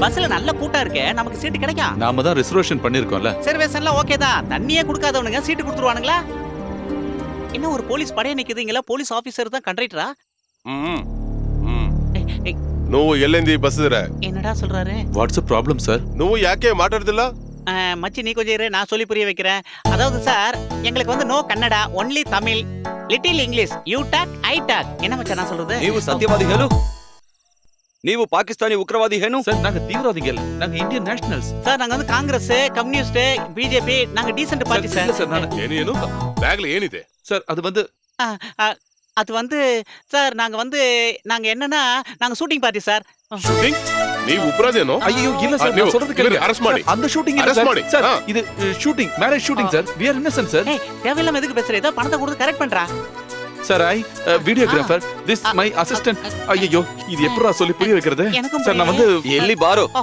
பஸ்ல நல்ல கூட்டம் இருக்கு, நமக்கு சீட்டு கிடைக்கும். நாம தான் ரிசர்வேஷன் பண்ணிருக்கோம்ல. ரிசர்வேஷன்லாம் ஓகே தான். தண்ணியே குடுக்காதவனுங்க சீட்டு கொடுத்துருவானுங்களா? இன்னும் ஒரு போலீஸ் படையே நிக்குதுங்களா? போலீஸ் ஆபீசர் தான் கண்டக்டரா? ம் ம் నువ్వు ఎల్లింది బస్సు దిరా என்னடா சொல்றாரு? What's problem sir? నువ్వు యాకే మాట్లాడుతున్నా மச்சி நீ கொஞ்சம் இரு, நான் சொல்லி புரிய வைக்கிறேன். அதாவது சார், எங்களுக்கு வந்து no Kannada, only Tamil, little English, you talk I talk. என்ன மச்சான் நான் சொல்றது? ನೀವು ಸತ್ಯವಾದಿ ಹೇಳು. ನೀವು ಪಾಕಿಸ್ತಾನಿ ಉಗ್ರವಾದಿ ಏನು? சார் நாங்க தீவிரவாதிகள் இல்ல, நாங்க இந்தியன் நேஷனல்ஸ். சார் நாங்க வந்து காங்கிரஸ், கம்யூனிஸ்ட், பிஜேபி, நாங்க டீசென்ட் பார்ட்டி சார். சார் நான் ఏనేను బ్యాగ్ లో ఏనిదే சார் அது வந்து ஆ, ஆ, அது வந்து சார் நாங்க என்னன்னா நாங்க ஷூட்டிங் பார்ட்டி சார். షూటింగ్ నీ ఉప్రాదేనో ஐயோ இல்ல சார், நான் சொல்றது கேளுங்க. అరెస్ట్ ಮಾಡಿ அந்த ஷூட்டிங் இல்ல Arrest சார். ಮಾಡಿ. சார் ஆ. இது shooting, marriage shooting sir. we are innocent sir. ஏய், தேவையில்லாம எதுக்கு பேசுற? ஏதோ பணத்தை கொடுத்து கரெக்ட் பண்றா. Sir I videographer, this my assistant. ஐயோ இது எப்படிடா சொல்லி புரிய வைக்கிறது? எனக்கும் சார் நான் வந்து ಎಲ್ಲಿ ಬಾರೋ. ஆ.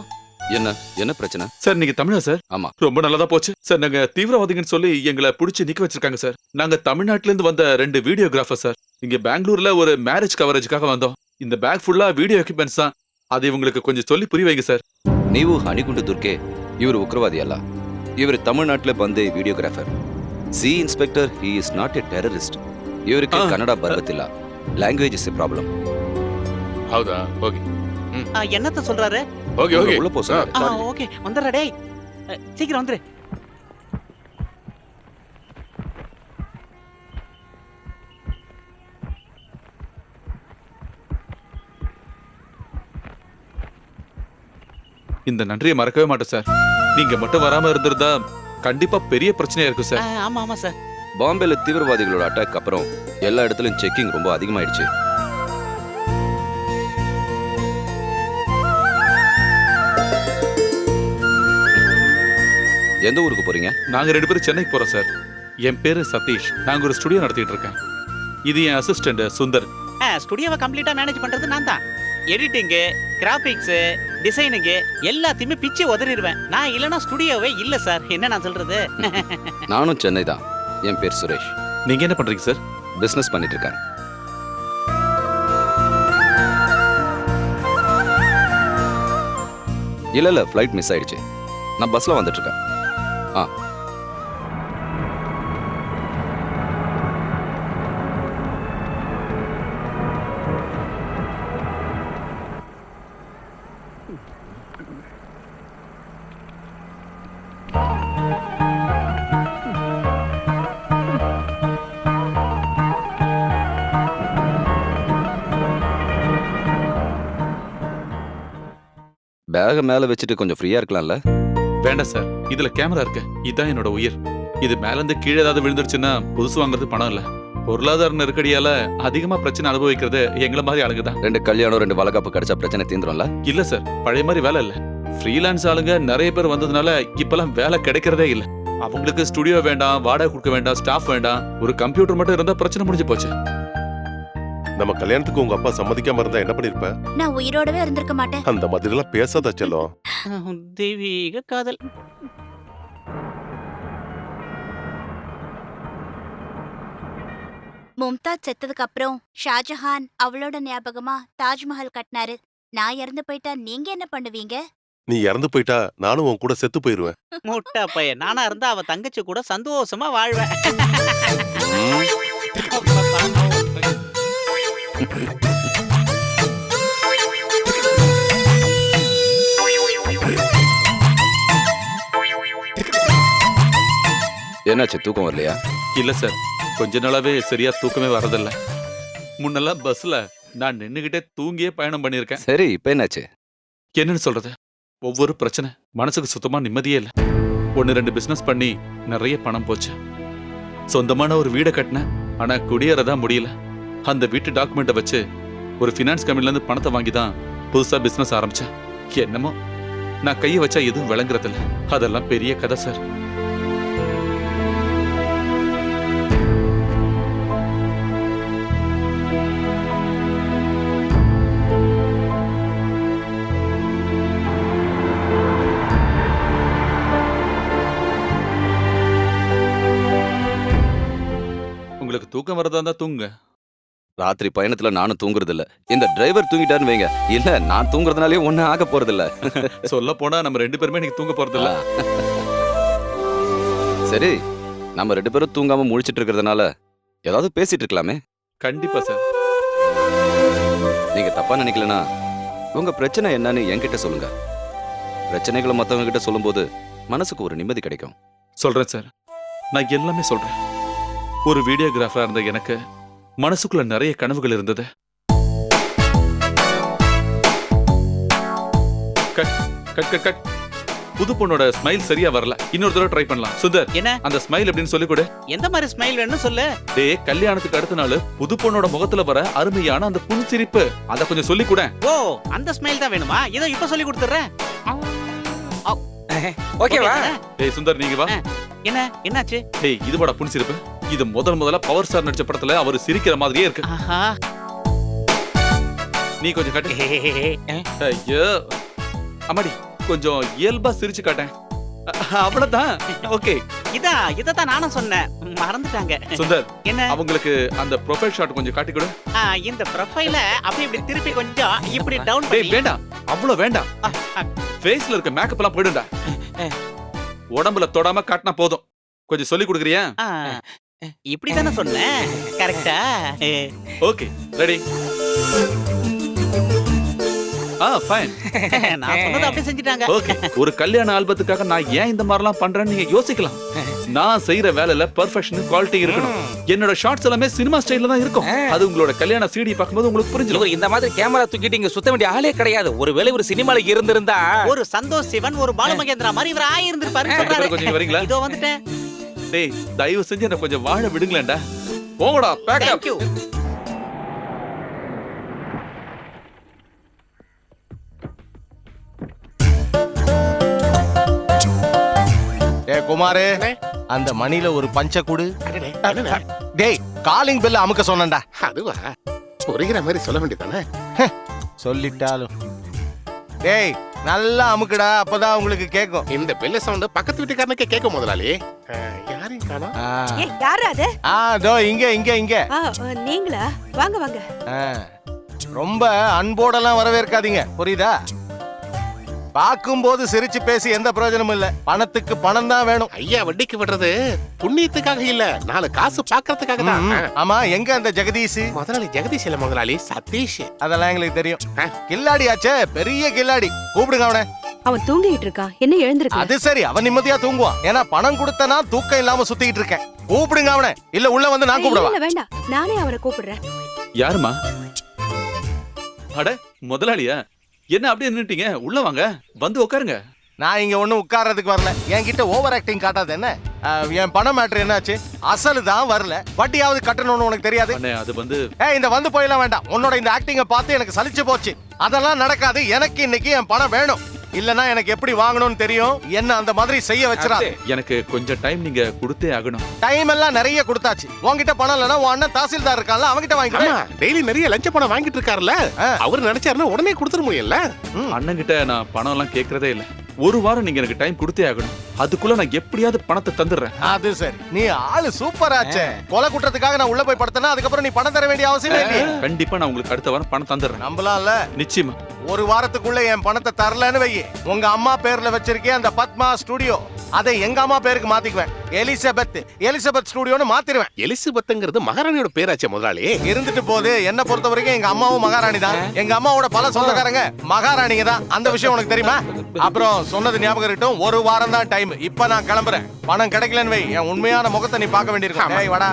என்ன என்ன பிரச்சனை? சார் நீங்க தமிழா சார்? ஆமா. ரொம்ப நல்லதா போச்சு சார். நாங்க தீவிரவாதிகன்னு சொல்லி எங்களை புடிச்சு நிக்க வச்சிருக்காங்க சார். நாங்க தமிழ்நாட்டுல இருந்து வந்த 2 வீடியோகிராஃபர் சார். இங்க பெங்களூர்ல ஒரு மேரேஜ் கவரேஜ்க்காக வந்தோம். இந்த பேக் ஃபுல்லா வீடியோ எக்யூப்மெண்ட்ஸ் தான். அது இவங்களுக்கு கொஞ்சம் சொல்லி புரிய வைங்க சார். ನೀವು ಹಣಿಗುಂಡು ದುರ್ಗೆ, ಇವರು ಉಗ್ರವಾದಿ ಅಲ್ಲ. ಇವರು ತಮಿಳುನಾಟ್ಲೆ ಬಂದೆ videographer. C inspector, he is not A terrorist. ಇವರಿಗೆ ಕನ್ನಡ ಬರುತ್ತಿಲ್ಲ. Language is A problem. ಹೌದಾ? ಓಕೆ என்னத்த சொல்றாரு? ஓகே ஓகே உள்ள போ சொன்னாரு. ஓகே வந்துடுறா டேய். சீக்கிரம் வந்துரு. இந்த நன்றியை மறக்கவே மாட்டேன் சார். நீங்க மட்டும் வராம இருந்திருந்தா கண்டிப்பா பெரிய பிரச்சனையா இருக்கும் சார். ஆமா ஆமா சார். பாம்பேல தீவிரவாதிகளோட அட்டாக் அப்புறம் எல்லா இடத்துலயும் செக்கிங் ரொம்ப அதிகமாயிடுச்சு. எந்த ஊருக்கு போறீங்க? நாங்க 2 பேரும் சென்னைக்கு போறோம் சார். என் பேரு சதீஷ். நாங்க ஒரு ஸ்டுடியோ நடத்திட்டு இருக்கேன். இது என் அசிஸ்டன்ட் சுந்தர். ஸ்டுடியோவை கம்ப்ளீட்டா மேனேஜ் பண்றது நான் தான். எடிட்டிங், கிராபிக்ஸ், டிசைனிங் எல்லாத்தையுமே பிச்சு உதறிடுவேன். நான் இல்லனா ஸ்டுடியோவே இல்ல சார். என்ன நான் சொல்றது? நானும் சென்னை தான். என் பேர் சுரேஷ். நீங்க என்ன பண்றீங்க சார்? பிசினஸ் பண்ணிட்டு இருக்கேன். இல்ல ஃப்ளைட் மிஸ் ஆயிடுச்சு. நான் பஸ்ல வந்துட்டு இருக்கேன். ஆ பேக மேல வச்சுட்டு கொஞ்சம் ஃப்ரீயா இருக்கலாம்ல? வேண்டாம் சார், இதுல கேமரா இருக்கு. இதான் என்னோட உயிர். இது மேல இருந்து கீழே ஏதாவது விழுந்துருச்சுன்னா புதுசு வாங்குறது பணம் இல்ல. பொருளாதார நெருக்கடியால அதிகமா பிரச்சனை அனுபவிக்கிறது எங்களை மாதிரி ஆளுங்க தான். 2 கல்யாணம் 2 வளகாப்பு கிடைச்சா பிரச்சனை தீந்துரும்ல? இல்ல சார், பழைய மாதிரி வேலை இல்ல. ஃப்ரீலான்ஸ் ஆளுங்க நிறைய பேர் வந்ததுனால இப்பெல்லாம் வேலை கிடைக்கிறதே இல்ல. அவங்களுக்கு ஸ்டுடியோ வேண்டாம், வாடகை கொடுக்க வேண்டாம், ஸ்டாஃப் வேண்டாம். ஒரு கம்ப்யூட்டர் மட்டும் இருந்தா பிரச்சனை முடிஞ்சு போச்சு. நம்ம கல்யாணத்துக்கு உங்க அப்பா சம்மதிக்காம இருந்தா என்ன பண்ணிருப்ப? நான் உயிரோடவே இருந்திருக்க மாட்டேன். அந்த மாதிரி எல்லாம் பேசாத செல்லம். தெய்வீக காதல். மும்தாஜ் செத்ததுக்கு அப்புறம் ஷாஜஹான் அவளோட ஞாபகமா தாஜ்மஹல் கட்டினாரு. நான் இறந்து போயிட்டா நீங்க என்ன பண்ணுவீங்க? நீ இறந்து போயிட்டா நானும் உன் கூட செத்து போயிருவேன். முட்டா பையன். நானா இருந்தா அவ தங்கச்சி கூட சந்தோஷமா வாழ்வேன். என்னாச்சு, தூக்கம் வரலையா? இல்ல சார், கொஞ்ச நாளாவே சரியா தூக்கமே வரதில்ல. முன்னெல்லாம் பஸ்ல நான் நின்னுகிட்டே தூங்கியே பயணம் பண்ணியிருக்கேன். சரி, இப்ப என்னாச்சு? என்னன்னு சொல்றது, ஒவ்வொரு பிரச்சனை, மனசுக்கு சுத்தமா நிம்மதியே இல்ல. 1-2 பிசினஸ் பண்ணி நிறைய பணம் போச்சு. சொந்தமான ஒரு வீடை கட்டினேன், ஆனா குடியேறதான் முடியல. அந்த வீட்டு டாக்குமெண்ட்டை வச்சு ஒரு ஃபினான்ஸ் கம்பெனில இருந்து பணத்தை வாங்கி தான் புதுசா பிசினஸ் ஆரம்பிச்சேன். என்னமோ நான் கையை வச்சா எதுவும் விளங்குறதில்ல. அதெல்லாம் பெரிய கதை சார். உங்களுக்கு தூக்கம் வரதா இருந்தா தூங்குங்க. ராத்திரி பயணத்துல நானும் தூங்குறது இல்ல. இந்த டிரைவர் தூங்கிட்டாருன்னு வைங்க, இல்ல நான் தூங்குறதுனாலே ஒண்ணும் ஆக போறது இல்ல. சொல்ல போனா நம்ம 2 பேருமே இன்னைக்கு தூங்க போறது இல்ல. சரி, நம்ம 2 பேரும் தூங்காம முழிச்சிட்டு இருக்கிறதுனால ஏதாவது பேசிட்டு இருக்கலாமே. கண்டிப்பா சார். நீங்க தப்பா நினைக்கலனா உங்க பிரச்சனை என்னன்னு என்கிட்ட சொல்லுங்க. பிரச்சனைகளை மத்தவங்க கிட்ட சொல்லும்போது மனசுக்கு ஒரு நிம்மதி கிடைக்கும். சொல்றேன் சார், நான் எல்லாமே சொல்றேன். ஒரு வீடியோகிராஃபரா இருந்த எனக்கு மனசுக்குள்ள நிறைய கனவுகள் இருந்தது. Cut cut cut cut. புது பொண்ணோட ஸ்மைல் சரியா வரல, இன்னொரு தடவை ட்ரை பண்ணலாம். சுந்தர், என்ன அந்த ஸ்மைல் எப்படின்னு சொல்லி கொடு. எந்த மாதிரி ஸ்மைல் வேணும்னு சொல்லு. டேய், கல்யாணத்துக்கு அடுத்த நாள் புது பொண்ணோட முகத்துல வர அருமையான அந்த புன்சிரிப்பு, அத கொஞ்சம் சொல்லி கொடு. ஓ, அந்த ஸ்மைல் தான் வேணுமா? இதோ இப்ப சொல்லி கொடுத்துறேன். ஓகேவா? டேய் சுந்தர், நீங்க வா. என்ன என்னாச்சு? டேய், இது வாடா புன்சிரிப்பு. இது முதல்ல பவர் ஸ்டார் நடிச்ச படத்துல அவர் சிரிக்கிற மாதிரியே இருக்கு. ஆஹா. நீ கொஞ்சம் காட்டு. ஐயோ அம்மாடி, கொஞ்சம் இயல்பா சிரிச்சு காட்டேன். அவ்வளவுதான். ஓகே. இதத்தான் நானும் சொன்னேன், மறந்துட்டாங்க. சுந்தர், என்ன? அவங்களுக்கு அந்த ப்ரொஃபைல் ஷாட் கொஞ்சம் காட்டி கொடு. இந்த ப்ரொஃபைல அப்படி இப்படி திருப்பி கொஞ்சம் இப்படி டவுன் டேய், பண்ணி. வேண்டாம், அவ்வளவு வேண்டாம். ஃபேஸ்ல இருக்க மேக்கப் எல்லாம் போயிடும்டா. உடம்புல தொடாம காட்டினா போதும். கொஞ்சம் சொல்லி கொடுக்குறியா? இப்படி தானே சொன்னேன், கரெக்டா? Okay, ready. ஃபைன். நான் சொன்னது அப்படியே செஞ்சுட்டாங்க. ஓகே. ஒரு கல்யாண ஆல்பத்துக்காக நான் ஏன் இந்த மாதிரிலாம் பண்றேன்னு நீங்க யோசிக்கலாம். நான் செய்யற வேலையில பெர்ஃபெக்ஷன், குவாலிட்டி இருக்கணும். என்னோட ஷார்ட்ஸ் எல்லாமே சினிமா ஸ்டைல்ல தான் இருக்கும். அது உங்களோட கல்யாண சிடி பார்க்கும்போது உங்களுக்கு புரிஞ்சிடும். இவர் இந்த மாதிரி கேமரா தூக்கிட்டு இங்க சுத்த வேண்டிய ஆளே கிடையாது. ஒருவேளை ஒரு சினிமால இருந்திருந்தா ஒரு சந்தோஷ் சிவன், ஒரு பாலு மகேந்திரா மாதிரி இவர் ஆயிருந்திருப்பாரு. கொஞ்சம் இங்க வரீங்களா? இதோ வந்துட்டேன். டேய், தயவு செஞ்சு என்ன கொஞ்சம் வாழ விடுங்களேன்டா. போங்கடா, pack up. Thank you. Kumar, அந்த மணில ஒரு பஞ்ச குடு. டேய், காலிங் பெல் அமுக்க சொன்னேன்டா. அதுவா? புரிகிற மாதிரி சொல்ல வேண்டியதானே? சொல்லிட்டாலும். டேய், நல்லா அமுக்குடா, அப்பதான் உங்களுக்கு கேக்கும். இந்த பெல்ல சவுண்ட் பக்கத்து வீட்டுக்காரனுக்கே கேட்கும் முதலாளி. யாரையும் காணோம். ஏய், யாரு அது? தோ இங்க இங்க இங்க. நீங்களா? வாங்க வாங்க. ரொம்ப அன்போடெல்லாம் வரவேற்காதீங்க, புரியுதா? பாக்கும்போது சிரிச்சு பேசி எந்த பிரயோஜனமும் இல்ல. பணத்துக்கு பணம் தான் வேணும். ஐயா வட்டிக்கு விடுறது புண்ணியத்துக்காக இல்ல, 4 காசு பாக்குறதுக்காக தான். ஆமா, எங்க அந்த ஜெகதீஷ்? முதலாளி ஜெகதீஷ் இல்ல முதலாளி, சதீஷ். அதெல்லாம் எங்களுக்கு தெரியும். கில்லாடி ஆச்சே, பெரிய கில்லாடி. கூப்பிடுங்க அவனை. அவன் தூங்கிட்டு இருக்கான், என்ன எழுந்திருக்க? அது சரி, அவன் நிம்மதியா தூங்குவான். ஏன்னா பணம் கொடுத்தனா தூக்கம் இல்லாம சுத்திட்டு இருக்கேன். கூப்பிடுங்க அவனை, இல்ல உள்ள வந்து நான் கூப்பிடுவா. இல்ல வேண்டாம், நானே அவரை கூப்பிடுறேன். யாருமா? அட, முதலாளியா? என்ன அப்படியே நின்னுட்டீங்க? உள்ள வாங்க, வந்து உட்காருங்க. நான் இங்க ஒண்ணும் உட்கார்றதுக்கு வரல. என்கிட்ட ஓவர் ஆக்டிங் காட்டாது என்ன? என் பணம் மேட்டர் என்னாச்சு? அசலு தான் வரல, வட்டியாவது கட்டணும்னு உனக்கு தெரியாது? அண்ணே, அது வந்து இந்த வந்து போயெல்லாம் வேண்டாம். உன்னோட இந்த ஆக்டிங்க பார்த்து எனக்கு சலிச்சு போச்சு. அதெல்லாம் நடக்காது. எனக்கு இன்னைக்கு என் பணம் வேணும். இல்லனா எனக்கு எப்படி வாங்கணும்னு தெரியும். என்ன அந்த மாதிரி செய்ய வச்சிராது. எனக்கு கொஞ்சம் டைம் நீங்க கொடுத்தே ஆகணும். டைம் எல்லாம் நிறைய கொடுத்தாச்சு. உன்கிட்ட பணம் இல்லனா உன் அண்ணன் தாசில்தார் இருக்கான்ல, அவன்கிட்ட வாங்கிக்கலாம். டெய்லி நிறைய லஞ்ச பணம் வாங்கிட்டு இருக்காருல்ல, அவர் நினைச்சாருன்னா உடனே கொடுத்துட முடியல. அண்ணன் கிட்ட நான் பணம் எல்லாம் கேக்குறதே இல்ல. ஒரு வாரம் நீங்க எனக்கு டைம் கொடுத்தே ஆகணும். அதுக்குள்ள நான் எப்படியாவது பணத்தை தந்துடுறேன். அது சரி, நீ ஆளு சூப்பர் ஆச்சே. கொலை குற்றத்துக்காக நான் உள்ள போய் படுத்தனா அதுக்கப்புறம் நீ பணம் தர வேண்டிய அவசியம் இல்லை. கண்டிப்பா நான் உங்களுக்கு அடுத்த வாரம் பணம் தந்துடுறேன். நம்பலாம்ல? நிச்சயமா. ஒரு வாரத்துக்குள்ள என் பணத்தை தரலன்னு வை, உங்க அம்மா பேர்ல வச்சிருக்கேன் அந்த பத்மா ஸ்டுடியோ, அதை எங்க அம்மா பேருக்கு மாத்திக்குவேன். எலிசபெத் ஸ்டுடியோன்னு மாத்திருவேன். எலிசபெத்ங்கிறது மகாராணியோட பேராச்சே முதலாளி. இருந்துட்டு போது, என்ன பொறுத்த வரைக்கும் எங்க அம்மாவும் மகாராணி தான். எங்க அம்மாவோட பல சொந்தக்காரங்க மகாராணிங்க தான். அந்த விஷயம் உனக்கு தெரியுமா? அப்புறம் சொன்னது ஞாபகம் இருக்கட்டும், ஒரு வாரம் தான் டைம். இப்ப நான் கிளம்புறேன். பணம் கிடைக்கலன்னு வை, என் உண்மையான முகத்தை நீ பார்க்க வேண்டியிருக்கும். ஏய் வாடா.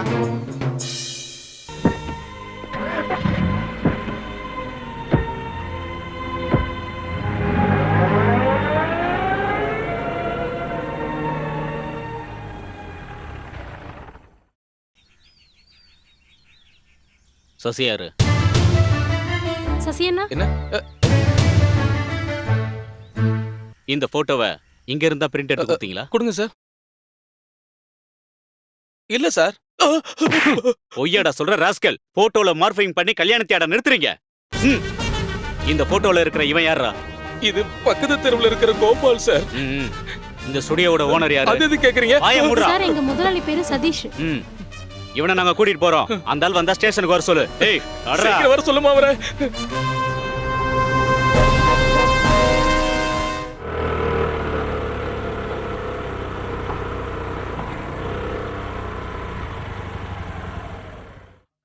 சசியாரு. சசி அண்ணா, என்ன? இந்த போட்டோவை இங்க இருந்தா பிரிண்ட் எடுத்து கொடுத்தீங்களா? கொடுங்க சார். இல்ல சார். ஒய்யாடா சொல்ற ராஸ்கல். போட்டோல மார்ஃபிங் பண்ணி கல்யாணத்தையாட நிறுத்துறீங்க. இந்த போட்டோல இருக்கிற இவன் யாரா? இது பக்கத்து தெருவுல இருக்கிற கோபால் சார். இந்த ஸ்டுடியோவோட ஓனர் யாரு? அது எது கேக்குறீங்க? வாயை மூடுடா. சார் எங்க முதலாளி பேரு சதீஷ். இவனை நாங்க கூட்டிட்டு போறோம். அந்த ஆள் வந்தா ஸ்டேஷனுக்கு வர சொல்லு. ஏய் அடடா. சீக்கிரம் வர சொல்லுமா அவரை.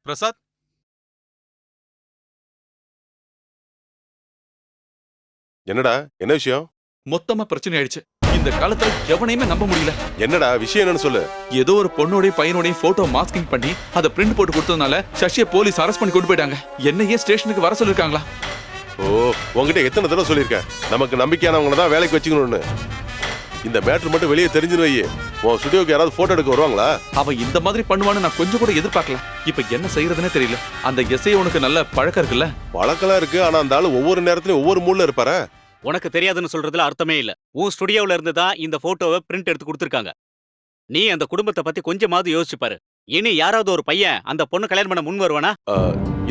பிரசாத், என்னடா என்ன விஷயம்? மொத்தமா பிரச்சனை ஆயிடுச்சு. இந்த காலத்துல எவனையுமே நம்ப முடியல. என்னடா விஷயம் என்னன்னு சொல்லு. ஏதோ ஒரு பொண்ணோட பையனோட போட்டோ மாஸ்கிங் பண்ணி அதை பிரிண்ட் போட்டு கொடுத்ததுனால சசியை போலீஸ் அரெஸ்ட் பண்ணி கொண்டு போயிட்டாங்க. என்னையே ஸ்டேஷனுக்கு வர சொல்லிருக்காங்களா? ஓ, உங்ககிட்ட எத்தனை தடவை சொல்லியிருக்கேன் நமக்கு நம்பிக்கையானவங்கள தான் வேலைக்கு வச்சுக்கணும்னு. இந்த மேட்ரு மட்டும் வெளியே தெரிஞ்சுன்னு வை, உன் ஸ்டுடியோக்கு யாராவது போட்டோ எடுக்க வருவாங்களா? அவன் இந்த மாதிரி பண்ணுவான்னு நான் கொஞ்சம் கூட எதிர்பார்க்கல. இப்ப என்ன செய்யறதுன்னே தெரியல. அந்த எஸ்ஐ உனக்கு நல்ல பழக்கம் இருக்குல்ல? பழக்கலாம் இருக்கு, ஆனா அந்த ஆளு ஒவ்வொரு நேரத்திலயும் ஒவ்வொரு மூட்ல இருப்பாரு. உனக்கு தெரியாதுன்னு சொல்றதுல அர்த்தமே இல்ல. உன் ஸ்டுடியோல இருந்து தான் இந்த போட்டோவை பிரிண்ட் எடுத்து கொடுத்திருக்காங்க. நீ அந்த குடும்பத்தை பத்தி கொஞ்சமாவது யோசிச்சு பாரு. இனி யாராவது ஒரு பையன் அந்த பொண்ணு கல்யாணம் பண்ண முன் வருவானா?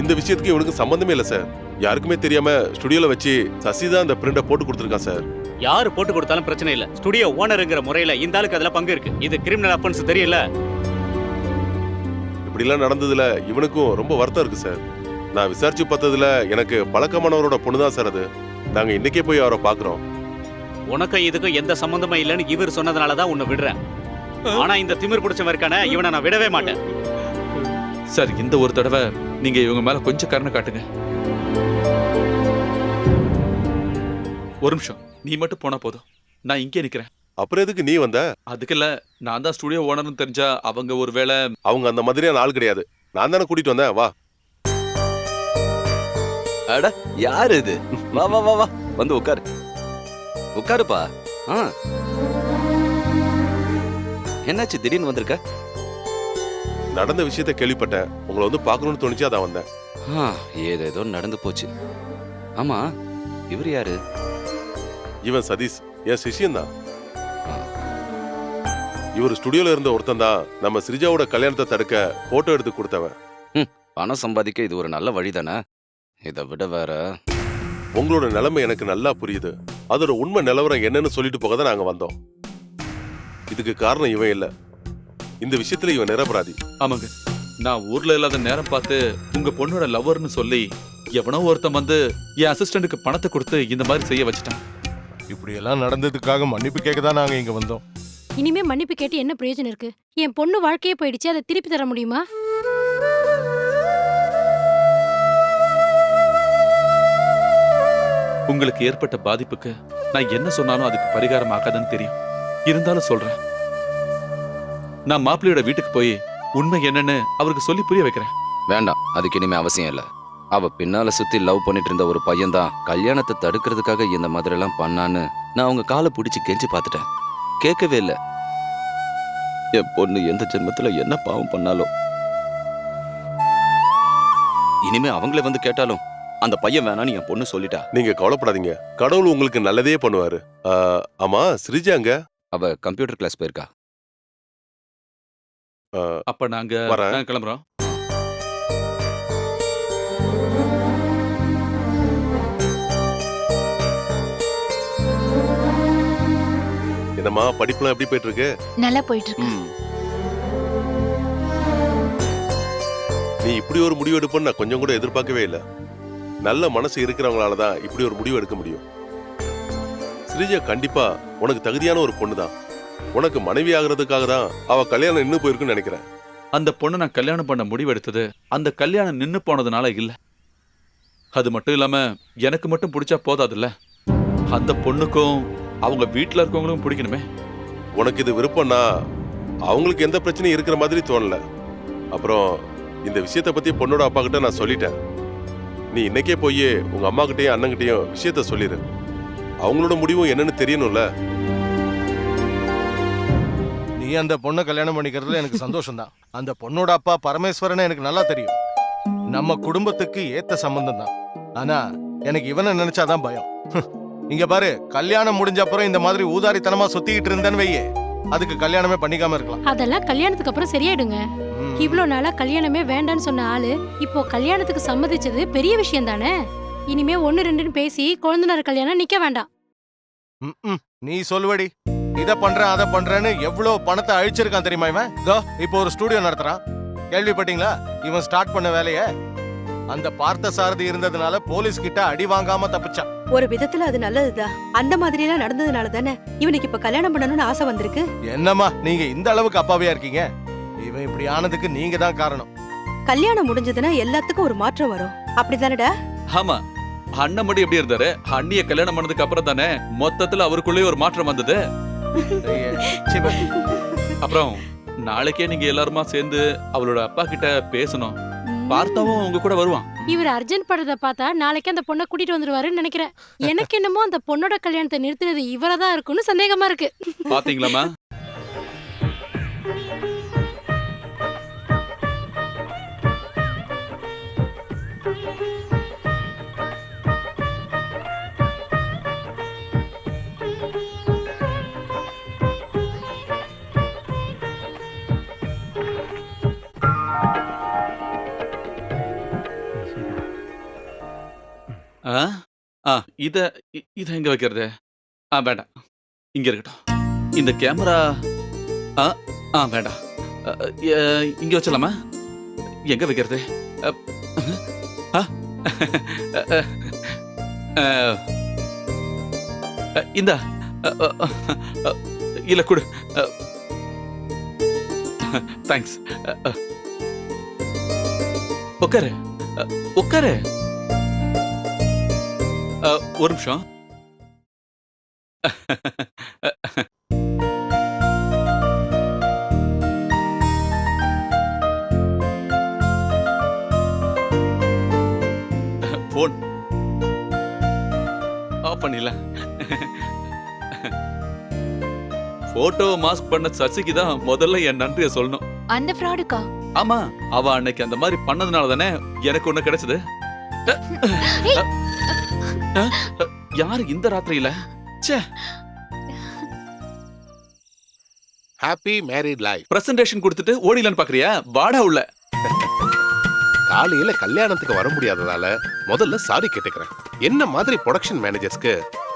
இந்த விஷயத்துக்கு இவனுக்கு சம்பந்தமே இல்ல சார். யாருக்குமே தெரியாம ஸ்டுடியோல வச்சு சசி தான் அந்த பிரிண்ட போட்டு கொடுத்துருக்கான் சார். யாரு போட்டு கொடுத்தாலும் பிரச்சனை இல்ல. ஸ்டுடியோ ஓனருங்கிற முறையில இந்த ஆளுக்கு அதுல பங்கு இருக்கு. இது கிரிமினல் அஃபென்ஸ் தெரியல. இப்படி எல்லாம் நடந்ததுல இவனுக்கும் ரொம்ப வருத்தம் இருக்கு சார். நான் விசாரிச்சு பார்த்ததுல எனக்கு பழக்கமானவரோட பொண்ணு தான் சார் அது. நாங்க இன்னைக்கே போய் அவரை பாக்குறோம். உனக்கு இதுக்கும் எந்த சம்பந்தமும் இல்லைன்னு இவர் சொன்னதுனாலதான் உன்னை விடுறேன். ஆனா இந்த திமிர் பிடிச்சவன் இருக்கானே, இவனை நான் விடவே மாட்டேன். சார், இந்த ஒரு தடவை நீங்க இவங்க மேல கொஞ்சம் கருணை காட்டுங்க. ஒரு நிமிஷம், நீ மட்டும் போனா போதும். நான் இங்கே நிக்கிறேன். அப்புறம் எதுக்கு நீ வந்த? அதுக்கு இல்ல, நான் தான் ஸ்டுடியோ ஓனர்னு தெரிஞ்சா அவங்க ஒருவேளை. அவங்க அந்த மாதிரியான ஆள் கிடையாது. நான் தானே கூட்டிட்டு வந்தேன். வா. அட யாரு இது? வா வா வா வா, வந்து உட்காரு. உட்காருப்பா. என்னாச்சு திடீர்னு வந்திருக்க? நடந்த விஷயத்த கேள்விப்பட்டேன், உங்களை வந்து பார்க்கணும்னு தோணுச்சு, அதான் வந்தேன். ஏதேதோ நடந்து போச்சு. ஆமா, இவர் யாரு? இவன் சதீஷ், என் சிஷ்யன் தான். இவர் ஸ்டுடியோல இருந்த ஒருத்தன் தான் நம்ம ஸ்ரீஜாவோட கல்யாணத்தை தடுக்க போட்டோ எடுத்து கொடுத்தவன். பணம் சம்பாதிக்க இது ஒரு நல்ல வழி தானே. இதை விட வேற. உங்களோட நிலைமை எனக்கு நல்லா புரியுது. அதோட உண்மை நிலவரம் என்னன்னு சொல்லிட்டு போக தான் நாங்க வந்தோம். இதுக்கு காரணம் இவன் இல்ல. இந்த விஷயத்துல இவன் நிரபராதி. ஆமாங்க, நான் ஊர்ல இல்லாத நேரம் பார்த்து உங்க பொண்ணோட லவ்வர்னு சொல்லி எவனோ ஒருத்தன் வந்து என் அசிஸ்டன்ட்டுக்கு பணத்தை கொடுத்து இந்த மாதிரி செய்ய வச்சுட்டான். இப்படி எல்லாம் நடந்ததுக்காக மன்னிப்பு கேட்க தான் நாங்க இங்க வந்தோம். இனிமே மன்னிப்பு கேட்டு என்ன பிரயோஜனம் இருக்கு? என் பொண்ணு வாழ்க்கையே போயிடுச்சு, அதை திருப்பி தர முடியுமா? உங்களுக்கு ஏற்பட்ட பாதிப்புக்கு நான் என்ன சொன்னாலும் அதுக்கு பரிகாரம் ஆகாதுன்னு தெரியும். இருந்தாலும் சொல்றேன், நான் மாப்பிள்ளையோட வீட்டுக்கு போய் உண்மை என்னன்னு அவருக்கு சொல்லி புரிய வைக்கிறேன். வேண்டாம், அதுக்கு இனிமே அவசியம் இல்ல. அவ பின்னால சுத்தி லவ் பண்ணிட்டு இருந்த ஒரு பையன் தான் கல்யாணத்தை தடுக்கிறதுக்காக இந்த மாதிரி எல்லாம் பண்ணான்னு நான் அவங்க காலை பிடிச்சு கெஞ்சி பார்த்துட்டேன். கேட்கவே இல்ல. என் பொண்ணு எந்த ஜென்மத்துல என்ன பாவம் பண்ணாலும் இனிமே அவங்களே வந்து கேட்டாலும் அந்த பையன் வேணான்னு என் பொண்ணு சொல்லிட்டா. நீங்க கவலைப்படாதீங்க, கடவுள் உங்களுக்கு நல்லதே பண்ணுவாரு. ஆமா, ஸ்ரீஜாங்க? அவ கம்ப்யூட்டர் கிளாஸ் போயிருக்கா. அப்ப நாங்க கிளம்புறோம். என்னம்மா, படிப்புலாம் எப்படி போயிட்டு இருக்கு? நல்லா போயிட்டு இருக்கு. நீ இப்படி ஒரு முடிவு எடுப்பன்னு நான் கொஞ்சம் கூட எதிர்பார்க்கவே இல்லை. நல்ல மனசு இருக்கிறவங்களால தான் இப்படி ஒரு முடிவு எடுக்க முடியும். ஸ்ரீஜா கண்டிப்பா உனக்கு தகுதியான ஒரு பொண்ணு தான். உனக்கு மனைவி ஆகிறதுக்காக தான் அவ கல்யாணம் நின்னு போயிருக்குன்னு நினைக்கிறேன். அந்த பொண்ணை நான் கல்யாணம் பண்ண முடிவெடுத்தது அந்த கல்யாணம் நின்னு போனதுனால இல்ல. அது மட்டும் இல்லாம எனக்கு மட்டும் பிடிச்சா போதாதுல்ல, அந்த பொண்ணுக்கும் அவங்க வீட்டுல இருக்கவங்களும் பிடிக்கணுமே. உனக்கு இது விருப்பம்னா அவங்களுக்கு எந்த பிரச்சனையும் இருக்கிற மாதிரி தோணல. அப்புறம் இந்த விஷயத்தை பத்தி பொண்ணோட அப்பா கிட்ட நான் சொல்லிட்டேன். நீ இன்னைக்கே போய் உங்க அம்மா கிட்டயும் அண்ணங்கிட்டயும் விஷயத்த சொல்லிடு. அவங்களோட முடிவும் என்னன்னு தெரியணும்ல. நீ அந்த பொண்ணை கல்யாணம் பண்ணிக்கிறதுல எனக்கு சந்தோஷம் தான். அந்த பொண்ணோட அப்பா பரமேஸ்வரன் எனக்கு நல்லா தெரியும். நம்ம குடும்பத்துக்கு ஏத்த சம்பந்தம் தான். ஆனா எனக்கு இவனை நினைச்சாதான் பயம். இங்க பாரு, கல்யாணம் முடிஞ்ச அப்புறம் இந்த மாதிரி ஊதாரித்தனமா சுத்திக்கிட்டு இருந்தேன்னு வையே, அதுக்கு கல்யாணமே பண்ணிக்காம இருக்கலாம். அதெல்லாம் கல்யாணத்துக்கு அப்புறம் சரியாயிடுங்க. இவ்ளோ நாளா கல்யாணமே வேண்டான்னு சொன்ன ஆளு இப்போ கல்யாணத்துக்கு சம்மதிச்சது பெரிய விஷயம் தானே. இனிமே 1-2ன்னு பேசி கொழுந்தனார் கல்யாணம் நிக்க வேண்டாம். நீ சொல்லுவடி. இத பண்றேன் அதை பண்றேன்னு எவ்வளவு பணத்தை அழிச்சிருக்கான் தெரியுமா இவன். இப்போ ஒரு ஸ்டுடியோ நடத்துறான். கேள்விப்பட்டீங்களா இவன் ஸ்டார்ட் பண்ண வேலைய? அந்த பார்த்த சாரதி இருந்ததுனால போலீஸ் கிட்ட அடி வாங்காம தப்பிச்சான். ஒரு விதத்துல அது நல்லதுதான். அந்த மாதிரி எல்லாம் நடந்ததுனால தானே இவனுக்கு இப்ப கல்யாணம் பண்ணணும்னு ஆசை வந்திருக்கு. என்னம்மா நீங்க இந்த அளவுக்கு அப்பாவியா இருக்கீங்க? இவன் இப்படி ஆனதுக்கு நீங்க தான் காரணம். கல்யாணம் முடிஞ்சதுன்னா எல்லாத்துக்கும் ஒரு மாற்றம் வரும். அப்படிதானடா? ஆமா, அண்ணன் மட்டும் எப்படி இருந்தாரு? அண்ணிய கல்யாணம் பண்ணதுக்கு அப்புறம் தானே மொத்தத்துல அவருக்குள்ளே ஒரு மாற்றம் வந்தது. ஐயே, ச்சீ, பே. அப்புறம் நாளைக்கே நீங்க எல்லாருமா சேர்ந்து அவளோட அப்பா கிட்ட பேசணும். பார்த்தாவும் உங்க கூட வருவான். இவர் அர்ஜென்ட் படுறத பார்த்தா நாளைக்கு அந்த பொண்ணை கூட்டிட்டு வந்துருவாருன்னு நினைக்கிறேன். எனக்கு என்னமோ அந்த பொண்ணோட கல்யாணத்தை நிறுத்தினது இவரதான் இருக்கும்னு சந்தேகமா இருக்கு. பாத்தீங்களாமா? ஆ ஆ இத இத எங்க வைக்கிறது? வேண்டாம், இங்க இருக்கட்டும். இந்த கேமரா வேண்டாம், இங்க வச்சலாமா? எங்க வைக்கிறது? இந்த இல்ல கொடு. தேங்க்ஸ். உட்காரு உட்காரு. ஒரு நிமிஷம். போன் ஆஃப் பண்ணிடல. போட்டோ மாஸ்க் பண்ண சசிக்கு தான் முதல்ல என் நன்றியை சொல்லணும். அந்த ஃப்ராடுக்கா? ஆமா, அவ அன்னைக்கு அந்த மாதிரி பண்ணதுனால தானே எனக்கு ஒண்ணு கிடைச்சது. யாரு இந்த ராத்திரியில? Happy married life. பிரசன்டேஷன் கொடுத்துட்டு ஓடிலான்னு பாக்குறியா? வாடா உள்ள. காலையில கல்யாணத்துக்கு வர முடியாததால முதல்ல சாரி கேட்டுக்கிறேன். என்ன மாதிரி ப்ரொடக்ஷன் மேனேஜர்ஸ்க்கு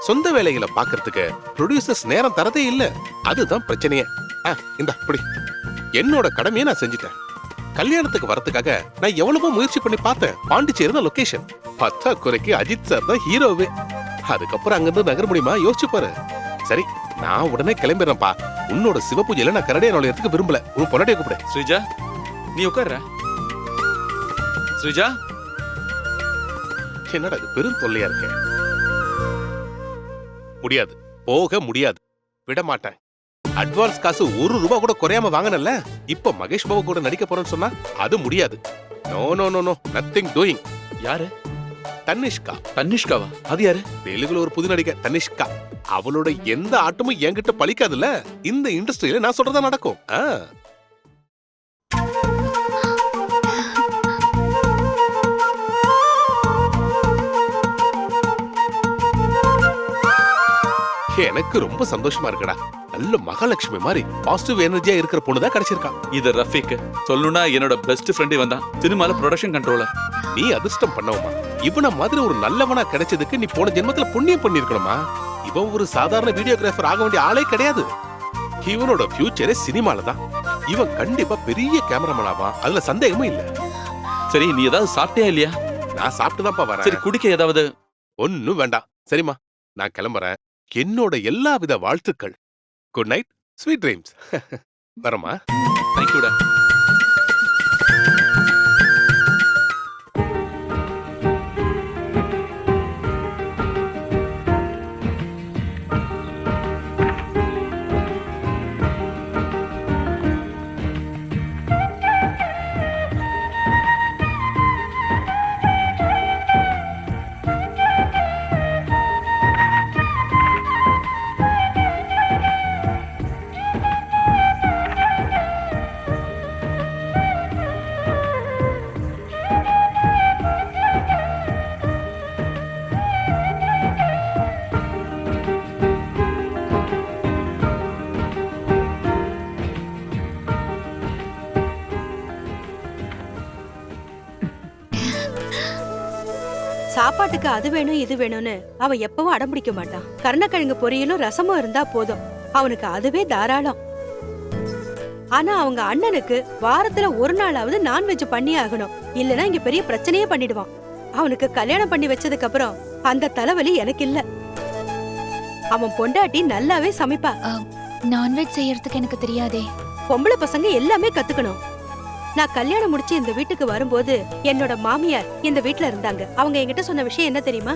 சொந்த வேலைகளை பாக்குறதுக்கு ப்ரொடியூசர்ஸ் நேரம் தரதே இல்ல. அதுதான் பிரச்சனையே. இந்த இப்படி என்னோட கடமையை நான் செஞ்சுட்டேன். கல்யாணத்துக்கு வரதுக்காக நான் எவ்வளவோ முயற்சி பண்ணி பார்த்தேன். பாண்டிச்சேரி தான் லொகேஷன். பத்தா குறைக்கு அஜித் சார் தான் ஹீரோவே. அதுக்கப்புறம் அங்கிருந்து நகர முடியுமா? யோசிச்சு பாரு. சரி, நான் உடனே கிளம்பிடுறேன்ப்பா. உன்னோட சிவ பூஜையில நான் கரடியா நுழையறதுக்கு விரும்பல. உன் பொண்டாட்டியை கூப்பிடு. ஸ்ரீஜா, நீ உட்கார்ற. ஸ்ரீஜா, என்னடா இது பெரும் தொல்லையா இருக்கு. முடியாது, போக முடியாது, விட மாட்டேன். அட்வான்ஸ் காசு ₹1 கூட குறையாம வாங்கினல. இப்ப மகேஷ் பாபு கூட நடிக்க போறேன்னு சொன்னா அது முடியாது. No no no no, nothing doing. யாரு? தன்னிஷ்கா. தன்னிஷ்காவா? அது யாரு? தெலுங்குல ஒரு புது நடிகை தன்னிஷ்கா. அவளோட எந்த ஆட்டமும் என்கிட்ட பலிக்காதுல்ல. இந்த இண்டஸ்ட்ரியில நான் சொல்றதா நடக்கும். எனக்கு ரொம்ப சந்தோஷமா இருக்குடா. நல்ல மகாலட்சுமி மாதிரி பாசிட்டிவ் எனர்ஜியா இருக்கிற பொண்ணுதான் கிடைச்சிருக்கா. இது ரஃபீக். சொல்லணும்னா என்னோட பெஸ்ட் ஃப்ரெண்டே வந்தான். சினிமால ப்ரொடக்ஷன் கண்ட்ரோலர். நீ அதிர்ஷ்டம் பண்ணவுமா? இவன மாதிரி ஒரு நல்லவனா கிடைச்சதுக்கு நீ போன ஜென்மத்துல புண்ணியம் பண்ணிருக்கணுமா? இவன் ஒரு சாதாரண வீடியோகிராஃபர் ஆக வேண்டிய ஆளே கிடையாது. இவனோட ஃபியூச்சரே சினிமால தான். இவன் கண்டிப்பா பெரிய கேமராமேன் ஆவான். அதுல சந்தேகமும் இல்ல. சரி, நீ ஏதாவது சாப்பிட்டியா இல்லையா? நான் சாப்பிட்டுதான்ப்பா வரேன். சரி, குடிக்க ஏதாவது? ஒன்னும் வேண்டாம். சரிம்மா, நான் கிளம்புறேன். என்னோட எல்லாவித வாழ்த்துக்கள். Good night, sweet dreams. வரமா? தேங்க்யூடா. சாப்பாட்டுக்கு அது வேணும் இது வேணும்னு அவன் எப்பவும் அடம்பிடிக்க மாட்டான். கருணக்கிழங்கு பொரியலும் ரசமும் இருந்தா போதும். அவனுக்கு அதுவே தாராளம். ஆனா அவங்க அண்ணனுக்கு வாரத்துல ஒரு நாளாவது நான்வெஜ் பண்ணி ஆகணும், இல்லனா இங்க பெரிய பிரச்சனையே பண்ணிடுவான். அவனுக்கு கல்யாணம் பண்ணி வச்சதுக்கு அப்புறம் அந்த தலைவலி எனக்கு இல்ல. அவன் பொண்டாட்டி நல்லாவே சமைப்பா. நான்வெஜ் செய்யறதுக்கு எனக்கு தெரியாதே. பொம்பளை பசங்க எல்லாமே கத்துக்கணும். நான் கல்யாணம் முடிச்சு இந்த வீட்டுக்கு வரும்போது என்னோட மாமியார் இந்த வீட்ல இருந்தாங்க. அவங்க என்கிட்ட சொன்ன விஷயம் என்ன தெரியுமா?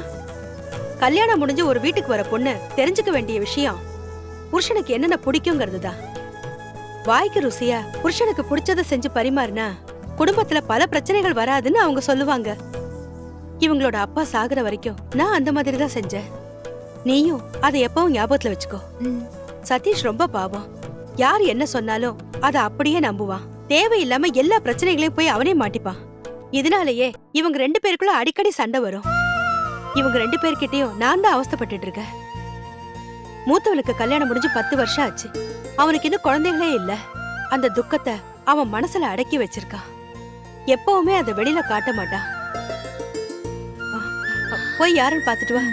கல்யாணம் முடிஞ்சு ஒரு வீட்டுக்கு வர பொண்ணு தெரிஞ்சுக்க வேண்டிய விஷயம் புருஷனுக்கு என்னென்ன பிடிக்குங்கிறதுதான். வாய்க்கு ருசியா புருஷனுக்கு பிடிச்சத செஞ்சு பரிமாறினா குடும்பத்துல பல பிரச்சனைகள் வராதுன்னு அவங்க சொல்லுவாங்க. இவங்களோட அப்பா சாகுற வரைக்கும் நான் அந்த மாதிரி தான் செஞ்சேன். நீயும் அதை எப்பவும் ஞாபகத்துல வச்சுக்கோ. சதீஷ் ரொம்ப பாவம். யார் என்ன சொன்னாலும் அதை அப்படியே நம்புவான். தேவையில்லாம எல்லா பிரச்சனைகளையும் போய் அவனே மாட்டிப்பான். இதனாலேயே இவங்க 2 பேருக்குள்ள அடிக்கடி சண்டை வரும். இவங்க 2 பேர்கிட்டயும் நான் தான் அவஸ்தைப்பட்டுட்டு இருக்கேன். மூத்தவனுக்கு கல்யாணம் முடிஞ்சு 10 வருஷம் ஆச்சு. அவனுக்கு இன்னும் குழந்தைகளே இல்ல. அந்த துக்கத்தை அவன் மனசுல அடக்கி வச்சிருக்கான். எப்பவுமே அதை வெளியில காட்ட மாட்டான். போய் யாருன்னு பாத்துட்டு வா.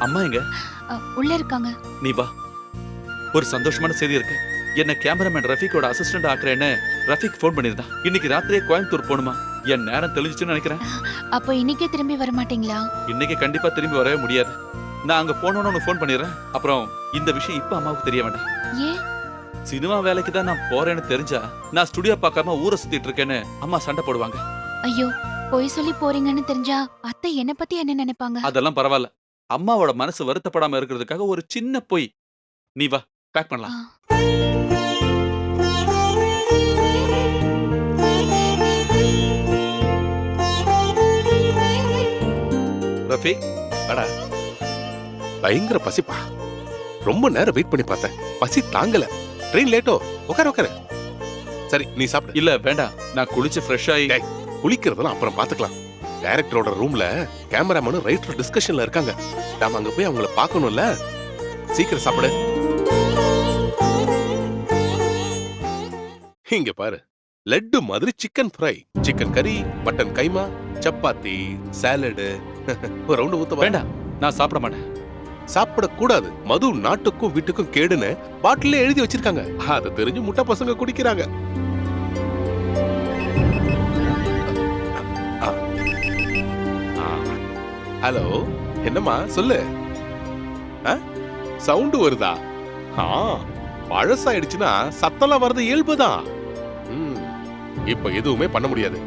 அம்மா எங்க? உள்ள இருக்காங்க. நீ வா. ஒரு சந்தோஷமான செய்தி இருக்கு. என்ன கேமராமேன் ரஃபீக்கோட அசிஸ்டன்ட் ஆக்குறேன்னு ரஃபீக் ஃபோன் பண்ணிருந்தான். இன்னைக்கு ராத்திரியே கோயம்புத்தூர் போகணுமா? என் நேரம் தெளிஞ்சுச்சுன்னு நினைக்கிறேன். அப்போ இன்னைக்கே திரும்பி வர மாட்டீங்களா? இன்னைக்கு கண்டிப்பா திரும்பி வரவே முடியாது. நான் அங்க போனோன்னு உனக்கு ஃபோன் பண்ணிடுறேன். அப்புறம் இந்த விஷயம் இப்ப அம்மாவுக்கு தெரிய வேண்டாம். ஏன்? சினிமா வேலைக்கு தான் நான் போறேன்னு தெரிஞ்சா நான் ஸ்டுடியோ பார்க்காம ஊரை சுத்திட்டு இருக்கேன்னு அம்மா சண்டை போடுவாங்க. ஐயோ, போய் சொல்லி போறீங்கன்னு தெரிஞ்சா அத்தை என்ன பத்தி என்ன நினைப்பாங்க? அதெல்லாம் பரவாயில்ல. அம்மாவோட மனசு வருத்தப்படாம இருக்கிறதுக்காக ஒரு சின்ன பொய். நீ வா, பேக் பண்ணலாம். ரஃபீக், அடா பயங்கர பசிப்பா. ரொம்ப நேரம் வெயிட் பண்ணி பார்த்தேன், பசி தாங்கல. Train Leto? உட்கார உட்கார. சரி நீ சாப்பிடு. இல்ல வேண்டாம், நான் குளிச்சு ஃப்ரெஷ் ஆகி. டேய், குளிக்கிறதெல்லாம் அப்புறம் பாத்துக்கலாம். டைரக்டரோட ரூம்ல கேமராமேனும் ரைட்டர் டிஸ்கஷன்ல இருக்காங்க. நாம அங்க போய் அவங்கள பார்க்கணும்ல. சீக்கிரம் சாப்பிடு. இங்க பாரு, லட்டு மாதிரி சிக்கன் ஃப்ரை, சிக்கன் கறி, மட்டன் கைமா, சப்பாத்தி, சாலடு. ஒரு ரவுண்ட் ஊத்த வேண்டாம், நான் சாப்பிட மாட்டேன். சாப்பிடக்கூடாது. மது நாட்டுக்கும் வீட்டுக்கும் கேடுன்னு பாட்டிலே எழுதி வச்சிருக்காங்க. அதை தெரிஞ்சு முட்டை பசங்க குடிக்கிறாங்க. ஹலோ, என்னம்மா சொல்லு. சவுண்ட் வருதா? பழசாயிடுச்சுன்னா சத்தம்லாம் வர்றது இயல்புதான். இப்ப எதுவுமே பண்ண முடியாது.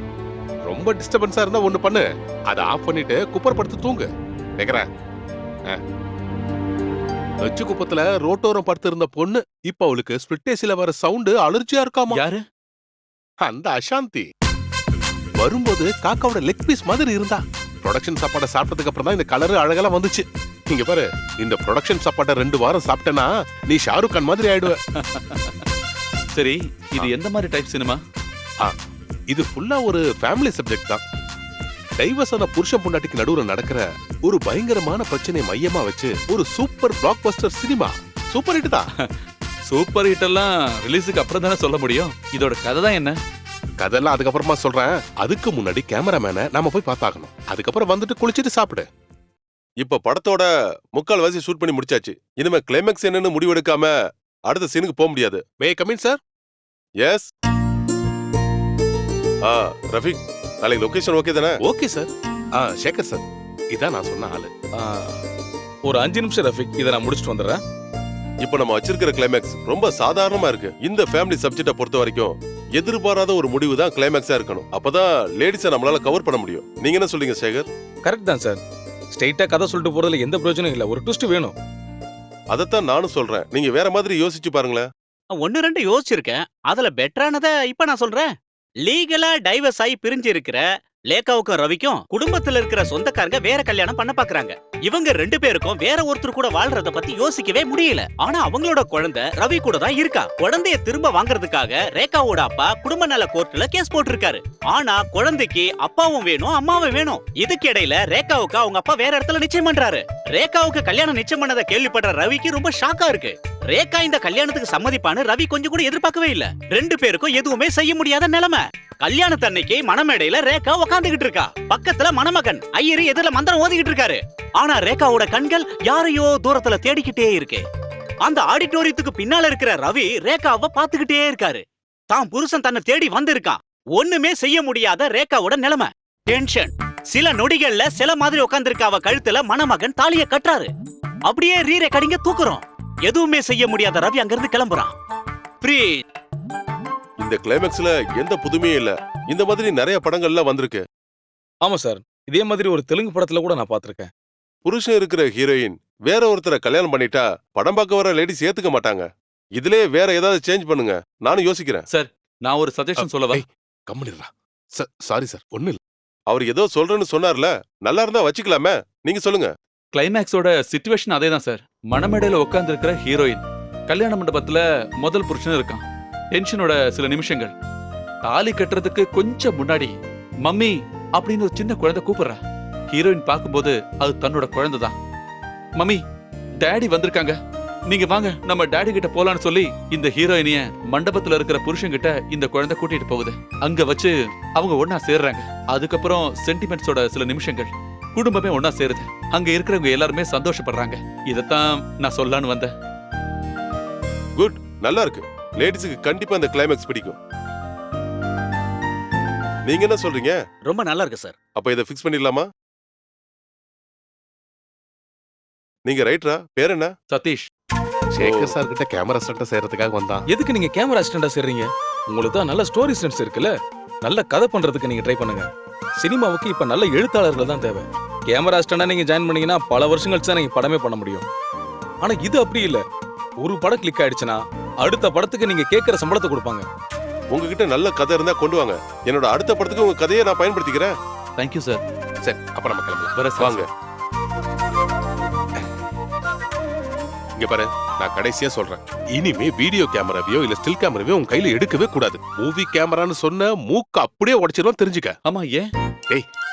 ரொம்ப டிஸ்டர்பன்ஸா இருந்தா ஒண்ணு பண்ணு, அதை ஆஃப் பண்ணிட்டு குப்பர் படுத்து தூங்கு. கேக்குறேன். வச்சு குப்பத்துல ரோட்டோரம் படுத்து இருந்த பொண்ணு இப்ப அவளுக்கு ஸ்பிளிட்டேசில வர சவுண்ட் அலர்ஜியா இருக்காமா. யாரு? அந்த அசாந்தி வரும்போது காக்காவோட லெக் பீஸ் மாதிரி இருந்தா. ப்ரொடக்ஷன் சாப்பாடை சாப்பிட்டதுக்கு அப்புறம் தான் இந்த கலரு அழகெல்லாம் வந்துச்சு. இங்க பாரு, இந்த ப்ரொடக்ஷன் சாப்பாட்டை 2 வாரம் சாப்பிட்டேன்னா நீ ஷாருக் கான் மாதிரி ஆயிடுவ. சரி, இது எந்த மாதிரி டைப் சினிமா? இது ஃபுல்லா ஒரு ஃபேமிலி சப்ஜெக்ட் தான். டைவர்ஸ் ஆன புருஷன் பொண்டாட்டிக்கு நடுவுல நடக்கிற ஒரு பயங்கரமான பிரச்சனையை மையமா வச்சு ஒரு super black Bastar cinema. Super hit தான். சூப்பர் ஹிட் எல்லாம் ரிலீஸுக்கு அப்புறம் தானே சொல்ல முடியும். இதோட கதை தான் என்ன? கதெல்லாம் அதுக்கப்புறமா சொல்றேன். அதுக்கு முன்னாடி கேமராமேனை நாம போய் பார்த்தாகணும். அதுக்கப்புறம் வந்துட்டு குளிச்சுட்டு சாப்பிடு. இப்ப படத்தோட 3/4 ஷூட் பண்ணி முடிச்சாச்சு. இனிமே கிளைமேக்ஸ் என்னன்னு முடிவெடுக்காம அடுத்த சீனுக்கு போக முடியாது. May come in sir? Yes. Rafeeq, நாளைக்கு லொகேஷன் ஓகே தானே? Okay sir. சேகர் சார், இதான் நான் சொன்ன ஆளு. ஒரு 5 நிமிஷம் ரஃபிக், இதை நான் முடிச்சுட்டு வந்துடுறேன். இப்ப நம்ம வச்சிருக்கிற கிளைமேக்ஸ் ரொம்ப சாதாரணமா இருக்கு. இந்த ஃபேமிலி சப்ஜெக்ட பொறுத்த வரைக்கும் எதிர்பாராத ஒரு முடிவு தான் கிளைமேக்ஸா இருக்கணும். அப்பதான் லேடிஸை நம்மளால கவர் பண்ண முடியும். நீங்க என்ன சொல்றீங்க சேகர்? கரெக்ட் தான் சார். ஸ்ட்ரைட்டா கதை சொல்லிட்டு போறதுல எந்த பிரயோஜனம் இல்ல. ஒரு ட்விஸ்ட் வேணும். அதைத்தான் நானும் சொல்றேன். நீங்க வேற மாதிரி யோசிச்சு பாருங்களேன். 1-2 யோசிச்சிருக்கேன். அதுல பெட்டரானதை இப்ப நான் சொல்றேன். லீகலா டைவர்ஸ் ஆகி பிரிஞ்சு இருக்கிற லேகாவுக்கும் ரவிக்கும் குடும்பத்துல இருக்கிற சொந்தக்காரங்க வேற கல்யாணம் பண்ண பாக்குறாங்க. இவங்க 2 பேருக்கும் வேற ஒருத்தர் கூட வாழ்றத பத்தி யோசிக்கவே முடியல. ஆனா அவங்களோட குழந்தை ரவி கூட தான் இருக்கா. குழந்தைய திரும்ப வாங்குறதுக்காக ரேகாவோட அப்பா குடும்ப நல கோர்ட்ல கேஸ் போட்டிருக்காரு. ஆனா குழந்தைக்கு அப்பாவும் வேணும், அம்மாவும் வேணும். இதுக்கு இடையில ரேகாவுக்கு அவங்க அப்பா வேற இடத்துல நிச்சயம் பண்றாரு. ரேகாவுக்கு கல்யாணம் நிச்சயம் பண்ணதை கேள்விப்படுற ரவிக்கு ரொம்ப ஷாக்கா இருக்கு. ரேகா இந்த கல்யாணத்துக்கு சம்மதிப்பான்னு ரவி கொஞ்சம் கூட எதிர்பார்க்கவே இல்ல. 2 பேருக்கும் எதுவுமே செய்ய முடியாத நிலைமை. கல்யாணத்தன்னைக்கு மணமேடையில ரேகா உட்காந்துகிட்டு இருக்கா. பக்கத்துல மணமகன் ஐயரு எதிரில மந்திரம் ஓதிக்கிட்டு இருக்காரு. ஆனா ரேகாவோட கண்கள் யாரையோ தூரத்துல தேடிக்கிட்டே இருக்கு. அந்த ஆடிட்டோரியத்துக்கு பின்னால இருக்கிற ரவி ரேகாவை பாத்துக்கிட்டே இருக்காரு. தான் புருஷன் தன்னை தேடி வந்திருக்கான். ஒண்ணுமே செய்ய முடியாத ரேகாவோட நிலைமை. டென்ஷன். சில நொடிகள்ல சில மாதிரி உட்கார்ந்திருக்க அவ கழுத்துல மணமகன் தாலிய கட்டுறாரு. அப்படியே ரீரெக்கார்டிங்க தூக்குறோம். எதுவுமே செய்ய முடியாத ரவி அங்கிருந்து கிளம்புறான். இந்த கிளைமேக்ஸ்ல எந்த புதுமையும் இல்ல. இந்த மாதிரி நிறைய படங்கள்லாம் வந்திருக்கு. ஆமா சார், இதே மாதிரி ஒரு தெலுங்கு படத்துல கூட நான் பாத்திருக்கேன். புருஷன் இருக்கிற ஹீரோயின் வேற ஒருத்தரை கல்யாணம் பண்ணிட்டா படம் பார்க்க வர லேடிஸ் ஏத்துக்க மாட்டாங்க. இதுலயே வேற ஏதாவது சேஞ்ச் பண்ணுங்க. நானும் யோசிக்கிறேன். சார், நான் ஒரு சஜஷன் சொல்லவா? கம்முனிடுறா. சாரி சார், ஒண்ணு இல்ல. அவர் ஏதோ சொல்றேன்னு சொன்னார்ல, நல்லா இருந்தா வச்சுக்கலாமே. நீங்க சொல்லுங்க. கிளைமேக்ஸோட சிச்சுவேஷன் அதே தான் சார். மணமேடையில உட்கார்ந்து இருக்கிற ஹீரோயின் கல்யாண மண்டபத்துல முதல் புருஷன் இருக்கான். டென்ஷனோட சில நிமிஷங்கள். தாலி கட்டுறதுக்கு கொஞ்சம் முன்னாடி மம்மி அப்படின்னு ஒரு சின்ன குழந்தை கூப்பிடுறா. ஹீரோயின் பார்க்கும்போது அது தன்னோட குழந்தை தான். மம்மி, டாடி வந்திருக்காங்க, நீங்க வாங்க நம்ம டாடி கிட்ட போலான்னு சொல்லி இந்த ஹீரோயினிய மண்டபத்துல இருக்கிற புருஷன் கிட்ட இந்த குழந்தை கூட்டிட்டு போகுது. அங்க வச்சு அவங்க ஒன்னா சேர்றாங்க. அதுக்கப்புறம் சென்டிமெண்ட்ஸோட சில நிமிஷங்கள். குடும்பமே ஒன்னா சேருது. அங்க இருக்கிறவங்க எல்லாருமே சந்தோஷப்படுறாங்க. இதத்தான் நான் சொல்லலான்னு வந்தேன். குட், நல்லா இருக்கு. லேடிஸுக்கு கண்டிப்பா இந்த கிளைமேக்ஸ் பிடிக்கும். நீங்க என்ன சொல்றீங்க? ரொம்ப நல்லா இருக்கு சார். அப்ப இதை ஃபிக்ஸ் பண்ணிடலாமா? நீங்க ரைட்டரா? பேர் என்ன? சதீஷ். சேகர் சார் கிட்ட கேமரா சென்டர் செய்யறதுக்காக வந்தான். எதுக்கு நீங்க கேமரா அசிஸ்டண்டா சேர்றீங்க? உங்களுக்கு தான் நல்ல ஸ்டோரி சென்ஸ் இருக்குல்ல. நல்ல கதை பண்றதுக்கு நீங்க ட்ரை பண்ணுங்க. சினிமாவுக்கு இப்ப நல்ல எழுத்தாளர்கள் தான் தேவை. கேமரா அசிஸ்டண்டா நீங்க ஜாயின் பண்ணீங்கன்னா பல வருஷம் கழிச்சு தான் நீங்க படமே பண்ண முடியும். ஆனா இது அப்படி இல்ல. ஒரு படம் கிளிக் ஆயிடுச்சுன்னா அடுத்த படத்துக்கு நீங்க கேட்கிற சம்பளத்தை கொடுப்பாங்க. உங்ககிட்ட நல்ல கதை இருந்தா கொண்டு வாங்க. என்னோட அடுத்த படத்துக்கு உங்க கதையை நான் பயன்படுத்திக்கிறேன். Thank you sir. சரி, அப்ப நம்ம கிளம்பலாம். வர சார். வாங்க. இங்க பாரு, நான் கடைசியா சொல்றேன். இனிமே வீடியோ கேமராவையோ இல்ல ஸ்டில் கேமராவையோ உன் கையில எடுக்கவே கூடாது. மூவி கேமரான்னு சொன்ன மூக்க அப்படியே உடைச்சிரும், தெரிஞ்சுக்க. ஆமா, ஏன்?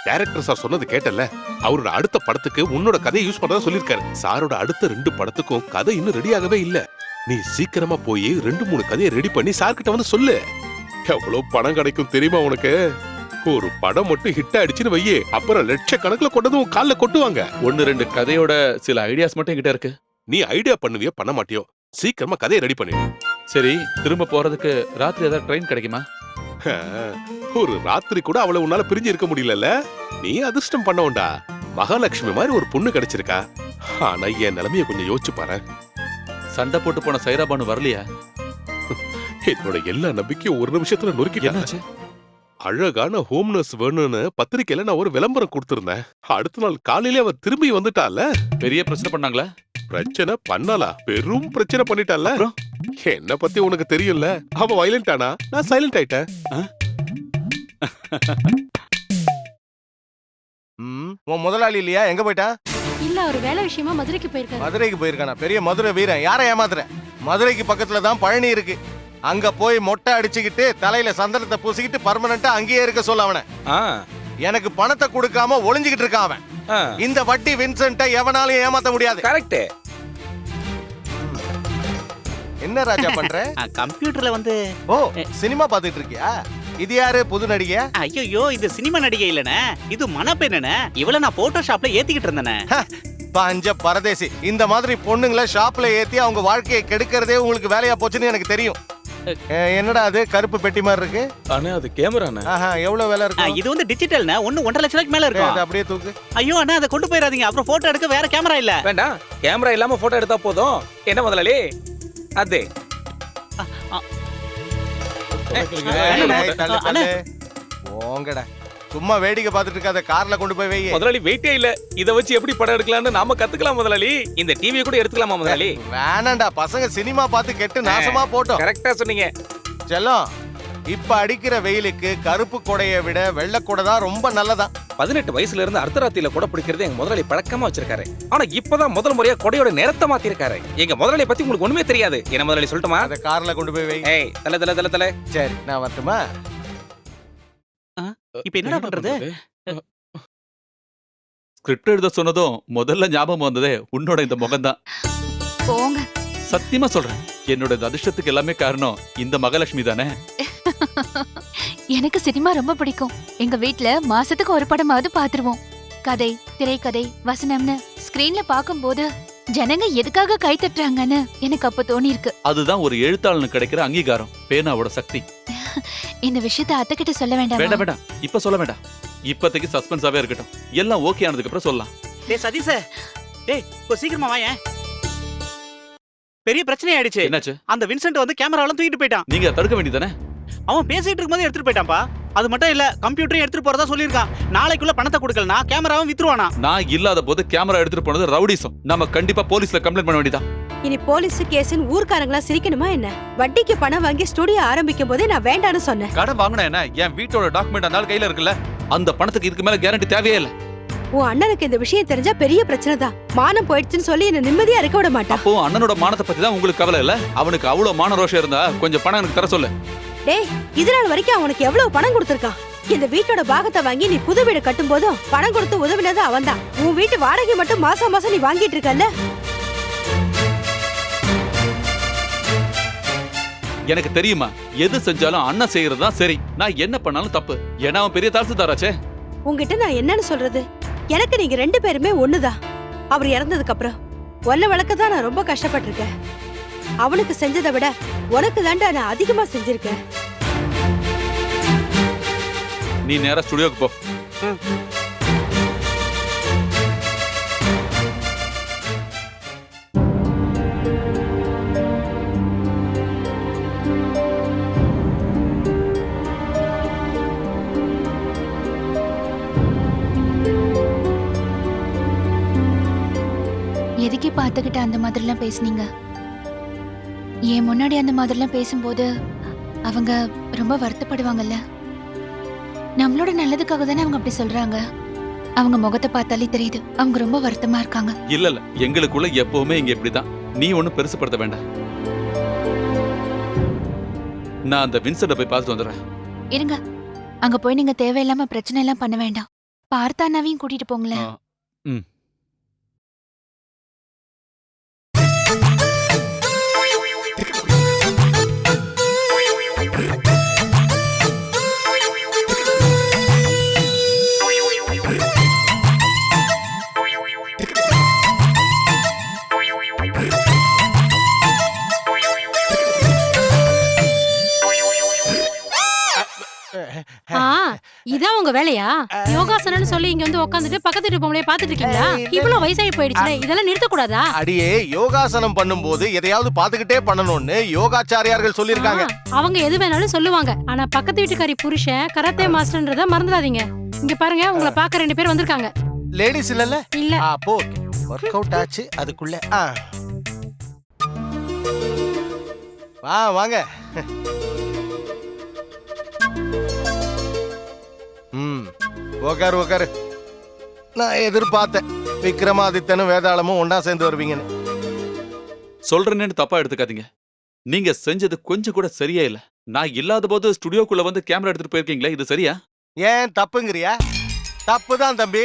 டைரக்டர் சார் சொன்னது கேட்டல. அவரோட அடுத்த படத்துக்கு உன்னோட கதையை யூஸ் பண்றதா சொல்லிருக்காரு. சாரோட அடுத்த 2 படத்துக்கும் கதை இன்னும் ரெடி ஆகவே இல்ல. நீ சீக்கிரமா போய் 2-3 கதையை ரெடி பண்ணி சார் கிட்ட வந்து சொல்லு. எவ்வளவு பணம் கிடைக்கும் தெரியுமா உனக்கு? ஒரு படம் மட்டும் ஹிட் ஆயிடுச்சுன்னு வையே, அப்புறம் லட்சக்கணக்கில் கொண்டது உன் காலில் கொட்டுவாங்க. 1-2 கதையோட சில ஐடியாஸ் மட்டும் என்கிட்ட இருக்கு. நீ ஐடியா பண்ணுவியோ பண்ண மாட்டியோ, சீக்கிரமா கதையை ரெடி பண்ணிடு. சரி, திரும்ப போறதுக்கு ராத்திரி ஏதாவது ட்ரெயின் கிடைக்குமா? ஒரு ராத்திரி கூட அவளை உன்னால பிரிஞ்சு இருக்க முடியல. நீ அதிர்ஷ்டம் பண்ணவுண்டா. மகாலட்சுமி மாதிரி ஒரு பொண்ணு கிடைச்சிருக்கா. ஆனா என் நிலைமைய கொஞ்சம் யோசிச்சு பாரு. சண்டை போட்டு போன சைராபானு வரலையா? என்னோட எல்லா நம்பிக்கையும் ஒரு நிமிஷத்துல நொறுக்கிட்டாச்சு. அழகான ஹோம் நர்ஸ் வேணும்னு பத்திரிக்கையில நான் ஒரு விளம்பரம் கொடுத்திருந்தேன். அடுத்த நாள் காலையில அவ திரும்பி வந்துட்டால. பெரிய பிரச்சனை பண்ணாங்களா? பிரச்சனை பண்ணாலா? பெரும் பிரச்சனை பண்ணிட்டால. என்ன பத்தி உனக்கு தெரியும்ல. அவ வயலண்ட் ஆனா, நான் சைலண்ட் ஆயிட்டேன். உன் முதலாளி இல்லையா? எங்க போயிட்டா? இல்ல, அவர் வேலை விஷயமா மதுரைக்கு போயிருக்காரு. மதுரைக்கு போயிருக்கானா? பெரிய மதுரை வீரன். யாரை ஏமாத்துற? மதுரைக்கு பக்கத்துல தான் பழனி இருக்கு. அங்க போய் மொட்டை அடிச்சுக்கிட்டு தலையில சந்தனத்தை பூசிக்கிட்டு பர்மனண்டா அங்கேயே இருக்க சொல்ல அவனை. எனக்கு பணத்தை கொடுக்காம ஒளிஞ்சுக்கிட்டு இருக்கான் அவன். இந்த வட்டி வின்சென்ட்டை எவனாலும் ஏமாத்த முடியாது. கரெக்ட். என்ன ராஜா பண்ற? கம்ப்யூட்டர்ல வந்து சினிமா பாத்துட்டு இருக்கியா? இது யாரு? புது நடிகை? ஐயோ, இது சினிமா நடிகை இல்லனே, இது மணப்பெண்ணே. இவள நான் போட்டோஷாப்ல ஏத்திக்கிட்டு இருந்தேனே. பஞ்ச பரதேசி. இந்த மாதிரி பொண்ணுங்களை ஷாப்ல ஏத்தி அவங்க வாழ்க்கையை கெடுக்கிறதே உங்களுக்கு வேலையா போச்சுன்னு எனக்கு தெரியும். என்னடா அது கருப்பு பெட்டி மாதிரி இருக்கு? அண்ணா, அது கேமராண்ணா. எவ்வளவு வேலை இருக்கு? இது வந்து டிஜிட்டல்னா 1.5 லட்சம் ரூபாய்க்கு மேல இருக்கும். அப்படியே தூக்கு. ஐயோ அண்ணா, அதை கொண்டு போயிடாதீங்க. அப்புறம் போட்டோ எடுக்க வேற கேமரா இல்ல. வேண்டாம், கேமரா இல்லாம போட்டோ எடுத்தா போதும். என்ன முதலாளி? அது ஓங்கடா, சும்மா வேடிக்கை பார்த்துட்டு இருக்காத. கார்ல கொண்டு போய் வை. முதலாளி வெயிட்டே இல்ல. இத வச்சு எப்படி படம் எடுக்கலாம்னு நாம கத்துக்கலாம் முதலாளி. இந்த டிவியை கூட எடுத்துக்கலாமா முதலாளி? வேணாண்டா, பசங்க சினிமா பார்த்து கெட்டு நாசமா போட்டோம். கரெக்டா சொன்னீங்க செல்லம். இப்ப அடிக்கிற வெயிலுக்கு கருப்பு கொடையை விட வெள்ளை கொடை தான் ரொம்ப நல்லதா. 18 வயசுல இருந்து அர்த்தராத்திரியில கொடை பிடிக்கிறது எங்க முதலாளி பழக்கமா வச்சிருக்காரு. ஆனா இப்பதான் முதல் முறையா கொடையோட நிறத்தை மாத்தி இருக்காரு. எங்க முதலாளியை பத்தி உங்களுக்கு ஒண்ணுமே தெரியாது. என்ன முதலாளி சொல்லட்டுமா? அத கார்ல கொண்டு போய் வை. ஏய், தல தல தல தல. சரி, நான் வரட்டுமா? இப்ப என்ன பண்றது? ஸ்கிரிப்ட் எழுத சொன்னதும் முதல்ல ஞாபகம் வந்ததே உன்னோட இந்த முகம்தான். போங்க. சத்தியமா சொல்றேன், என்னோட அதிர்ஷ்டத்துக்கு எல்லாமே காரணம் இந்த மகாலட்சுமி தானே. எனக்கு சினிமா ரொம்ப பிடிக்கும். எங்க வீட்ல மாசத்துக்கு ஒரு படமாவது பாத்துருவோம். கதை, திரைக்கதை, வசனம்னு ஸ்கிரீன்ல பாக்கும்போது ஜனங்க எதுக்காக கை தட்டுறாங்கன்னு எனக்கு அப்ப தோணி இருக்கு. அதுதான் ஒரு எழுத்தாளனுக்கு கிடைக்கிற அங்கீகாரம், பேனாவோட சக்தி. இந்த விஷயத்த அத்தை கிட்ட சொல்ல வேண்டாம். வேண்டாம், இப்ப சொல்ல வேண்டாம். இப்போதைக்கு சஸ்பென்ஸாவே இருக்கட்டும். எல்லாம் ஓகே ஆனதுக்கு அப்புறம் சொல்லலாம். டேய் சதீஷ, டேய் கொஞ்சம் சீக்கிரமா வாயேன். பெரிய பிரச்சனை ஆயிடுச்சு. என்னாச்சு? அந்த வின்சென்ட் வந்து கேமராவெல்லாம் தூக்கிட்டு போயிட்டான். நீங்க தடுக்க வேண்டியதானே? அவன் பேசிட்டு இருக்கும்போது எடுத்துட்டு போயிட்டான்ப்பா. அது மட்டும் இல்ல, கம்ப்யூட்டரையும் எடுத்துட்டு போறதா சொல்லியிருக்கான். நாளைக்குள்ள பணத்தை கொடுக்கலனா கேமராவும் வித்துருவானா. நான் இல்லாத போது கேமரா எடுத்துட்டு போனது ரவுடிசம். நம்ம கண்டிப்பா போலீஸ்ல கம்ப்ளைண்ட் பண்ண வேண்டியதா. இனி போலீஸ் கேஸ்னு ஊர்க்காரங்களா சிரிக்கணுமா என்ன? வட்டிக்கு பணம் வாங்கி ஸ்டுடியோ ஆரம்பிக்கும் போதே நான் வேண்டான்னு சொன்னேன். கடன் வாங்கினா என்ன? என் வீட்டோட டாக்குமெண்ட் அந்த கையில இருக்குல்ல. அந்த பணத்துக்கு இதுக்கு மேல கேரண்டி தேவையே இல்ல. உன் அண்ணனுக்கு இந்த விஷயம் தெரிஞ்சா பெரிய பிரச்சனை தான். மானம் போயிடுச்சுன்னு சொல்லி என்ன நிம்மதியா இருக்க விட மாட்டான். அப்போ அண்ணனோட மானத்தை பத்தி தான் உங்களுக்கு கவலை இல்ல? அவனுக்கு அவ்வளவு மான ரோஷம் இருந்தா கொஞ்சம் பணம் எனக்கு தர சொல்லு. டேய், இது நாள் வரைக்கும் அவனுக்கு எவ்வளவு பணம் கொடுத்திருக்கான்? இந்த வீட்டோட பாகத்தை வாங்கி நீ புது வீடு கட்டும் போதும் பணம் கொடுத்து உதவினது அவன் தான். உன் வீட்டு வாடகை மட்டும் மாசம் மாசம் நீ வாங்கிட்டு இருக்கல்ல. எனக்கு தெரியுமா, எது செஞ்சாலும் அண்ணன் செய்யறதுதான் சரி. நான் என்ன பண்ணாலும் தப்பு. ஏன்னா அவன் பெரிய தாசில்தாராச்சே. உங்ககிட்ட நான் என்னன்னு சொல்றது? எனக்கு நீங்க ரெண்டு பேருமே ஒண்ணுதான். அவர் இறந்ததுக்கு அப்புறம் ஒன்ன வளர்க்க தான் நான் ரொம்ப கஷ்டப்பட்டிருக்கேன். அவனுக்கு செஞ்சதை விட உனக்கு தாண்டா நான் அதிகமா செஞ்சிருக்கேன். நீ நேரா ஸ்டுடியோக்கு போ. எதுக்கே பார்த்துக்கிட்ட அந்த மாதிரிலாம் பேசுனீங்க? என் முன்னாடி அந்த மாதிரிலாம் பேசும்போது அவங்க ரொம்ப வருத்தப்படுவாங்கல்ல. நம்மளோட நல்லதுக்காக தானே அவங்க அப்படி சொல்றாங்க. அவங்க முகத்தை பார்த்தாலே தெரியுது அவங்க ரொம்ப வருத்தமா இருக்காங்க. இல்ல இல்ல, எங்களுக்குள்ள எப்பவுமே இங்க இப்படிதான். நீ ஒண்ணும் பெருசுப்படுத்த வேண்டாம். நான் அந்த வின்சென்ட போய் பார்த்துட்டு வந்துடுறேன். இருங்க, அங்க போய் நீங்க தேவையில்லாம பிரச்சனை எல்லாம் பண்ண வேண்டாம். பார்த்தானாவையும் கூட்டிட்டு போங்களேன். ம். இதான் உங்க வேலையா? யோகாசனம்னு சொல்லி இங்க வந்து உட்காந்துட்டு பக்கத்து வீட்டு பொம்பளைய பாத்துட்டு இருக்கீங்களா? இவ்வளவு வயசாகி போயிடுச்சுல, இதெல்லாம் நிறுத்த கூடாதா? அடியே, யோகாசனம் பண்ணும்போது எதையாவது பாத்துக்கிட்டே பண்ணணும்னு யோகாச்சாரியார்கள் சொல்லிருக்காங்க. அவங்க எது வேணாலும் சொல்லுவாங்க. ஆனா பக்கத்து வீட்டுக்காரி புருஷன் கராத்தே மாஸ்டர்ன்றத மறந்துடாதீங்க. இங்க பாருங்க, உங்களை பார்க்க 2 பேர் வந்திருக்காங்க. லேடிஸ் இல்லல்ல? இல்ல. அப்போ ஒர்க் அவுட் ஆச்சு அதுக்குள்ள. வாங்க. உக்காரு. நான் எதிர்பார்த்தேன் விக்ரமாதித்தனும் வேதாளமும் ஒன்னா சேர்ந்து வருவீங்கன்னு. சொல்றேன்னு தப்பா எடுத்துக்காதீங்க. நீங்க செஞ்சது கொஞ்சம் கூட சரியா இல்ல. நான் இல்லாத போது ஸ்டுடியோக்குள்ள வந்து கேமரா எடுத்துட்டு போயிருக்கீங்களே, இது சரியா? ஏன் தப்புங்கிறியா? தப்புதான் தம்பி,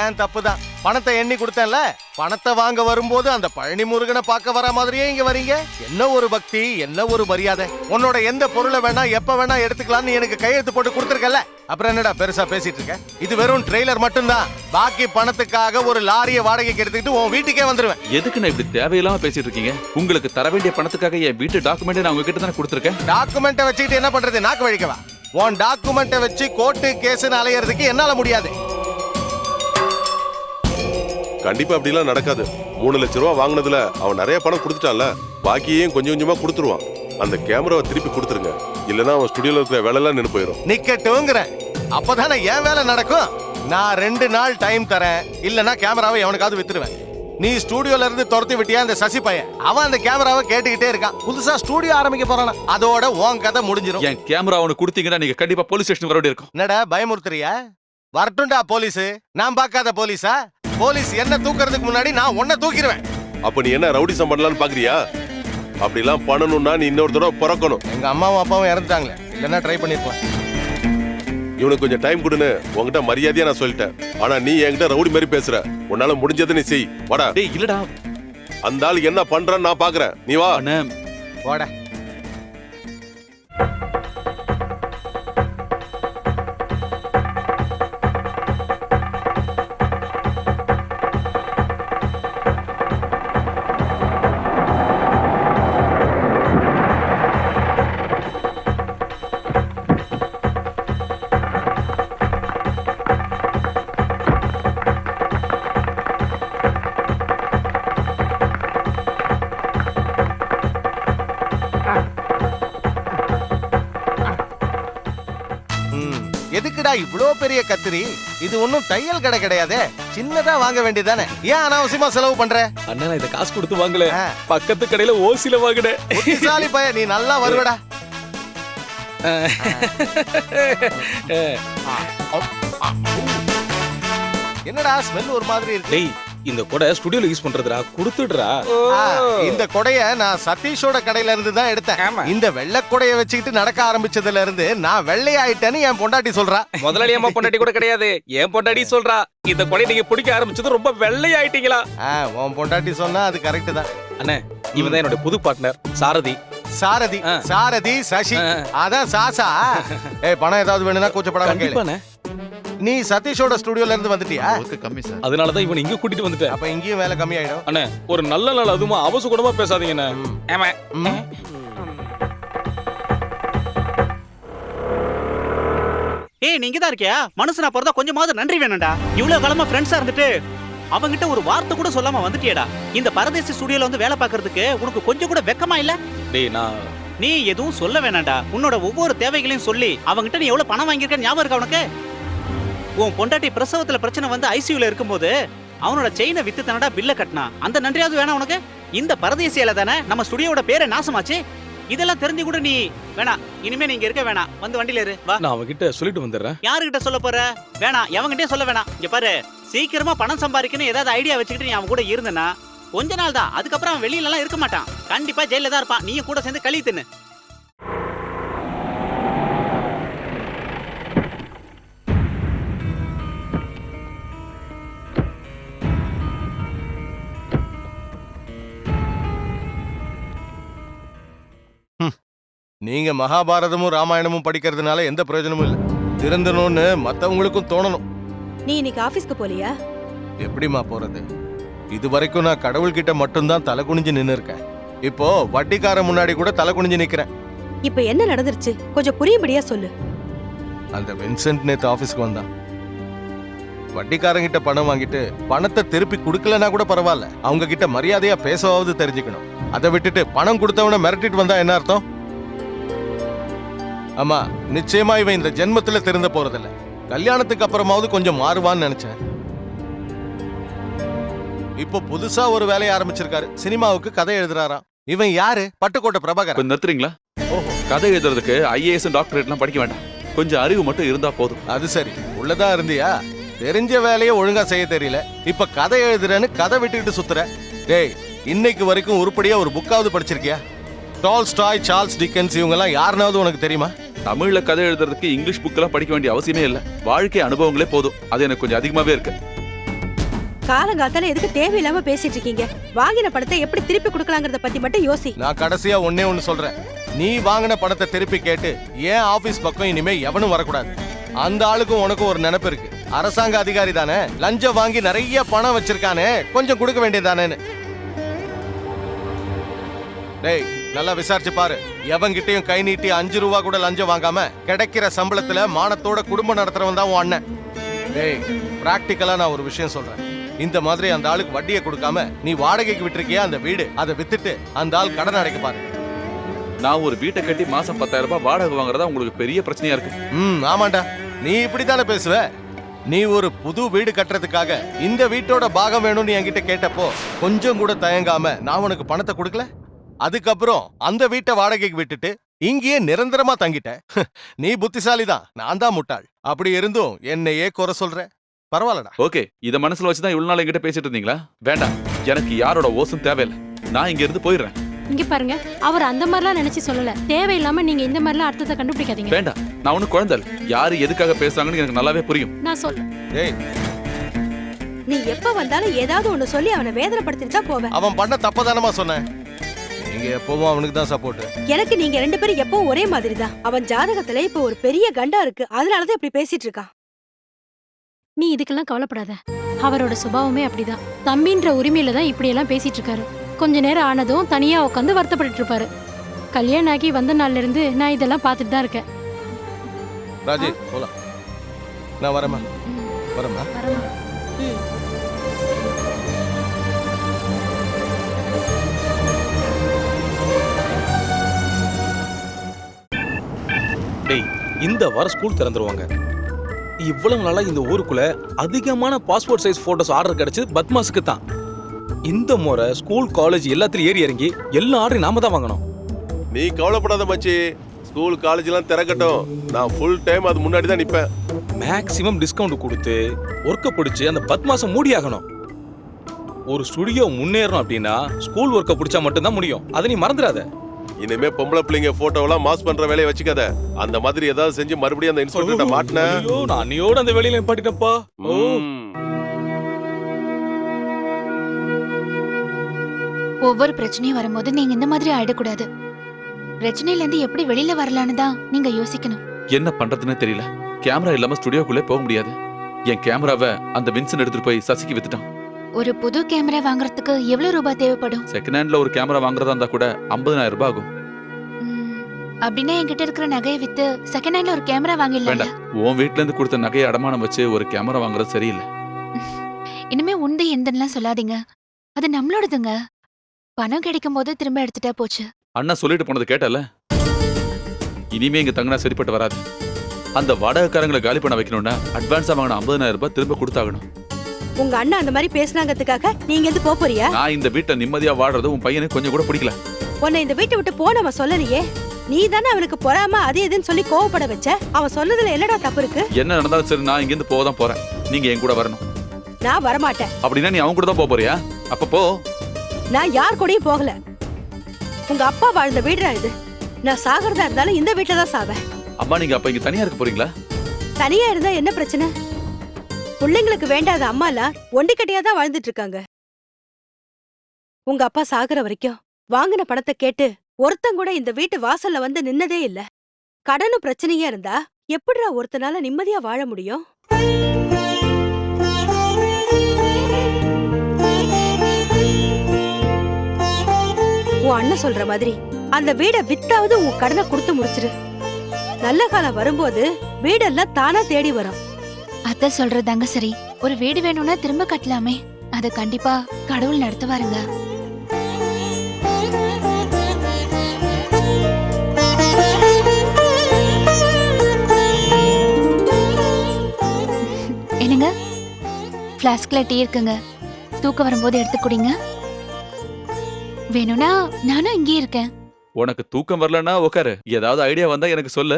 ஏன் தப்புதான். பணத்தை எண்ணி கொடுத்தேன்ல, பணத்தை வாங்க வரும்போது அந்த பழனி முருகனை பார்க்க வர மாதிரியே இங்க வரீங்க. என்ன ஒரு பக்தி, என்ன ஒரு மரியாதை. உன்னோட எந்த பொருளை வேணா எப்ப வேணா எடுத்துக்கலாம்னு எனக்கு கையெழுத்து போட்டு கொடுத்துருக்கல. அப்புறம் என்னடா பெருசா பேசிட்டு இருக்க? இது வெறும் ட்ரெய்லர் மட்டும்தான். பாக்கி பணத்துக்காக ஒரு லாரியை வாடகைக்கு எடுத்துக்கிட்டு உன் வீட்டுக்கே வந்துருவேன். எதுக்கு நான் இப்படி தேவையில்லாம பேசிட்டு இருக்கீங்க? உங்களுக்கு தர வேண்டிய பணத்துக்காக என் வீட்டு டாக்குமெண்ட் நான் உங்ககிட்ட தானே கொடுத்துருக்கேன். டாக்குமெண்ட்டை வச்சுக்கிட்டு என்ன பண்றது? நாக்கு வழிக்கவா? உன் டாக்குமெண்ட்டை வச்சு கோர்ட்டு கேஸ்னு அலையறதுக்கு என்னால முடியாது. கண்டிப்பா அப்படிலாம் நடக்காது. 3 லட்சம் ரூபாய் வாங்கினதுல அவன் நிறைய பணம் கொடுத்துட்டான்ல, பாக்கியையும் கொஞ்சம் கொஞ்சமா கொடுத்துருவான். அந்த கேமராவை திருப்பி கொடுத்துருங்க, இல்லைன்னா அவன் ஸ்டுடியோல இருக்கிற வேலையெல்லாம் நின்று போயிடும். நிக்கட்டுங்கிற அப்பதானே என் வேலை நடக்கும். நான் 2 நாள் டைம் தரேன், இல்லைன்னா கேமராவை எவனுக்காவது வித்துருவேன். நீ ஸ்டுடியோல இருந்து துரத்தி விட்டியா அந்த சசி பையன்? அவன் அந்த கேமராவை கேட்டுக்கிட்டே இருக்கான். புதுசா ஸ்டுடியோ ஆரம்பிக்க போறானா? அதோட உன் கதை முடிஞ்சிடும். என் கேமரா அவனுக்கு கொடுத்தீங்கன்னா நீங்க கண்டிப்பா போலீஸ் ஸ்டேஷன் வர வேண்டியிருக்கும். என்னடா பயமுறுத்துறியா? வரட்டும்டா போலீஸ். நான் பார்க்காத போலீஸா? போலீஸ் என்ன தூக்குறதுக்கு முன்னாடி நான் உன்னை தூக்கிடுவேன். அப்ப நீ என்ன ரவுடிசம் பண்ணலாம்னு பாக்குறியா? அப்படிலாம் பண்ணணும்னா நீ இன்னொரு தடவை பிறக்கணும். எங்க அம்மாவும் அப்பாவும் இறந்துட்டாங்களே, இல்லைன்னா ட்ரை பண்ணிருக்கலாம். இவனுக்கு கொஞ்சம் டைம் கொடுன்னு உங்ககிட்ட மரியாதையா நான் சொல்லிட்டேன். ஆனா நீ என்கிட்ட ரவுடி மாதிரி பேசுற. உன்னால முடிஞ்சதை நீ செய். வாடா. டேய் இல்லடா, அந்த ஆள் என்ன பண்றான்னு நான் பாக்குறேன். நீ வா. அண்ணே வாடா. எதுக்குடா இவ்ளோ பெரிய கத்திரி? இது ஒண்ணும் தையல் கடை கிடையாதே, சின்னதா வாங்க வேண்டியதானே. ஏன் அனாவசியமா செலவு பண்ற? அண்ணா நான் இதை காசு கொடுத்து வாங்கல, ஆ. பக்கத்து கடையில ஓசில வாங்கினேன். புத்திசாலி பையன், நீ நல்லா வருவடா. என்னடா ஸ்மெல் ஒரு மாதிரி இருக்கு? டேய் இந்த கொடை ஸ்டுடியோல யூஸ் பண்றதுடா, கொடுத்துடுறா. இந்த கொடைய நான் சதீஷோட கடையில இருந்து தான் எடுத்தேன். இந்த வெள்ளை கொடைய வச்சுக்கிட்டு நடக்க ஆரம்பிச்சதுல இருந்து நான் வெள்ளையாயிட்டேன்னு என் பொண்டாட்டி சொல்றா. முதலாளி அம்மா பொண்டாட்டி கூட கிடையாது, என் பொண்டாட்டி சொல்றா. இந்த கொடை நீங்க பிடிக்க ஆரம்பிச்சது ரொம்ப வெள்ளையாயிட்டீங்களா? உன் பொண்டாட்டி சொன்னா அது கரெக்ட் தான். அண்ணே இவன் தான் என்னோட புது பார்ட்னர் சாரதி. சாரதி சாரதி சசி, அதான் சாசா. பணம் ஏதாவது வேணும்னா கூச்சப்படாம கேளு. கண்டிப்பாண்ணே. நீ சதீஷோட ஸ்டுடியோல இருந்து வந்துட்டியா? கம்மி சார். அதனாலதான் இவன் இங்க கூட்டிட்டு வந்துட்டேன். அப்ப இங்கேயும் வேலை கம்மி ஆயிடும். அண்ணே ஒரு நல்ல நாள் அதுமா அவசு கூடமா பேசாதீங்கண்ணே. ஆமா. ஏய் நீங்க தான் இருக்கியா? மனுஷனா பிறந்தா கொஞ்சமாவது நன்றி வேணும்டா. இவ்வளவு காலமா ஃப்ரெண்ட்ஸா இருந்துட்டு அவங்கிட்ட ஒரு வார்த்தை கூட சொல்லாம வந்துட்டியேடா. இந்த பரதேசி ஸ்டுடியோல வந்து வேலை பார்க்கறதுக்கு உனக்கு கொஞ்சம் கூட வெக்கமா இல்ல? டேய் நான் நீ எதுவும் சொல்ல வேணாம்டா. உன்னோட ஒவ்வொரு தேவைகளையும் சொல்லி அவங்கிட்ட நீ எவ்வளவு பணம் வாங்கியிருக்க ஞாபகம் இருக்கா உனக்கு? உன் பொண்டாட்டி பிரசவத்துல பிரச்சனை வந்து ஐசியூல இருக்கும்போது அவனோட செயினை வித்து தானடா பில்ல கட்டினா. அந்த நன்றியாவது வேணா உனக்கு? இந்த பரதேசியால தானே நம்ம ஸ்டுடியோட பேரை நாசமாச்சு. இதெல்லாம் தெரிஞ்சு கூட நீ வேணா, இனிமே நீங்க இருக்க வேணாம், வந்து வண்டியில இரு வா. நான் அவன்கிட்ட சொல்லிட்டு வந்துடுறேன். யாருகிட்ட சொல்ல போற? வேணாம், எவங்கிட்டயும் சொல்ல வேணாம். இங்க பாரு, சீக்கிரமா பணம் சம்பாதிக்கணும் ஏதாவது ஐடியா வச்சுக்கிட்டு நீ அவன் கூட இருந்தனா கொஞ்ச நாள் தான், அதுக்கப்புறம் அவன் வெளியில எல்லாம் இருக்க மாட்டான். கண்டிப்பா ஜெயில தான் இருப்பான். நீயும் கூட சேர்ந்து களி தின்னு. நீங்க மகாபாரதமும் ராமாயணமும் படிக்கிறதுனால எந்த பிரயோஜனமும் இல்ல. திருந்தணும்னு மத்தவங்களுக்கும் தோணணும். நீ இன்னைக்கு ஆபீஸ்க்கு போலியா? எப்படிமா போறது? இது வரைக்கும் நான் கடவுள்கிட்ட மட்டும்தான் தலை குனிஞ்சு நின்னு இருக்கேன். இப்போ வட்டிக்காரன் முன்னாடி கூட தலை குனிஞ்சு நிக்கிறேன். இப்ப என்ன நடந்துருச்சு கொஞ்சம் புரியும்படியா சொல்லு. அந்த வின்சென்ட் நேத்து ஆபீஸ்க்கு வந்தான். வட்டிக்காரங்கிட்ட பணம் வாங்கிட்டு பணத்தை திருப்பி கொடுக்கலனா கூட பரவாயில்ல, அவங்க கிட்ட மரியாதையா பேசவாவது தெரிஞ்சுக்கணும். அதை விட்டுட்டு பணம் கொடுத்தவன மிரட்டிட்டு வந்தா என்ன அர்த்தம்? ஆமா, நிச்சயமா இவன் இந்த ஜென்மத்துல திருந்த போறதில்ல. கல்யாணத்துக்கு அப்புறமாவது கொஞ்சம் மாறுவான்னு நினைச்சேன். இப்போ புதுசா ஒரு வேலையை ஆரம்பிச்சிருக்காரு. சினிமாவுக்கு கதை எழுதுறாராம். இவன் யாரு? பட்டுக்கோட்டை பிரபாகர். நிறுத்துறீங்களா? கதை எழுதுறதுக்கு ஐஏஎஸ் டாக்டரேட்லாம் படிக்க வேண்டாம், கொஞ்சம் அறிவு மட்டும் இருந்தா போதும். அது சரி, உள்ளதான் இருந்தியா? தெரிஞ்ச வேலையை ஒழுங்கா செய்ய தெரியல, இப்ப கதை எழுதுறேன்னு கதை விட்டுக்கிட்டு சுத்துற. டேய், இன்னைக்கு வரைக்கும் உருப்படியா ஒரு புக்காவது படிச்சிருக்கியா? டால்ஸ்டாய், சார்ல்ஸ் டிக்கன்ஸ் இவங்க எல்லாம் யாருனாவது உனக்கு தெரியுமா? தமிழ்ல கதை எழுதுறதுக்கு இங்கிலீஷ் புக்கெல்லாம் படிக்க வேண்டிய அவசியமே இல்ல, வாழ்க்கை அனுபவங்களே போதும். அது எனக்கு கொஞ்சம் அதிகமாவே இருக்கு. காலங்காத்தால எதுக்கு தேவையில்லாம பேசிட்டு இருக்கீங்க? வாங்கின பணத்தை எப்படி திருப்பி கொடுக்கலாங்கிறத பத்தி மட்டும் யோசி. நான் கடைசியா ஒன்னே ஒன்னு சொல்றேன். நீ வாங்கின பணத்தை திருப்பி கேட்டு ஏன் ஆபீஸ் பக்கம் இனிமே எவனும் வரக்கூடாது. அந்த ஆளுக்கும் உனக்கும் ஒரு நினைப்பு இருக்கு. அரசாங்க அதிகாரி தானே, லஞ்சம் வாங்கி நிறைய பணம் வச்சிருக்கானே, கொஞ்சம் கொடுக்க வேண்டியதானேன்னு. டேய், நல்லா விசாரிச்சு பாரு. எவங்கிட்டையும் கை நீட்டி 5 ரூபா கூட லஞ்சம் வாங்காம கிடைக்கிற சம்பளத்துல மானத்தோட குடும்பம் நடத்துறவன் தான் உன் அண்ணன். டேய், பிராக்டிக்கலா நான் ஒரு விஷயம் சொல்றேன். இந்த மாதிரி அந்த ஆளுக்கு வட்டியை கொடுக்காம நீ வாடகைக்கு விட்டுருக்கியா அந்த வீடு, அதை வித்துட்டு அந்த ஆள் கடன் அடைக்க பாரு. நான் ஒரு வீட்டை கட்டி மாசம் 10,000 ரூபாய் வாடகை வாங்குறதா உங்களுக்கு பெரிய பிரச்சனையா இருக்கு. ஆமாண்டா, நீ இப்படித்தானே பேசுவ. நீ ஒரு புது வீடு கட்டுறதுக்காக இந்த வீட்டோட பாகம் வேணும்னு என்கிட்ட கேட்டப்போ கொஞ்சம் கூட தயங்காம நான் உனக்கு பணத்தை கொடுக்கல. அதுக்கப்புறம் அந்த வீட்டை வாடகைக்கு விட்டுட்டு இங்கேயே நிரந்தரமா தங்கிட்ட. நீ புத்திசாலி தான், நான் தான் முட்டாள். அப்படி இருந்தும் என்னையே குறை சொல்ற. பரவாயில்லடா. ஓகே, இத மனசுல வச்சுதான் இவ்வளவு நாள் என்கிட்ட பேசிட்டு இருந்தீங்களா? வேண்டாம், எனக்கு யாரோட ஓசும் தேவையில்லை. நான் இங்க இருந்து போயிடுறேன். இங்க பாருங்க, அவர் அந்த மாதிரிலாம் நினைச்சு சொல்லல. தேவையில்லாம நீங்க இந்த மாதிரிலாம் அர்த்தத்தை கண்டுபிடிக்காதீங்க. வேண்டாம், நான் ஒன்னும் குழந்தை இல்ல. யாரு எதுக்காக பேசுறாங்கன்னு எனக்கு நல்லாவே புரியும். நான் சொல்ல ஏய், நீ எப்ப வந்தாலும் ஏதாவது ஒண்ணு சொல்லி அவனை வேதனைப்படுத்திட்டு தான் போவ. அவன் பண்ண தப்பதானமா சொன்னேன். நீங்க எப்பவும் அவனுக்கு தான் சப்போர்ட். எனக்கு நீங்க 2 பேரும் எப்பவும் ஒரே மாதிரி தான். அவன் ஜாதகத்துல இப்ப ஒரு பெரிய கண்டா இருக்கு, அதனாலதான் இப்படி பேசிட்டு இருக்கான். நீ இதுக்கெல்லாம் கவலைப்படாத. அவரோட சுபாவமே அப்படிதான். தம்பின்ற உரிமையில தான் இப்படி எல்லாம் பேசிட்டு இருக்காரு. கொஞ்ச நேரம் ஆனதும் தனியா உட்காந்து வருத்தப்பட்டு இருப்பாரு. கல்யாணம் ஆகி வந்த நாள்ல இருந்து நான் இதெல்லாம் பார்த்துட்டு தான் இருக்கேன். ராஜி, போலாம். நான் வரேம்மா. வரேம்மா. டேய், இந்த வாரம் ஸ்கூல் திறந்துருவாங்க. இவ்வளவு நாளா இந்த ஊருக்குள்ள அதிகமான பாஸ்போர்ட் சைஸ் போட்டோஸ் ஆர்டர் கிடைச்சது பத்மாஸுக்கு தான். இந்த முறை ஸ்கூல் காலேஜ் எல்லாத்துலயும் ஏறி இறங்கி எல்லா ஆர்டரையும் நாம தான் வாங்கணும். நீ கவலைப்படாத மச்சி, ஸ்கூல் காலேஜ் எல்லாம் திறக்கட்டும், நான் ஃபுல் டைம் அது முன்னாடி தான் நிப்பேன். மேக்ஸிமம் டிஸ்கவுண்ட் கொடுத்து ஒர்க்கை பிடிச்சி அந்த 10 மாசம் மூடி ஆகணும். ஒரு ஸ்டுடியோ முன்னேறணும் அப்படின்னா ஸ்கூல் ஒர்க்கை பிடிச்சா மட்டும்தான் முடியும். அதை நீ மறந்துடாத. இனிமே பொம்பளை பிள்ளைங்க போட்டோவெல்லாம் மாஸ் பண்ற வேலையை வச்சுக்காத. அந்த மாதிரி ஏதாவது செஞ்சு மறுபடியும் அந்த இன்ஸ்பெக்டர்ட்ட மாட்டின. ஐயோ, நான் அன்னையோட அந்த வேலையில நிப்பாட்டிட்டப்பா. ஒவ்வொரு பிரச்சனையும் வரும்போது நீங்க இந்த மாதிரி ஆயிடக்கூடாது. பிரச்சனையில இருந்து எப்படி வெளியில வரலான்னு தான் நீங்க யோசிக்கணும். என்ன பண்றதுன்னு தெரியல. கேமரா இல்லாம ஸ்டுடியோக்குள்ளே போக முடியாது. என் கேமராவை அந்த வின்சன் எடுத்துட்டு போய் சசிக்கு வித்துட்டான். ஒரு புது கேமரா வாங்குறதுக்கு எவ்வளவு ரூபாய் தேவைப்படும்? செகண்ட் ஹேண்ட்ல ஒரு கேமரா வாங்குறதா இருந்தா கூட 50,000 ரூபாய் ஆகும். அப்படின்னா என்கிட்ட இருக்கிற நகையை வித்து செகண்ட் ஹேண்ட்ல ஒரு கேமரா வாங்கிடலாம். வேண்டாம், உன் வீட்ல இருந்து கொடுத்த நகையை அடமானம் வச்சு ஒரு கேமரா வாங்குறது சரியில்லை. இனிமே உண்டு எந்தெல்லாம் சொல்லாதீங்க. அது நம்மளோடதுங்க. பணம் கிடைக்கும் போது திரும்ப எடுத்துட்டா போச்சு. அண்ணா சொல்லிட்டு போனது கேட்டல. இனிமே இங்க தங்கினா சரிப்பட்டு வராது. அந்த வாடகைக்காரங்களை காலி பண்ண வைக்கணும்னா அட்வான்ஸா வாங்கின 50,000 ரூபாய் திரும்ப கொடுத்தாகணும். உங்க அண்ணா அந்த மாதிரி பேசுனாங்கிறதுக்காக நீங்க எது போறியா? நான் இந்த வீட்டை நிம்மதியா வாடுறது உன் பையனுக்கு கொஞ்சம் கூட பிடிக்கல. உன்னை இந்த வீட்டை விட்டு போன அவன் சொல்லலையே. நீ தானே அவனுக்கு பொறாம அது எதுன்னு சொல்லி கோவப்பட வச்ச. அவன் சொன்னதுல என்னடா தப்பு இருக்கு? என்ன நடந்தாலும் சரி, நான் இங்கிருந்து போக தான் போறேன். நீங்க என் கூட வரணும். நான் வரமாட்டேன். அப்படின்னா நீ அவன் கூட தான் போக போறியா? அப்ப போ. நான் யார் கூடயும் போகல. உங்க அப்பா வாழ்ந்த வீடுடா இது. நான் சாகிறதா இருந்தாலும் இந்த வீட்டுல தான் சாவேன். அம்மா, நீங்க அப்ப இங்க தனியா இருக்க போறீங்களா? தனியா இருந்தா என்ன பிரச்சனை? பிள்ளைங்களுக்கு வேண்டாத அம்மா எல்லாம் ஒண்டிக்கட்டியா தான் வாழ்ந்துட்டு இருக்காங்க. உங்க அப்பா சாகுற வரைக்கும் வாங்கின பணத்தை கேட்டு ஒருத்தன் கூட இந்த வீட்டு வாசல்ல வந்து நின்னதே இல்ல. கடனும் பிரச்சனையா இருந்தா எப்படிடா ஒருத்தனால நிம்மதியா வாழ முடியும்? உன் அண்ணன் சொல்ற மாதிரி அந்த வீட வித்தாவது உன் கடனை கொடுத்து முடிச்சிரு. நல்ல காலம் வரும்போது வீடெல்லாம் தானா தேடி வரும். அத்தை சொல்றதாங்க சரி. ஒரு வீடு வேணும்னா திரும்ப கட்டலாமே. அது கண்டிப்பா கடவுள் நடத்துவாருங்க. என்னங்க, பிளாஸ்க்ல டீ இருக்குங்க. தூக்கம் வரும்போது எடுத்து குடிங்க. வேணும்னா நானும் இங்கே இருக்கேன். உனக்கு தூக்கம் வரலன்னா உட்காரு. ஏதாவது ஐடியா வந்தா எனக்கு சொல்லு.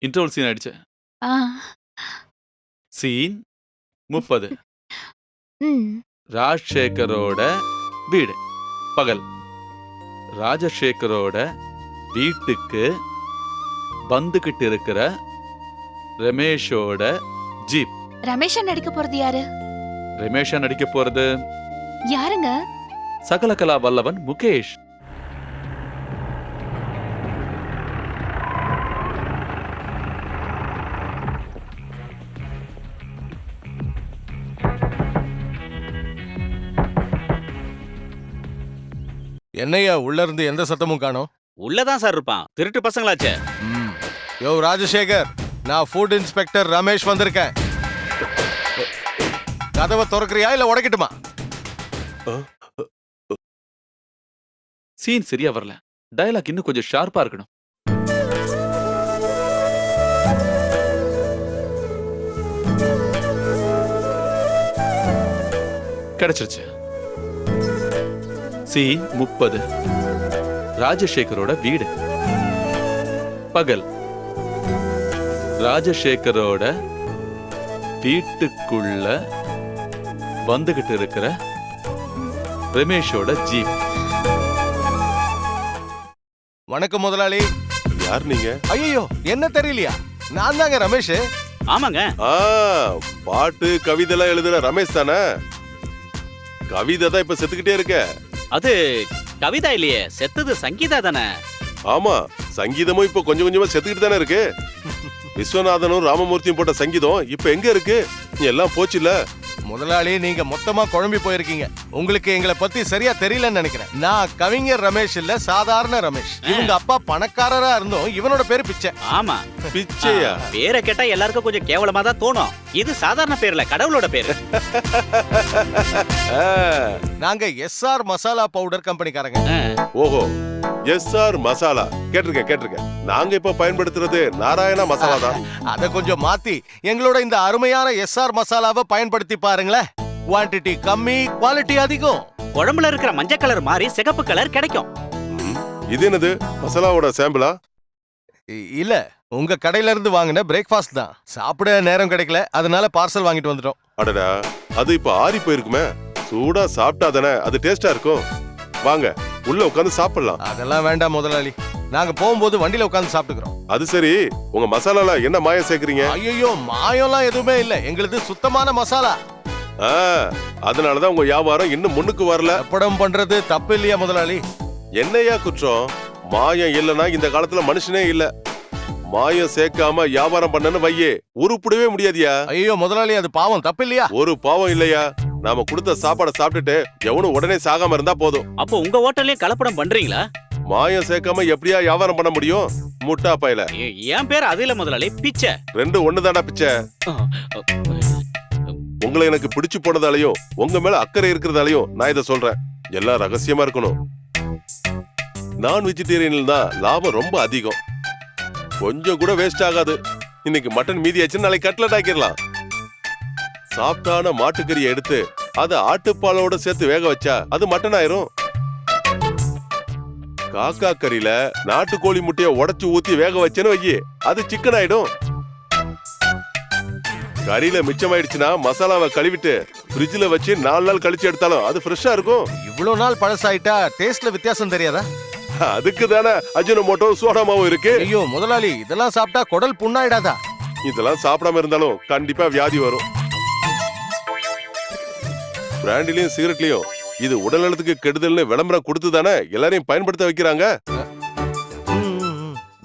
இன்டர்வல் சீன் ஆயிடுச்சு. சீன் 30. ராஜசேகரோட வீடு. பகல். ராஜசேகரோட வீட்டுக்கு வந்துகிட்டு இருக்கிற ரமேஷோட ஜீப். ரமேஷா நடிக்க போறது யாரு? ரமேஷா நடிக்க போறது யாருங்க? சகலகலா வல்லவன் முகேஷ். என்னையா உள்ள இருந்து எந்த சத்தமும் காணோம்? உள்ளதான் சார் இருப்பான். திருட்டு பசங்களாச்சே. யோ ராஜசேகர், நான் ஃபுட் இன்ஸ்பெக்டர் ரமேஷ் வந்திருக்கேன். கதவை திறக்கறியா இல்ல உடைக்கட்டுமா? சீன் சரியா வரல. டயலாக் இன்னும் கொஞ்சம் ஷார்ப்பா இருக்கணும். கிடைச்சிருச்சு. சீன் 30. ராஜசேகரோட வீடு. பகல். ராஜசேகரோட வீட்டுக்குள்ள வந்துகிட்டு இருக்கிற ரமேஷோட ஜீப். வணக்கம் முதலாளி. யார் நீங்க? ஐயோ, என்ன தெரியலையா? நான் தாங்க ரமேஷ். ஆமாங்க. பாட்டு கவிதைலாம் எழுதுற ரமேஷ் தானே? கவிதை தான் இப்ப செத்துக்கிட்டே இருக்க. அது கவிதா இல்லையே, செத்தது சங்கீதா தானே? ஆமா, சங்கீதமும் இப்ப கொஞ்சம் கொஞ்சமா செத்துக்கிட்டு தானே இருக்கு. விஸ்வநாதனும் ராமமூர்த்தியும் போட்ட சங்கீதம் இப்ப எங்க இருக்கு? எல்லாம் போச்சு இல்ல. முதலாளி, நீங்க மொத்தமா குழம்பி போயிருக்கீங்க. உங்களுக்கு எங்களை பத்தி சரியா தெரியலன்னு நினைக்கிறேன். நான் கவிஞர் ரமேஷ் இல்ல, சாதாரண ரமேஷ். இவங்க அப்பா பணக்காரரா இருந்தோம், இவனோட பேரு பிச்சை. ஆமா, பிச்சையா? பேரை கேட்டா எல்லாருக்கும் கொஞ்சம் கேவலமா தான் தோணும். இது சாதாரண பேர்ல, கடவுளோட பேரு. நாங்க SR மசாலா பவுடர் கம்பெனிக்காரங்க. ஓஹோ, SR மசாலா கேட்டிருக்கேன். நாங்க இப்ப பயன்படுத்துறது நாராயணா மசாலா தான். அத கொஞ்சம் மாத்தி எங்களோட இந்த அருமையான SR மசாலாவை பயன்படுத்தி பாருங்களேன். குவாண்டிட்டி கம்மி, குவாலிட்டி அதிகம். குழம்புல இருக்கிற மஞ்சள் கலர் மாதிரி சிகப்பு கலர் கிடைக்கும். இது என்னது மசாலாவோட சாம்பிளா? இல்ல, உங்க கடையில இருந்து வாங்கின பிரேக்ஃபாஸ்ட் தான். சாப்பிட நேரம் கிடைக்கல, அதனால பார்சல் வாங்கிட்டு வந்துட்டோம். அடடா, அது இப்ப ஆறி போயிருக்குமே. சூடா சாப்பிட்டா தானே அது டேஸ்டா இருக்கும். வாங்க உள்ள உட்கார்ந்து சாப்பிடலாம். அதெல்லாம் வேண்டாம் முதலாளி, நாங்க போகும்போது வண்டியில உட்கார்ந்து சாப்பிட்டுக்கிறோம். அது சரி, உங்க மசாலால என்ன மாயம் சேர்க்கறீங்க? ஐயோ, மாயம்லாம் எதுவுமே இல்ல, எங்களுது சுத்தமான மசாலா. அதனாலதான் உங்க வியாபாரம் இன்னும் முன்னுக்கு வரல. படம் பண்றது தப்பு இல்லையா முதலாளி? என்னையா குற்றம்? மாயம் இல்லனா இந்த காலத்துல மனுஷனே இல்ல. மாயம் சேர்க்காம வியாபாரம் பண்ணனு வையே, உருப்படவே முடியாதியா. ஐயோ முதலாளி, அது பாவம், தப்பு இல்லையா? ஒரு பாவம் இல்லையா. நாம கொடுத்த சாப்பாடை சாப்பிட்டுட்டு எவனும் உடனே சாகாம இருந்தா போதும். அப்போ உங்க ஹோட்டல்லயே கலப்படம் பண்றீங்களா? மாயம் சேர்க்காம எப்படியா வியாபாரம் பண்ண முடியும்? முட்டா பையல. என் பேர் அது இல்ல முதலாளி, பிச்சை. ரெண்டு ஒண்ணுதானா பிச்சை? உங்களை எனக்கு பிடிச்சு போனதாலையும் உங்க மேல அக்கறை இருக்கிறதாலையும் நான் இதை சொல்றேன். எல்லாம் ரகசியமா இருக்கணும். நான் வெஜிடேரியன்ல தான் லாபம் ரொம்ப அதிகம். கொஞ்சம் கூட வேஸ்ட் ஆகாது. இன்னைக்கு மட்டன் மீதி ஆச்சு, நாளைக்கு கட்லட் ஆக்கிடலாம். சாப்பிட்டான மாட்டுக்கறியை எடுத்து அதை ஆட்டுப்பாலோட சேர்த்து வேக வச்சா அது மட்டன் ஆயிரும். காக்கா கறியில நாட்டுக்கோழி முட்டைய உடைச்சு ஊத்தி வேக வச்சேன்னு வையி, அது சிக்கன் ஆயிடும். கறியில மிச்சமாயிடுச்சுன்னா மசாலாவை கழுவிட்டு ஃப்ரிட்ஜ்ல வச்சு 4 நாள் கழிச்சு எடுத்தாலும் அது ஃப்ரெஷ்ஷா இருக்கும். இவ்வளவு நாள் பழசாயிட்டா டேஸ்ட்ல வித்தியாசம் தெரியாதா? அதுக்கு தானே அஜினோமோட்டோ சோடாமாவும் இருக்கு. ஐயோ முதலாளி, இதெல்லாம் சாப்பிட்டா குடல் புண்ணாயிடாதா? இதெல்லாம் சாப்பிடாம இருந்தாலும் கண்டிப்பா வியாதி வரும். பிராண்டிலையும் சிகரெட்லயும் இது உடல் நலத்துக்கு கெடுதல்னு விளம்பரம் கொடுத்து தானே எல்லாரையும் பயன்படுத்த வைக்கிறாங்க.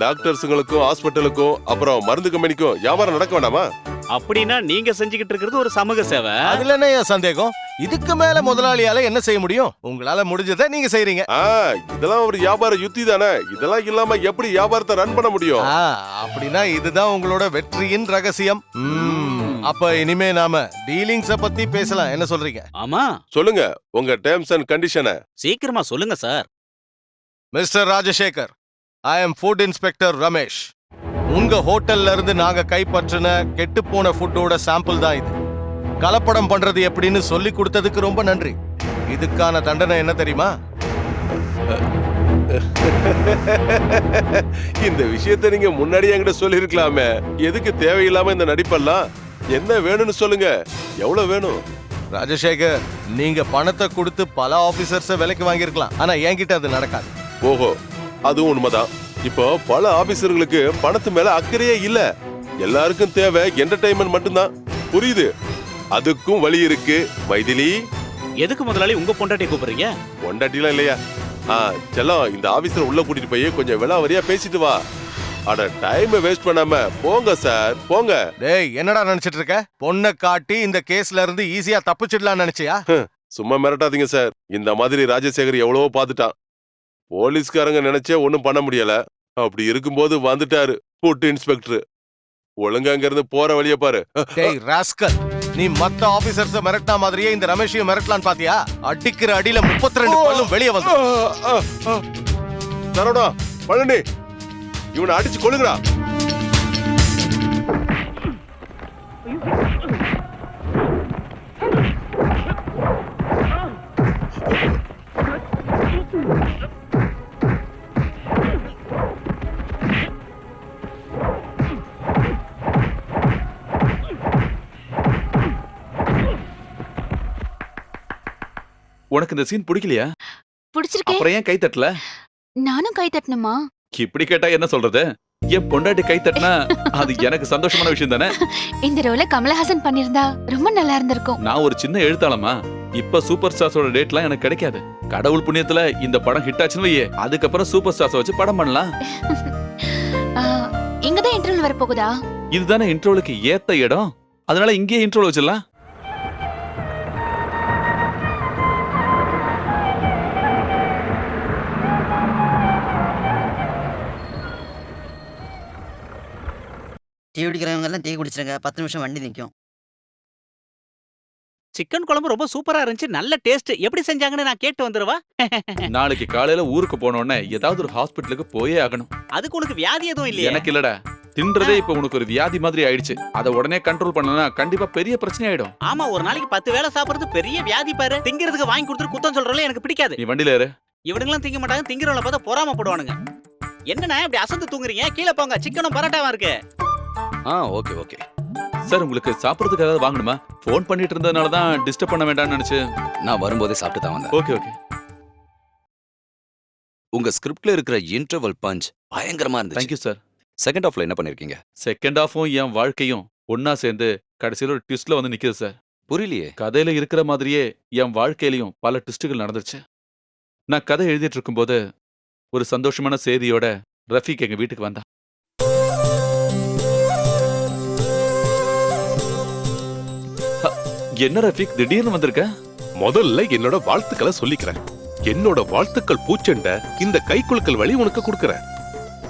டாக்டர்ஸுங்களுக்கும் ஹாஸ்பிட்டலுக்கும் அப்புறம் மருந்து கம்பெனிக்கும் வியாபாரம் நடக்க வேண்டாமா? அப்படின்னா நீங்க செஞ்சுக்கிட்டு இருக்கிறது ஒரு சமூக சேவை. அதுல என்ன சந்தேகம்? இதுக்கு மேல முதலாளியால என்ன செய்ய முடியும்? உங்களால முடிஞ்சதை நீங்க செய்றீங்க. இதெல்லாம் ஒரு வியாபார யுத்தி தானே. இதெல்லாம் இல்லாம எப்படி வியாபாரத்தை ரன் பண்ண முடியும்? அப்படின்னா இதுதான் உங்களோட வெற்றியின் ரகசியம். அப்ப இனிமே நாம டீலிங்ஸ பத்தி பேசலாம், என்ன சொல்றீங்க? ஆமா, சொல்லுங்க உங்க டேர்ம்ஸ் அண்ட் கண்டிஷனை. சீக்கிரமா சொல்லுங்க சார். மிஸ்டர் ராஜசேகர், ஐ அம் ஃபுட் இன்ஸ்பெக்டர் ரமேஷ். உங்க ஹோட்டல்ல இருந்து நாங்க கைப்பற்றின கெட்டு போன ஃபுட்டோட சாம்பிள் தான் இது. கலப்படம் பண்றது எப்படின்னு சொல்லி கொடுத்ததுக்கு ரொம்ப நன்றி. இதுக்கான தண்டனை என்ன தெரியுமா? இந்த விஷயத்தை நீங்க முன்னாடியே என்கிட்ட சொல்லி இருக்கலாமே. எதுக்கு தேவையில்லாம இந்த நடிப்பெல்லாம்? என்ன வேணும்னு சொல்லுங்க. எவ்வளவு வேணும்? ராஜசேகர், நீங்க பணத்தை கொடுத்து பல ஆபீசர்ஸ விலைக்கு வாங்கியிருக்கலாம், ஆனா என்கிட்ட அது நடக்காது. ஓஹோ, அதுவும் உண்மைதான். இப்போ பல ஆபீசர்களுக்கு பணத்து மேல அக்கறையே இல்ல. எல்லாருக்கும் தேவை என்டர்டைன்மெண்ட் மட்டும்தான். புரியுது, அதுக்கும் வழி இருக்கு. மைதிலி, எதுக்கு முதலாளி உங்க பொண்டாட்டி கூப்பிடுறீங்க? பொண்டாட்டிலாம் இல்லையா? செல்லம், இந்த ஆபீசர் உள்ள கூட்டிட்டு போய் கொஞ்சம் விலாவரியா பேசிட்டு வா. அட, டைம் வேஸ்ட் பண்ணாம போங்க சார், போங்க. டேய், என்னடா நினைச்சிட்டு இருக்க? பொண்ணை காட்டி இந்த கேஸ்ல இருந்து ஈஸியா தப்பிச்சிடலாம் நினைச்சியா? சும்மா மிரட்டாதீங்க சார். இந்த மாதிரி ராஜசேகர் எவ்வளவோ பாத்துட்டான். போலீஸ்காரங்க நினைச்சே ஒண்ணும் பண்ண முடியல. அப்படி இருக்கும்போது வந்துட்டாரு ஃபுட் இன்ஸ்பெக்டர். ஒழுங்கா அங்க இருந்து போற வழிய பாரு. டேய் ராஸ்கல், நீ மத்த ஆபீசர்ஸ மிரட்டா மாதிரியே இந்த ரமேஷையும் மிரட்டலான்னு பாத்தியா? அடிக்கிற அடியில 32 பல்லும் வெளியே வந்து. சரவணா, பழனி, இவனை அடிச்சு கொள்ளுங்கடா. உனக்கு இந்த சீன் பிடிக்கலையா? பிடிச்சிருக்கேன். அப்புறம் ஏன் கை தட்டல? நானும் கை தட்டணுமா? இப்படி கேட்டா என்ன சொல்றது? என் பொண்டாட்டி கை தட்டினா அது எனக்கு சந்தோஷமான விஷயம் தானே. இந்த ரோல கமலஹாசன் பண்ணிருந்தா ரொம்ப நல்லா இருந்திருக்கும். நான் ஒரு சின்ன எழுத்தாளமா. இப்ப சூப்பர் ஸ்டார்ஸோட டேட்லாம் எனக்கு கிடைக்காது. கடவுள் புண்ணியத்துல இந்த படம் ஹிட் ஆச்சுன்னு வையே, அதுக்கப்புறம் சூப்பர் ஸ்டார்ஸ் வச்சு படம் பண்ணலாம். இங்கதான் இன்டர்வல் வர போகுதா? இதுதானே இன்ட்ரோலுக்கு ஏத்த இடம். அதனால இங்கேயே இன்ட்ரோல் வச்சிடலாம். டீ குடிக்கிறவங்க எல்லாம் டீ குடிச்சிருங்க, 10 நிமிஷம் வண்டி நிற்கும். சிக்கன் குழம்பு ரொம்ப சூப்பரா இருந்துச்சு, நல்ல டேஸ்ட். எப்படி செஞ்சாங்கன்னு நான் கேட்டு வந்துருவா? நாளைக்கு காலையில ஊருக்கு போனோடனே ஏதாவது ஒரு ஹாஸ்பிட்டலுக்கு போயே ஆகணும். அதுக்கு உனக்கு வியாதி எதுவும் இல்லையா? எனக்கு இல்லடா, தின்றதே இப்ப உனக்கு ஒரு வியாதி மாதிரி ஆயிடுச்சு. அதை உடனே கண்ட்ரோல் பண்ணனா கண்டிப்பா பெரிய பிரச்சனை ஆயிடும். ஆமா, ஒரு நாளைக்கு 10 வேளை சாப்பிடுறது பெரிய வியாதி பாரு. திங்கிறதுக்கு வாங்கி கொடுத்துட்டு குத்தம் சொல்றதுல எனக்கு பிடிக்காது. நீ வண்டியில ஏறு. இவனுங்களாம் திங்க மாட்டாங்க, திங்கிறவங்கள பார்த்தா பொறாமப்படுவானுங்க. என்னண்ணா இப்படி அசந்து தூங்குறீங்க? கீழே போங்க, சிக்கனும் பரோட்டாவா இருக்கு. Okay okay. சார், உங்களுக்கு சாப்பிடறதுக்கு ஏதாவது வாங்கணுமா? ஃபோன் பண்ணிட்டு இருந்ததுனால தான் டிஸ்டர்ப் பண்ண வேண்டாம்னு நினைச்சு. நான் வரும்போதே சாப்பிட்டு தான் வந்தேன். Okay okay. உங்க ஸ்கிரிப்ட்ல இருக்கிற இன்டர்வல் பஞ்ச் பயங்கரமா இருந்துச்சு. Thank you sir. செகண்ட் ஹாஃப்ல என்ன பண்ணிருக்கீங்க? செகண்ட் ஹாஃபும் என் வாழ்க்கையும் ஒன்னா சேர்ந்து கடைசியில ஒரு ட்விஸ்ட்ல வந்து நிக்குது சார். புரியலையே. கதையில இருக்கிற மாதிரியே என் வாழ்க்கையிலயும் பல ட்விஸ்டுகள் நடந்துருச்சு. நான் கதை எழுதிட்டு இருக்கும்போது ஒரு சந்தோஷமான செய்தியோட ரஃபீக் எங்க வீட்டுக்கு வந்தான். என்ன ரஃபீக் திடீர்னு வந்திருக்க? முதல்ல என்னோட வாழ்த்துக்களை சொல்லிக்கிறேன். என்னோட வாழ்த்துக்கள் பூச்செண்ட இந்த கைக்குலுக்கல் வழி உனக்கு கொடுக்கறேன்.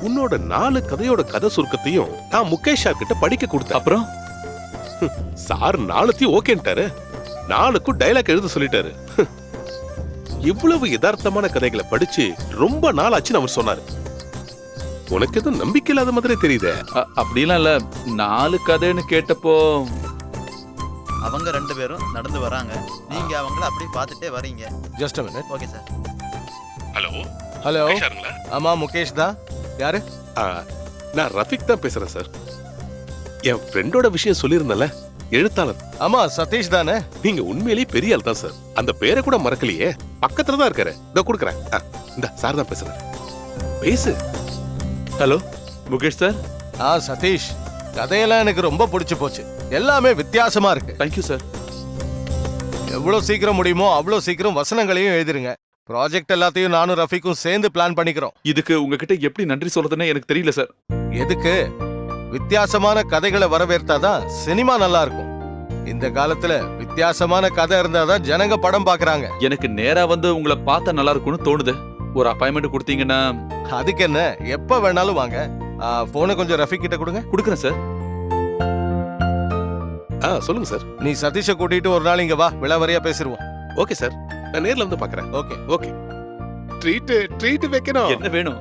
உன்னோட 4 கதையோட கதை சுருக்கத்தையும் நான் முகேஷ் சார் கிட்ட படிக்க கொடுத்தேன். அப்புறம் சார் 4த்தையும் ஓகேன்ட்டாரு. 4க்கும் டைலாக் எழுத சொல்லிட்டாரு. இவ்வளவு யதார்த்தமான கதைகளை படிச்சு ரொம்ப நாள் ஆச்சுன்னு அவர் சொன்னாரு. உனக்கு எதுவும் நம்பிக்கை இல்லாத மாதிரி தெரியுதே. அப்படிலாம் இல்ல, 4 கதைன்னு கேட்டப்போ அவங்க 2 பேரும் நடந்து வராங்க, நீங்க அவங்கள அப்படியே பார்த்துட்டே வரீங்க. Just a minute. Okay sir. Hello hello, முகேஷாருங்களா? ஆமா முகேஷ் தான். யாரு? நான் ரஃபிக் தான் பேசுறேன் சார். என் ஃப்ரெண்டோட விஷயம் சொல்லியிருந்தல, எழுத்தாளர். ஆமா, சதீஷ் தானே? நீங்க உண்மையிலேயே பெரிய ஆள் தான் சார். அந்த பேரை கூட மறக்கலையே. பக்கத்துல தான் இருக்காரு. இதோ கொடுக்குறேன். இந்த சார் தான் பேசுறேன். பேசு. Hello Mukesh sir. சதீஷ், கதையெல்லாம் எனக்கு ரொம்ப பிடிச்சு போச்சு. எல்லாமே வித்தியாசமா இருக்கு. Thank you sir. எவ்வளவு சீக்கிரம் முடியுமோ அவ்வளவு சீக்கிரம் வசனங்களையும் எழுதிருங்க. ப்ராஜெக்ட் எல்லாத்தையும் நானும் ரஃபிக்கும் சேர்ந்து பிளான் பண்ணிக்கிறோம். இதுக்கு உங்ககிட்ட எப்படி நன்றி சொல்றதுன்னு எனக்கு தெரியல சார். எதுக்கு? வித்தியாசமான கதைகளை வரவேற்றாதான் சினிமா நல்லா இருக்கும். இந்த காலத்துல வித்தியாசமான கதை இருந்தாதான் ஜனங்க படம் பாக்குறாங்க. எனக்கு நேரா வந்து உங்களை பார்த்தா நல்லா இருக்கும்னு தோணுது. ஒரு அப்பாயின்மெண்ட் கொடுத்தீங்கன்னா. அதுக்கு என்ன, எப்ப வேணாலும் வாங்க. போனை கொஞ்சம் ரஃபிக் கிட்ட கொடுங்க. கொடுக்குறேன் சார். சொல்லுங்க சார். நீ சதீஷை கூட்டிட்டு ஒரு நாள் இங்க வா, விளாவரியா பேசிடுவோம். ஓகே சார், நான் நேர்ல வந்து பாக்குறேன். Okay okay. ட்ரீட் வைக்கணும். என்ன வேணும்?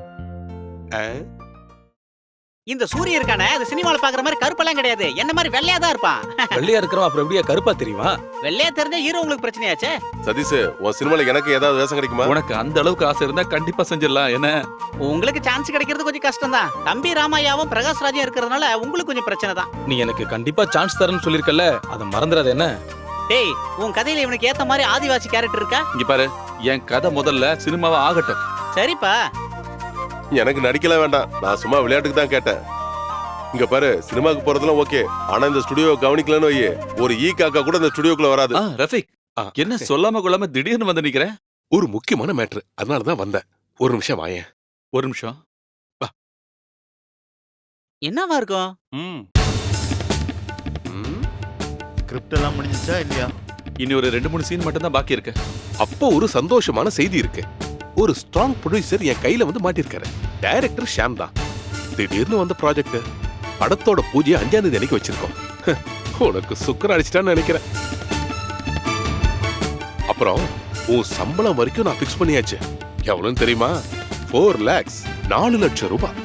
இந்த சூரிய இருக்கானே, அது சினிமால பாக்குற மாதிரி கருப்பெல்லாம் கிடையாது. என்ன மாதிரி வெள்ளையா தான் இருப்பான். வெள்ளையா இருக்கிறவன் அப்புறம் எப்படியா கருப்பா தெரியுமா? வெள்ளையா தெரிஞ்சா ஹீரோ உங்களுக்கு பிரச்சனையாச்சே. சதீஷ், உன் சினிமால எனக்கு ஏதாவது வேஷம் கிடைக்குமா? உனக்கு அந்த அளவுக்கு ஆசை இருந்தா கண்டிப்பா செஞ்சிடலாம். என்ன உங்களுக்கு சான்ஸ் கிடைக்கிறது கொஞ்சம் கஷ்டம் தான். தம்பி ராமையாவும் பிரகாஷ் ராஜும் இருக்கிறதுனால உங்களுக்கு கொஞ்சம் பிரச்சனை தான். நீ எனக்கு கண்டிப்பா சான்ஸ் தரேன்னு சொல்லிருக்கல, அதை மறந்துடாத. என்ன டேய், உன் கதையில இவனுக்கு ஏத்த மாதிரி ஆதிவாசி கேரக்டர் இருக்கா? இங்க பாரு, என் கதை முதல்ல சினிமாவா ஆகட்டும். சரிப்பா. எனக்கு நடிக்கலாம் வேண்டாம், நான் சும்மா விளையாட்டுக்கு தான் கேட்டேன். இங்க பாரு, சினிமாக்கு போறதெல்லாம் ஓகே, ஆனா இந்த ஸ்டுடியோ கவனிக்கலன்னு வையே, ஒரு காக்கா கூட இந்த ஸ்டுடியோக்குள்ள வராது. ரஃபிக், என்ன சொல்லாம கொள்ளாம திடீர்னு வந்து நிக்கிற? ஒரு முக்கியமான மேட்ரு, அதனாலதான் வந்தேன். ஒரு நிமிஷம் வாயேன். ஒரு நிமிஷம். என்னவா இருக்கும்? ஸ்கிரிப்ட் எல்லாம் முடிஞ்சிச்சா இல்லையா? இனி ஒரு 2-3 சீன் மட்டும் தான் பாக்கி இருக்கு. அப்போ ஒரு சந்தோஷமான செய்தி இருக்கு. ஒரு ஸ்ட்ராங் ப்ரொடியூசர் என் கையில வந்து மாட்டிருக்காரு. டைரக்டர் ஷாம் தான். திடீர்னு வந்த ப்ராஜெக்ட். படத்தோட பூஜையை 5ஆம் தேதி அன்னைக்கு வச்சிருக்கோம். உனக்கு சுக்கர அடிச்சிட்டான்னு நினைக்கிறேன். அப்புறம் உன் சம்பளம் வரைக்கும் நான் பிக்ஸ் பண்ணியாச்சு. எவ்வளவுன்னு தெரியுமா? 4 lakhs, 4 லட்சம் ரூபாய்.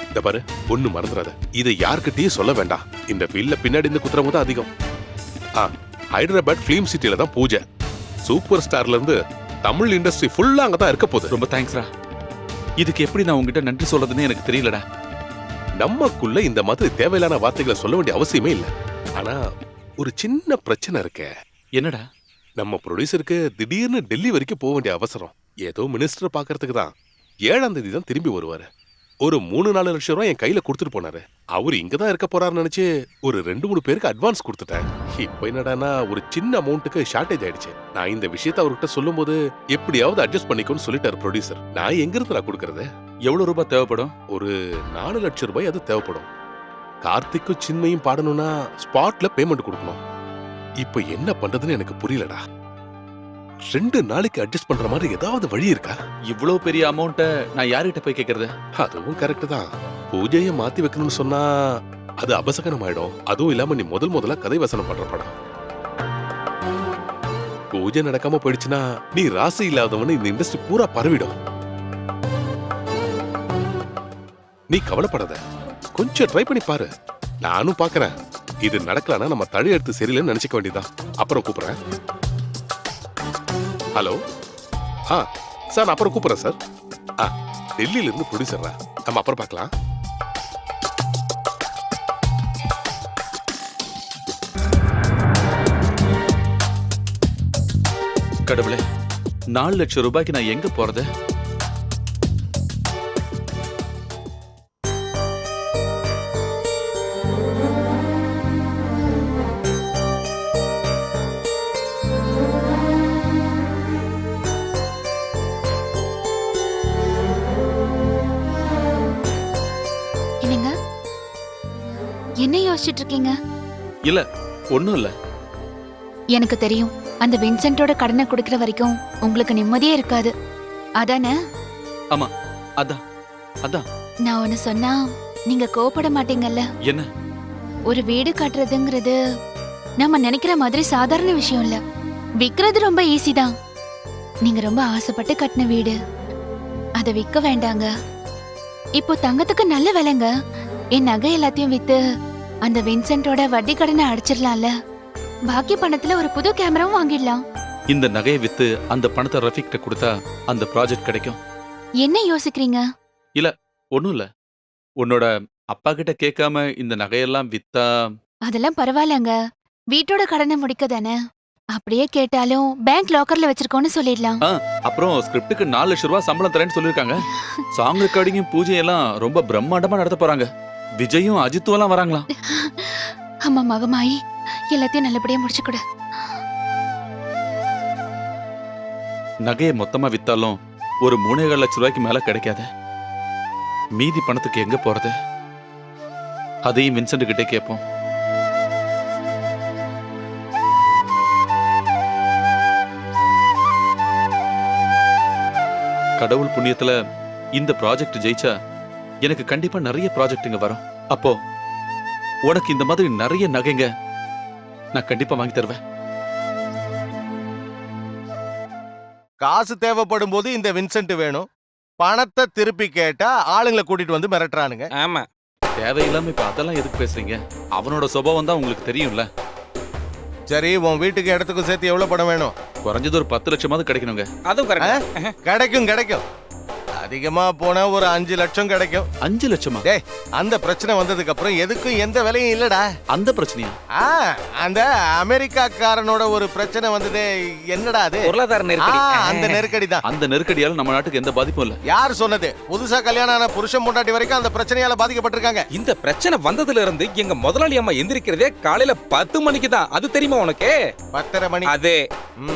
இந்த பாரு, ஒண்ணு மறந்துடாத, இதை யார்கிட்டயும் சொல்ல வேண்டாம். இந்த ஃபீல்ட்ல பின்னாடி இருந்து குத்துறவங்க தான் அதிகம். ஹைதராபாத் பிலிம் சிட்டில தான் பூஜை. சூப்பர் ஸ்டார்ல இருந்து தமிழ் இண்டஸ்ட்ரி ஃபுல்லா அங்கதான் இருக்க போகுது. ரொம்ப தேங்க்ஸ்ரா. இதுக்கு எப்படி நான் உங்ககிட்ட நன்றி சொல்றதுன்னு எனக்கு தெரியலடா. நமக்குள்ள இந்த மாதிரி தேவையில்லான வார்த்தைகளை சொல்ல வேண்டிய அவசியமே இல்ல. ஆனா ஒரு சின்ன பிரச்சனை இருக்கு. என்னடா? நம்ம ப்ரொடியூசருக்கு திடீர்னு டெல்லி வரைக்கும் போக வேண்டிய அவசரம். ஏதோ மினிஸ்டர் பாக்குறதுக்கு தான். 7ஆம் தேதி தான் திரும்பி வருவாரு. ஒரு 3-4 லட்சம் ரூபாய் என் கையில கொடுத்துட்டு போனாரு. அவரு இங்கதான் இருக்க போறாருன்னு நினைச்சு ஒரு 2-3 பேருக்கு அட்வான்ஸ் கொடுத்துட்டேன். இப்போ என்னடானா ஒரு சின்ன அமௌண்ட்டுக்கு ஷார்டேஜ் ஆயிடுச்சு. நான் இந்த விஷயத்தை அவர்கிட்ட சொல்லும் போது எப்படியாவது அட்ஜஸ்ட் பண்ணிக்கோன்னு சொல்லிட்டாரு ப்ரொடியூசர். நான் எங்க இருந்து நான் கொடுக்கறது? எவ்வளவு ரூபாய் தேவைப்படும்? ஒரு 4 லட்சம் ரூபாய் அது தேவைப்படும். கார்த்திக்கும் சின்மையும் பாடணும்னா ஸ்பாட்ல பேமெண்ட் கொடுக்கணும். இப்போ என்ன பண்றதுன்னு எனக்கு புரியலடா. 2 நாளைக்கு அட்ஜஸ்ட் பண்ற மாதிரி ஏதாவது வழி இருக்கா? இவ்வளவு பெரிய அமௌண்ட்டை நான் யார்கிட்ட போய் கேக்குறது? அதுவும் கரெக்ட் தான். பூஜையை மாத்தி வைக்கணும்னு சொன்னா அது அபசகனம் ஆயிடும். அதுவும் இல்லாம நீ முதல்ல கதை வசனம் பண்ற படம். பூஜை நடக்காம போயிடுச்சுன்னா நீ ராசி இல்லாதவன்னு இந்த இண்டஸ்ட்ரி பூரா பரவிடும். நீ கவலைப்படாத, கொஞ்சம் ட்ரை பண்ணி பாரு. நானும் பாக்குறேன். இது நடக்கலன்னா நம்ம தழி எடுத்து சரியில்லைன்னு நினைச்சுக்க வேண்டியதான். அப்புறம் கூப்பிடுறேன். ஹலோ, சார் நான் அப்புறம் கூப்பிடுறேன் சார். டெல்லியில இருந்து ப்ரொடியூசர்ரா, நம்ம அப்புறம் பார்க்கலாம். கடவுளே, 4 லட்சம் ரூபாய்க்கு நான் எங்க போறது? என்னங்க என்ன யோசிச்சுட்டு இருக்கீங்க? இல்ல, ஒண்ணும் இல்ல. எனக்கு தெரியும், அந்த வின்சென்ட்டோட கடனை கொடுக்கிற வரைக்கும் உங்களுக்கு நிம்மதியே இருக்காது. அதானே? ஆமா, அதான் அதான். நான் ஒன்னு சொன்னா நீங்க கோபப்பட மாட்டீங்கல்ல? என்ன? ஒரு வீடு கட்டுறதுங்கிறது நம்ம நினைக்கிற மாதிரி சாதாரண விஷயம் இல்ல. விக்கிறது ரொம்ப ஈஸி தான். நீங்க ரொம்ப ஆசைப்பட்டு கட்டின வீடு, அதை விற்க வேண்டாங்க. இப்போ தங்கத்துக்கு நல்ல விலைங்க. என் நகை எல்லாத்தையும் வித்து அந்த வின்சென்ட்டோட வட்டி கடனை அடைச்சிடலாம்ல. பாக்கி பணத்துல ஒரு புது கேமராவும் வாங்கிடலாம். இந்த நகையை வித்து அந்த பணத்தை ரஃபீக்கிட்ட கொடுத்தா அந்த ப்ராஜெக்ட் கிடைக்கும். என்ன யோசிக்கிறீங்க? ஒண்ணும் இல்ல. உன்னோட அப்பா கிட்ட கேட்காம இந்த நகையெல்லாம் வித்தா? அதெல்லாம் பரவாயில்லங்க, வீட்டோட கடனை முடிக்க தானே. அப்படியே கேட்டாலும் பேங்க் லாக்கர்ல வச்சிருக்கோன்னு சொல்லிடலாம். அப்புறம் ஸ்கிரிப்டுக்கு 4 லட்சம் ரூபாய் சம்பளம் தரேன்னு சொல்லிருக்காங்க. சாங் ரெக்கார்டிங்கும் பூஜையெல்லாம் ரொம்ப பிரம்மாண்டமா நடத்த போறாங்க. விஜயும் அஜித்தும் எல்லாம் வராங்களாம். அம்மா மகமாயி எல்லாத்தையும் நல்லபடியா முடிச்சு கொடு. நகையை மொத்தமா வித்தாலும் ஒரு 3.25 லட்சம் ரூபாய்க்கு மேல கிடைக்காது. மீதி பணத்துக்கு எங்க போறது? அதையும் வின்சென்ட் கிட்டே கேட்போம். கடவுள் புண்ணியத்துல இந்த ப்ராஜெக்ட் ஜெயிச்சா எனக்கு கண்டிப்பா நிறைய ப்ராஜெக்ட்டுங்க வரும். அப்போ உனக்கு இந்த மாதிரி நிறைய நகைங்க நான் கண்டிப்பா வாங்கி தருவேன். காசு தேவைப்படும் போது இந்த வின்சென்ட் வேணும், பணத்தை திருப்பி கேட்டா ஆளுங்களை கூட்டிட்டு வந்து மிரட்டுறானுங்க. ஆமா, தேவையில்லாம இப்ப அதெல்லாம் எதுக்கு பேசுறீங்க? அவனோட சுபாவம் தான் உங்களுக்கு தெரியும்ல. சரி, உன் வீட்டுக்கு இடத்துக்கும் சேர்த்து எவ்வளவு பணம் வேணும்? குறைஞ்சது ஒரு 10 லட்சமாவது கிடைக்கணுங்க. அதுவும் கரெக்ட். கிடைக்கும். அதிகமா போனா ஒரு 5 லட்சம் கிடைக்கும். 5 லட்சமா? டேய், அந்த பிரச்சனை வந்ததுக்கு அப்புறம் எதுக்கும் எந்த விலையும் இல்லடா. அந்த பிரச்சனையா? அந்த அமெரிக்காக்காரனோட ஒரு பிரச்சனை வந்ததே, என்னடா அது? பொருளாதார நெருக்கடி. அந்த நெருக்கடி தான். அந்த நெருக்கடியால நம்ம நாட்டுக்கு எந்த பாதிப்பும் இல்ல. யார் சொன்னது? புதுசா கல்யாணம் ஆன புருஷன் பொண்டாட்டி வரைக்கும் அந்த பிரச்சனையால பாதிக்கப்பட்டிருக்காங்க. இந்த பிரச்சனை வந்ததுல இருந்து எங்க முதலாளி அம்மா எந்திரிக்கிறதே காலையில 10 மணிக்கு தான். அது தெரியுமா உனக்கு? 10:30 மணி. அது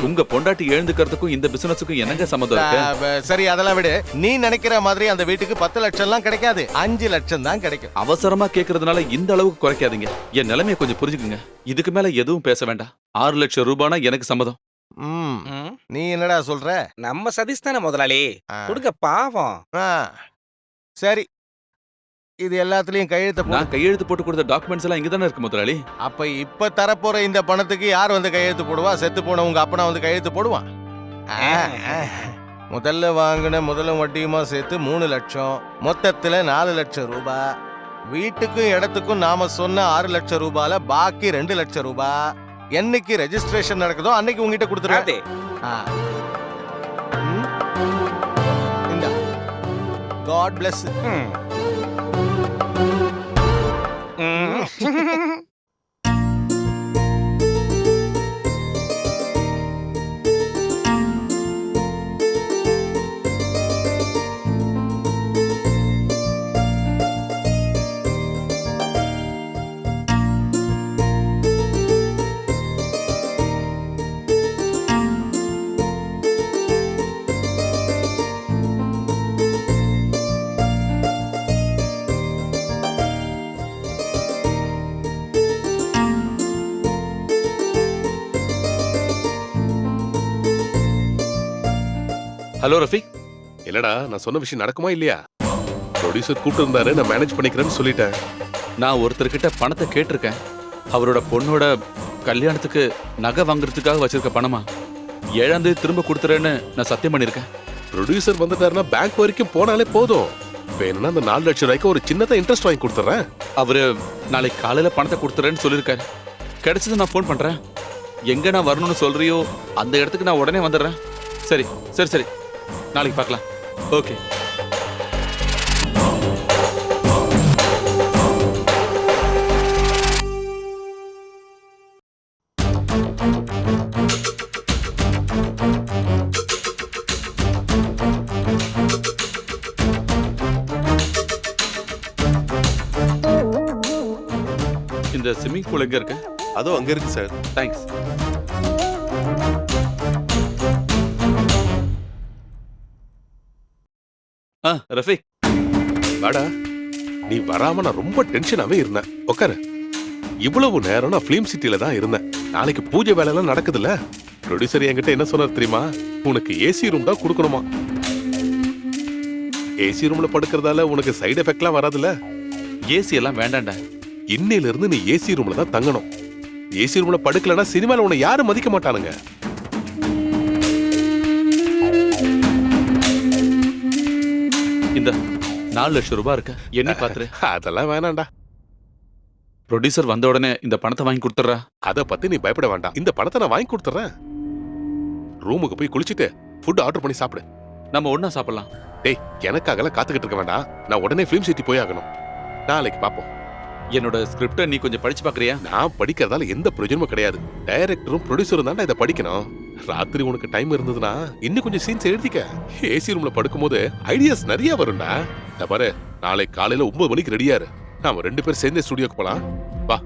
உங்க பொண்டாட்டி எழுந்துக்கிறதுக்கும் இந்த பிசினஸுக்கும் என்னங்க சம்மந்தம் இருக்கு? சரி, அதெல்லாம் விடு. நீ நினைக்கிற மாதிரி அந்த வீட்டுக்கு 10 லட்சம் எல்லாம் கிடைக்காது, 5 லட்சம் தான் கிடைக்கும். அவசரமா கேக்குறதுனால இந்த அளவுக்கு குறைக்காதீங்க. என் நிலைமையை கொஞ்சம் புரிஞ்சுக்குங்க. இதுக்கு மேல எதுவும் பேச வேண்டாம். 6 லட்சம் ரூபானா எனக்கு சம்மதம். நீ என்னடா சொல்ற? நம்ம சதீஷ் தானே முதலாளி, கொடுங்க பாவம். சரி, இது எல்லாத்துலயும் கையெழுத்து நான் கையெழுத்து போட்டு கொடுத்த டாக்குமெண்ட்ஸ் எல்லாம் இங்க தானே இருக்கு முதலாளி. அப்ப இப்ப தரப்போற இந்த பணத்துக்கு யார் வந்து கையெழுத்து போடுவா? செத்து போன உங்க அப்பனா வந்து கையெழுத்து போடுவான். முதல்ல வாங்கின முதலும் வட்டியுமா சேர்த்து 3 லட்சம், மொத்தத்துல 4 லட்சம் ரூபாய். வீட்டுக்கும் இடத்துக்கும் நாம சொன்ன 6 லட்சம் ரூபாயில பாக்கி 2 லட்சம் ரூபாய் என்னைக்கு ரெஜிஸ்ட்ரேஷன் நடக்குதோ அன்னைக்கு உங்ககிட்ட கொடுத்துருவேன். இந்த காட் பிளஸ். ஹலோ ரஃபீக். என்னடா, நான் சொன்ன விஷயம் நடக்குமா இல்லையா? ப்ரொடியூசர் கூப்பிட்டு இருந்தாரு, நான் மேனேஜ் பண்ணிக்கிறேன்னு சொல்லிட்டேன். நான் ஒருத்தர்கிட்ட பணத்தை கேட்டிருக்கேன். அவரோட பொண்ணோட கல்யாணத்துக்கு நகை வாங்குறதுக்காக வச்சிருக்க பணமா? 7ஆம் தேதி திரும்ப கொடுத்துறேன்னு நான் சத்தியம் பண்ணிருக்கேன். ப்ரொடியூசர் வந்துட்டாருன்னா பேங்க் வரைக்கும் போனாலே போதும். வேணும்னா அந்த 4 லட்சம் ரூபாய்க்கு ஒரு சின்னதா இன்ட்ரெஸ்ட் வாங்கி கொடுத்துறேன். அவரு நாளைக்கு காலையில பணத்தை கொடுத்துறேன்னு சொல்லியிருக்காரு. கிடைச்சது நான் ஃபோன் பண்றேன். எங்க நான் வரணும்னு சொல்றியோ அந்த இடத்துக்கு நான் உடனே வந்துடுறேன். சரி சரி சரி, நாளைக்கு பார்க்கலாம். ஓகே. இந்த ஸ்விம்மிங் பூல் எங்க இருக்கு? அதோ அங்க இருக்கு சார். தேங்க்ஸ். ரஃபீக், வாடா. நீ வராம நான் ரொம்ப டென்ஷனாவே இருந்தேன். உட்காரு. இவ்வளவு நேரம் நான் ஃபிலிம் சிட்டில தான் இருந்தேன். நாளைக்கு பூஜை வேலை எல்லாம் நடக்குதுல்ல. ப்ரொடியூசர் என்கிட்ட என்ன சொன்னார் தெரியுமா? உனக்கு ஏசி ரூம் தான் கொடுக்கணுமா. ஏசி ரூம்ல படுக்கிறதால உனக்கு சைடு எஃபெக்ட்லாம் வராதுல்ல. ஏசி எல்லாம் வேண்டாம்டா. இன்னையில இருந்து நீ ஏசி ரூம்ல தான் தங்கணும். ஏசி ரூம்ல படுக்கலன்னா சினிமால உன்னை யாரும் மதிக்க மாட்டானுங்க. இந்த 4 லட்சம் ரூபாய் இருக்கு, என்ன பாத்துரு. அதெல்லாம் வேணாம்டா. ப்ரொடியூசர் வந்த உடனே இந்த பணத்தை வாங்கி கொடுத்துறா. அத பத்தி நீ பயப்பட வேண்டாம். இந்த பணத்தை நான் வாங்கி கொடுத்துறேன். ரூமுக்கு போய் குளிச்சுட்டு ஃபுட் ஆர்டர் பண்ணி சாப்பிடு. நம்ம ஒண்ணா சாப்பிடலாம். டேய், எனக்காகலாம் காத்துக்கிட்டு இருக்க வேண்டாம். நான் உடனே ஃபிலிம் சிட்டி போய் ஆகணும். நாளைக்கு பாப்போம். என்னோட ஸ்கிரிப்டை நீ கொஞ்சம் படிச்சு பாக்குறியா? நான் படிக்கிறதால எந்த பிரயோஜனமும் கிடையாது. டைரக்டரும் ப்ரொடியூசரும் தான் இதை படிக்கணும். ராத்திரி உனக்கு டைம் இருந்ததுன்னா இன்னும் கொஞ்சம் சீன்ஸ் எழுதிக்க. ஏசி ரூம்ல படுக்கும்போது ஐடியாஸ் நிறைய வரும்டா. இந்த பாரு, நாளை காலையில 9 மணிக்கு ரெடியா இரு. நாம 2 பேரும் சேர்ந்தே ஸ்டுடியோக்கு போலாம். வா.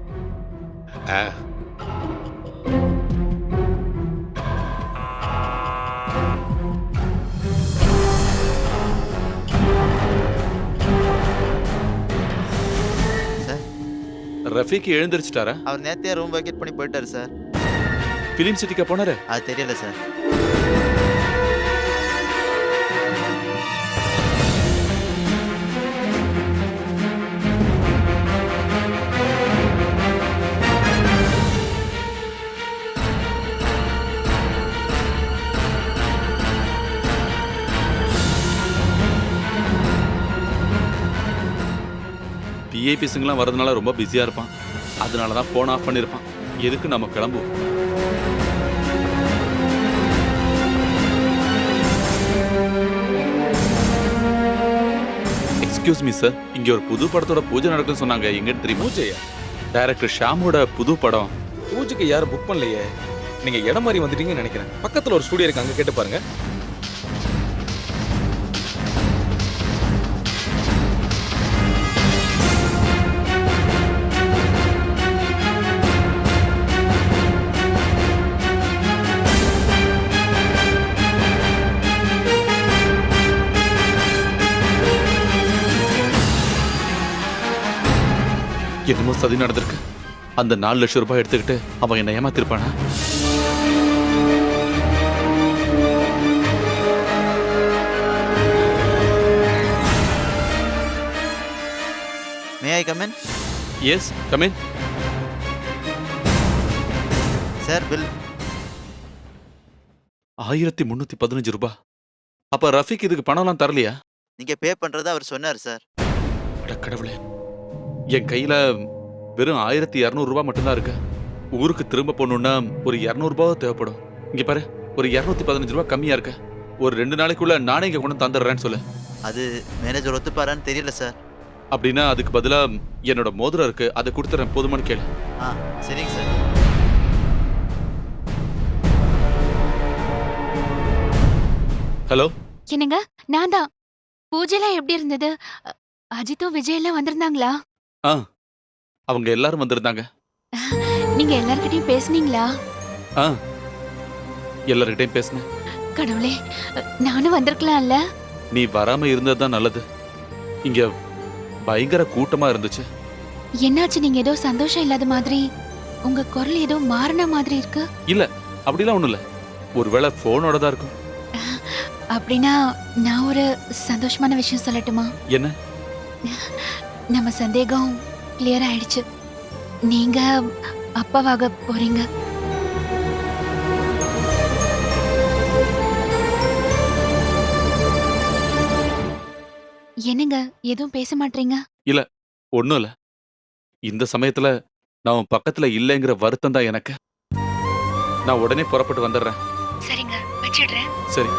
ரஃபீக் எழுந்திருச்சுட்டாரா? அவர் நேத்தே ரூம் வெக்கேட் பண்ணி போயிட்டாரு சார். பிலிம் சிட்டிக்கு போனாரு? அது தெரியல சார். விஐபிஸுங்கெல்லாம் வரதுனால ரொம்ப பிஸியா இருப்பான். அதனால தான் போன் ஆஃப் பண்ணிருப்பான். எதுக்கு நம்ம கிளம்புவோம். எக்ஸ்கியூஸ் மீ சார், இங்க ஒரு புது படத்தோட பூஜை நடக்குன்னு சொன்னாங்க. எங்கன்னு தெரியுமா? பூஜையா? டைரக்டர் ஷாமோட புது படம். பூஜைக்கு யாரும் புக் பண்ணலையே. நீங்க இடம் மாதிரி வந்துட்டீங்கன்னு நினைக்கிறேன். பக்கத்துல ஒரு ஸ்டுடியோ இருக்கு, அங்க கேட்டு பாருங்க. என்னமோ சதி நடந்திருக்கு. அந்த 4 லட்சம் ரூபாய் எடுத்துக்கிட்டு அவன் என்ன ஏமாத்திருப்பானா? May I come in? Yes, come in. Sir, bill 1315 ரூபாய். அப்ப ரஃபீக் இதுக்கு பணம்லாம் தரலையா? நீங்க பே பண்றதா அவர் சொன்னார் சார். அட கடவுளே, என் கையில வெறும் 1200 ரூபாய் மட்டும்தான் இருக்கு. ஊருக்கு திரும்ப போகணும்னா ஒரு 200 ரூபாய் தேவைப்படும். இங்க பாரு, ஒரு 215 ரூபாய் கம்மியா இருக்கு. ஒரு 2 நாளைக்குள்ள நானே இங்க கொண்டு தந்துடுறேன்னு சொல்லு. அது மேனேஜர் ஒத்துப்பாரான்னு தெரியல சார். அப்படின்னா அதுக்கு பதிலா என்னோட மோதிரம் இருக்கு, அதை கொடுத்துறேன். போதுமான்னு கேளு. சரிங்க சார். ஹலோ. என்னங்க, நான் தான். பூஜைலாம் எப்படி இருந்தது? அஜித்தும் விஜய் எல்லாம் வந்திருந்தாங்களா? அவங்க எல்லாரும் வந்திருந்தாங்க. நீங்க எல்லார்கிட்டயும் பேசுனீங்களா? எல்லார்கிட்டயும் பேசினேன். கடவுளே, நானும் வந்திருக்கலாம்ல. நீ வராம இருந்ததுதான் நல்லது. இங்க பயங்கர கூட்டமா இருந்துச்சு. என்னாச்சு? நீங்க ஏதோ சந்தோஷம் இல்லாத மாதிரி, உங்க குரல் ஏதோ மாறின மாதிரி இருக்கு. இல்ல, அப்படிலாம் ஒண்ணும் இல்ல. ஒருவேளை போனோட தான் இருக்கும். அப்படின்னா நான் ஒரு சந்தோஷமான விஷயம் சொல்லட்டுமா? என்ன? நம்ம சந்தேகம் கிளியர் ஆயிடுச்சு. நீங்க அப்பாவாக போறீங்க. என்னங்க எதுவும் பேச மாட்டீங்க? ஒண்ணும் இல்ல. இந்த சமயத்துல நான் உன் பக்கத்துல இல்லைங்கிற வருத்தம் தான் எனக்கு. நான் உடனே புறப்பட்டு வந்துடுறேன். சரிங்க, வச்சிடுறேன். சரி.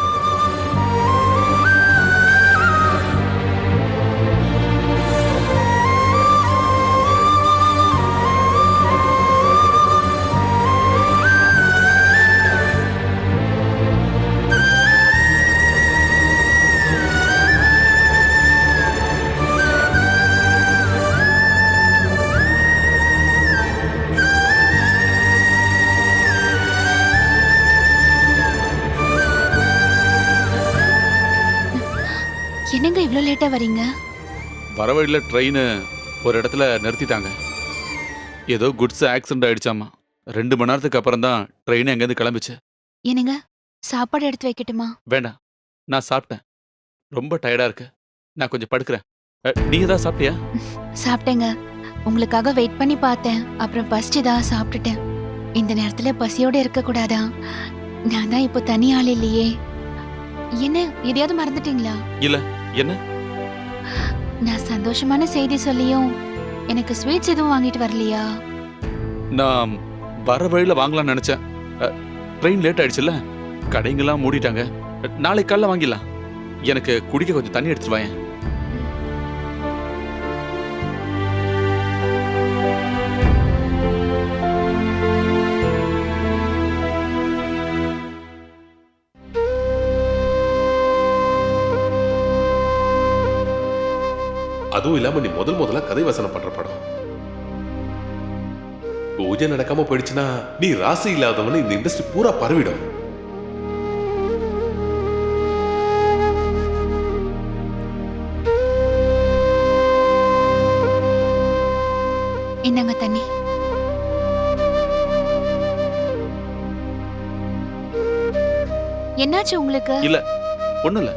என்னங்க இவ்ளோ லேட்டா வரீங்க? வர வழியில ட்ரெயின் ஒரு இடத்துல நிறுத்திட்டாங்க. ஏதோ குட்ஸ் ஆக்சிடென்ட் ஆயிடுச்சாமா. 2 மணி நேரத்துக்கு அப்புறம் தான் ட்ரெயின் எங்கேருந்து கிளம்பிச்சு. என்னங்க சாப்பாடு எடுத்து வைக்கட்டுமா? வேண்டாம், நான் சாப்பிட்டேன். ரொம்ப டயர்டா இருக்கு. நான் கொஞ்சம் படுக்கிறேன். நீ ஏதாவது சாப்பிட்டியா? சாப்பிட்டேங்க. உங்களுக்காக வெயிட் பண்ணி பார்த்தேன். அப்புறம் பசிச்சுதா சாப்பிட்டுட்டேன். இந்த நேரத்துல பசியோட இருக்க கூடாதா? நான் தான் இப்போ தனி ஆள் இல்லையே. என்ன எதையாவது மறந்துட்டீங்களா? இல்ல, என்ன? நான் சந்தோஷமான செய்தி சொல்லியும் எனக்கு ஸ்வீட்ஸ் எதுவும் வாங்கிட்டு வரலையா? நான் வர வழியில வாங்கலாம்னு நினைச்சேன். ட்ரெயின் லேட் ஆயிடுச்சுல்ல, கடைங்கெல்லாம் மூடிட்டாங்க. நாளைக்கு காலைல வாங்கிடலாம். எனக்கு குடிக்க கொஞ்சம் தண்ணி எடுத்துட்டு வாயேன். அதுவும் இல்லாம நீ முதல்ல கதை வசனம் பண்ற படம். பூஜை நடக்காம போயிடுச்சுன்னா நீ ராசி இல்லாதவனு இந்த இண்டஸ்ட்ரி பூரா பரவிடும். இந்தாங்க தண்ணி. என்னாச்சு உங்களுக்கு? இல்ல, ஒண்ணும் இல்ல.